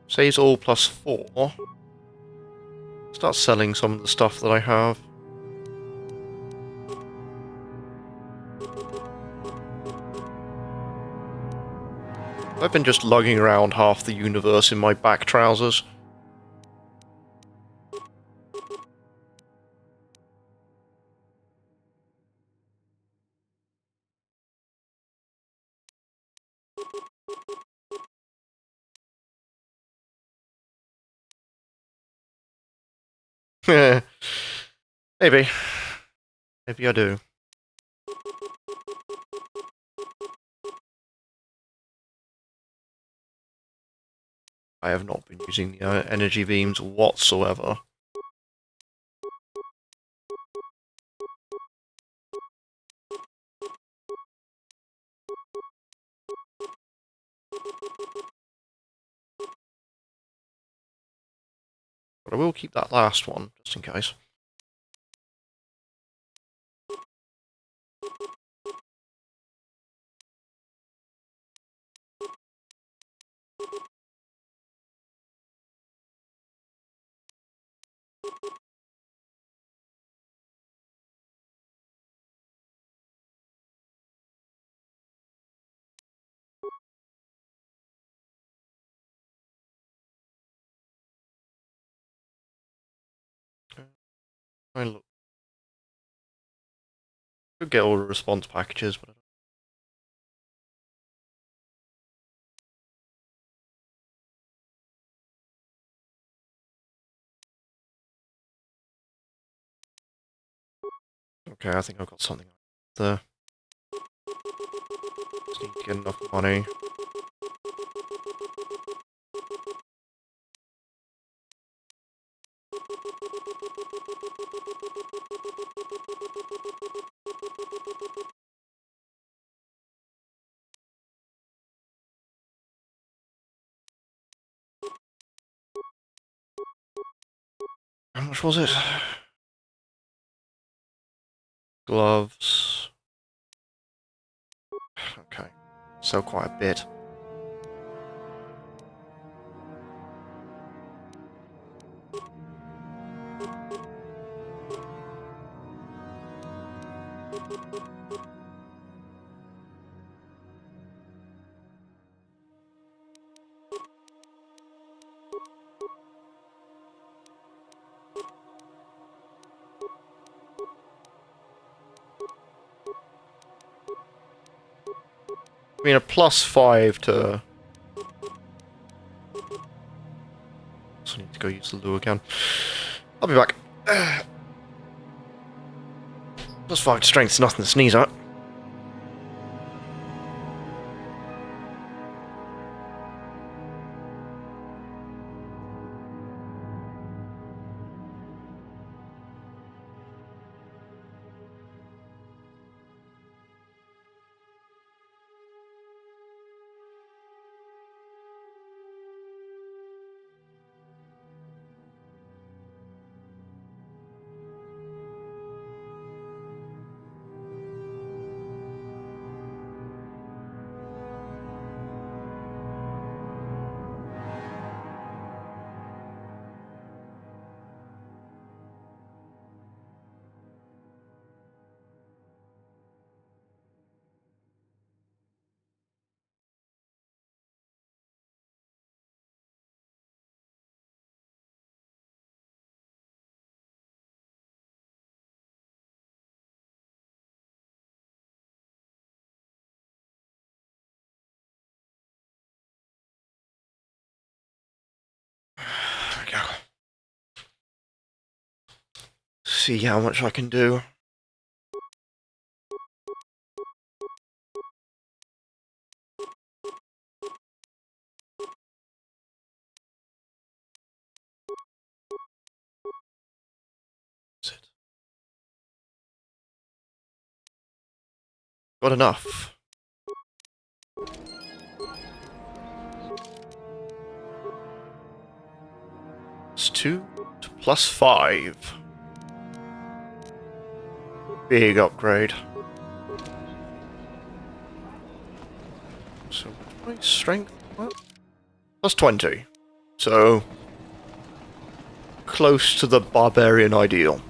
Saves all +4. Start selling some of the stuff that I have. I've been just lugging around half the universe in my back trousers. Maybe. Maybe I do. I have not been using the energy beams whatsoever. But I will keep that last one, just in case. I look. Could get all the response packages, but okay, I think I've got something there. Just need to get enough money. How much was it? Gloves. Okay, so quite a bit. I mean, a +5 to... So I need to go use the lure again. I'll be back. +5 to strength's nothing to sneeze at. See how much I can do. Got enough. +2 to +5. Big upgrade. So my strength +20. So close to the barbarian ideal.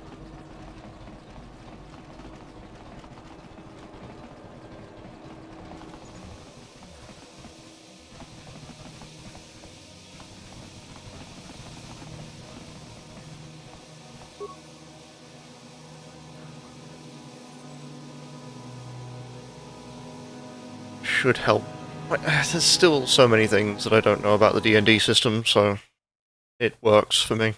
Should help. There's still so many things that I don't know about the D&D system, so it works for me.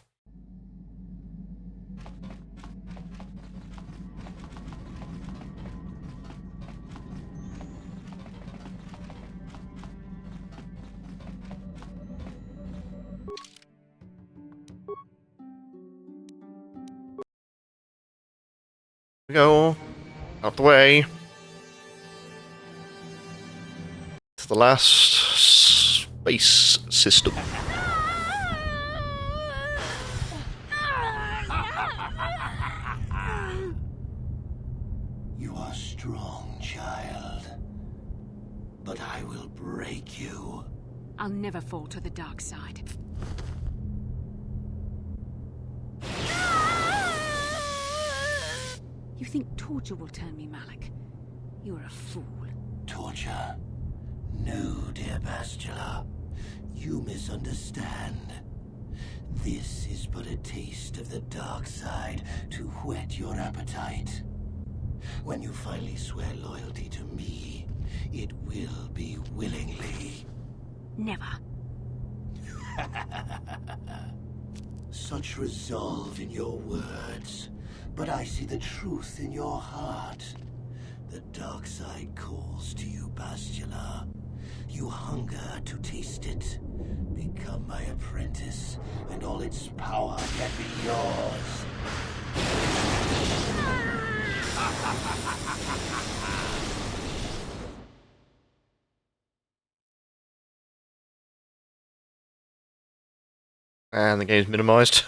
We go out the way. The last space system. You are strong, child. But I will break you. I'll never fall to the dark side. You think torture will turn me, Malak? You're a fool. Torture? No, dear Bastila. You misunderstand. This is but a taste of the dark side to whet your appetite. When you finally swear loyalty to me, it will be willingly. Never. Such resolve in your words, but I see the truth in your heart. The dark side calls to you, Bastila. You hunger to taste it. Become my apprentice, and all its power can be yours. And the game's minimized.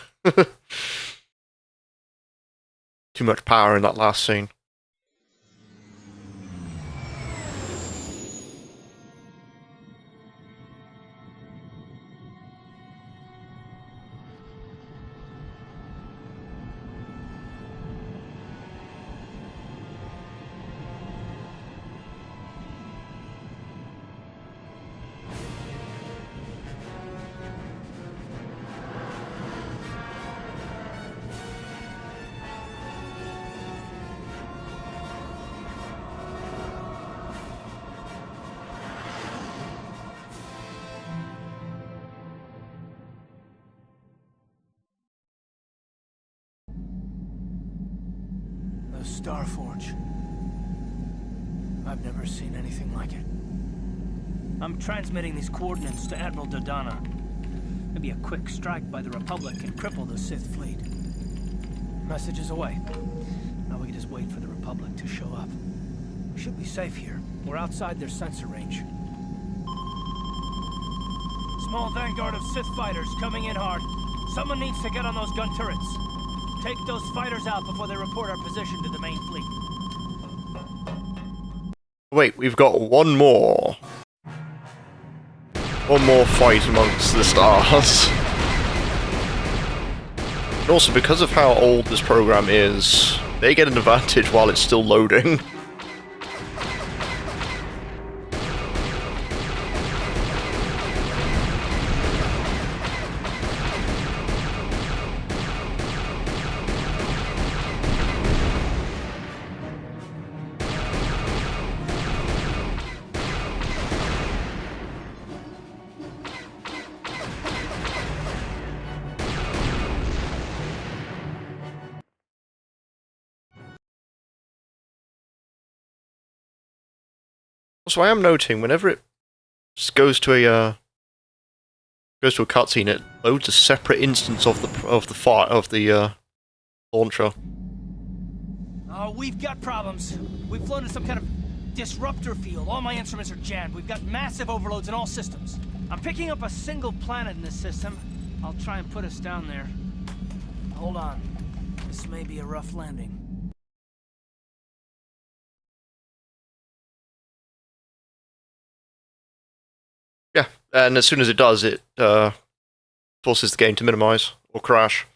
Too much power in that last scene. Starforge. I've never seen anything like it. I'm transmitting these coordinates to Admiral Dodonna. Maybe a quick strike by the Republic can cripple the Sith fleet. Message is away. Now we can just wait for the Republic to show up. We should be safe here. We're outside their sensor range. Small vanguard of Sith fighters coming in hard. Someone needs to get on those gun turrets. Take those fighters out before they report our position to the main fleet. Wait, we've got one more. One more fight amongst the stars. And also, because of how old this program is, they get an advantage while it's still loading. So I am noting whenever it goes to a cutscene, it loads a separate instance of the launcher. Oh, we've got problems. We've flown to some kind of disruptor field. All my instruments are jammed. We've got massive overloads in all systems. I'm picking up a single planet in this system. I'll try and put us down there. Hold on. This may be a rough landing. Yeah, and as soon as it does, it forces the game to minimize or crash.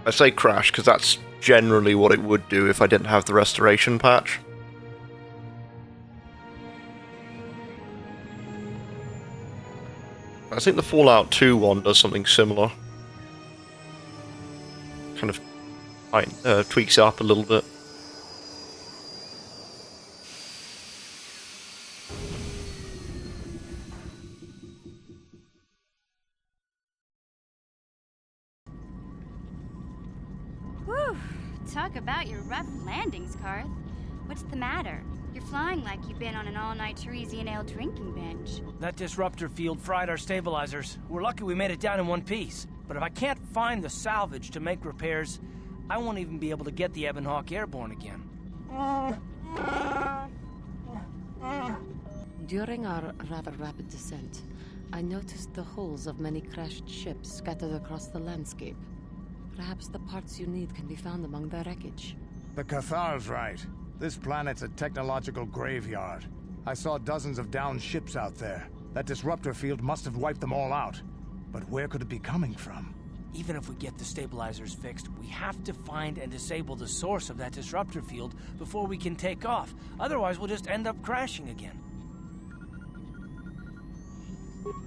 I say crash because that's generally what it would do if I didn't have the restoration patch. I think the Fallout 2 one does something similar. Kind of tweaks it up a little bit. Whew! Talk about your rough landings, Carth. What's the matter? You're flying like you've been on an all-night Teresian ale drinking binge. That disruptor field fried our stabilizers. We're lucky we made it down in one piece. But if I can't find the salvage to make repairs, I won't even be able to get the Ebon Hawk airborne again. During our rather rapid descent, I noticed the hulls of many crashed ships scattered across the landscape. Perhaps the parts you need can be found among the wreckage. The Cathar's right. This planet's a technological graveyard. I saw dozens of downed ships out there. That disruptor field must have wiped them all out. But where could it be coming from? Even if we get the stabilizers fixed, we have to find and disable the source of that disruptor field before we can take off. Otherwise, we'll just end up crashing again.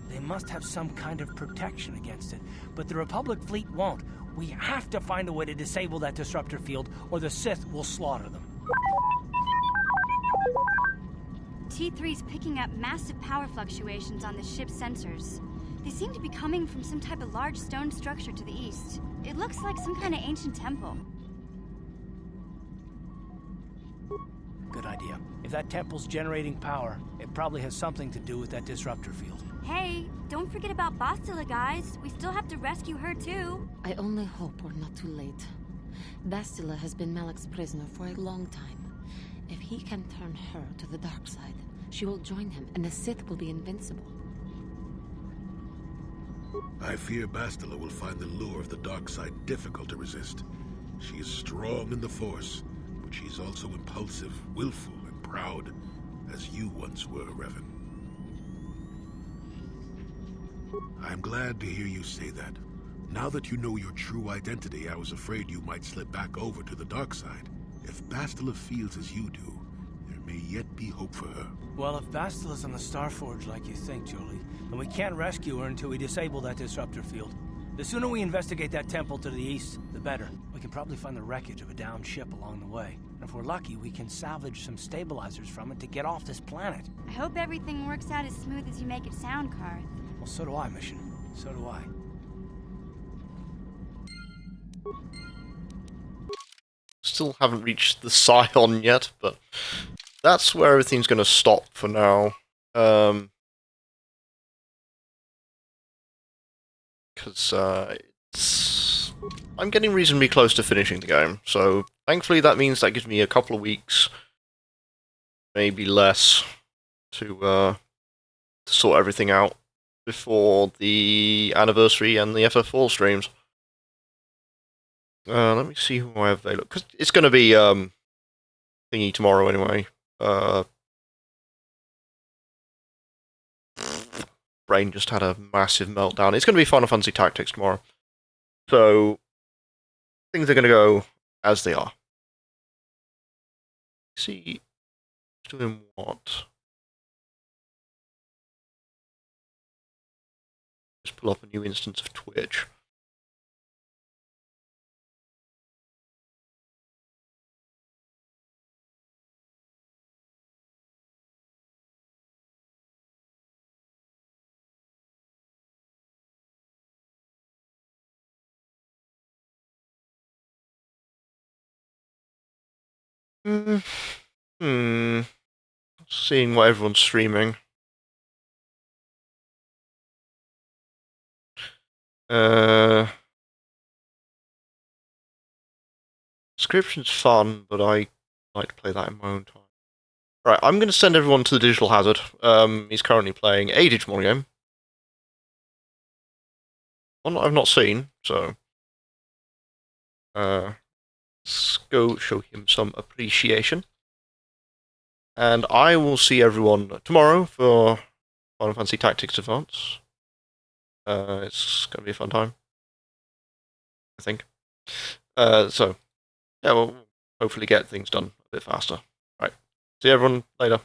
They must have some kind of protection against it, but the Republic fleet won't. We have to find a way to disable that disruptor field, or the Sith will slaughter them. T3's picking up massive power fluctuations on the ship's sensors. They seem to be coming from some type of large stone structure to the east. It looks like some kind of ancient temple. Good idea. If that temple's generating power, it probably has something to do with that disruptor field. Hey, don't forget about Bastila, guys. We still have to rescue her, too. I only hope we're not too late. Bastila has been Malak's prisoner for a long time. If he can turn her to the dark side, she will join him, and the Sith will be invincible. I fear Bastila will find the lure of the dark side difficult to resist. She is strong in the Force, but she's also impulsive, willful, and proud, as you once were, Revan. I'm glad to hear you say that. Now that you know your true identity, I was afraid you might slip back over to the dark side. If Bastila feels as you do, there may yet be hope for her. Well, if Bastila's on the Starforge like you think, Jolee, then we can't rescue her until we disable that disruptor field. The sooner we investigate that temple to the east, the better. We can probably find the wreckage of a downed ship along the way. And if we're lucky, we can salvage some stabilizers from it to get off this planet. I hope everything works out as smooth as you make it sound, Carth. Well, so do I, Mission. So do I. Still haven't reached the Scion yet, but that's where everything's going to stop for now. Because I'm getting reasonably close to finishing the game, so thankfully that means that gives me a couple of weeks, maybe less, to sort everything out before the anniversary and the FF4 streams. Let me see who I have available, because it's going to be thingy tomorrow anyway. Brain just had a massive meltdown. It's going to be Final Fantasy Tactics tomorrow. So, things are going to go as they are. Let's see, who's doing what? Just pull up a new instance of Twitch. Seeing what everyone's streaming. Description's fun, but I like to play that in my own time. Right, I'm going to send everyone to the Digital Hazard. He's currently playing a Digimon game. One I've not seen, so let's go show him some appreciation. And I will see everyone tomorrow for Final Fantasy Tactics Advance. It's going to be a fun time, I think. So, yeah, we'll hopefully get things done a bit faster. Right, see everyone later.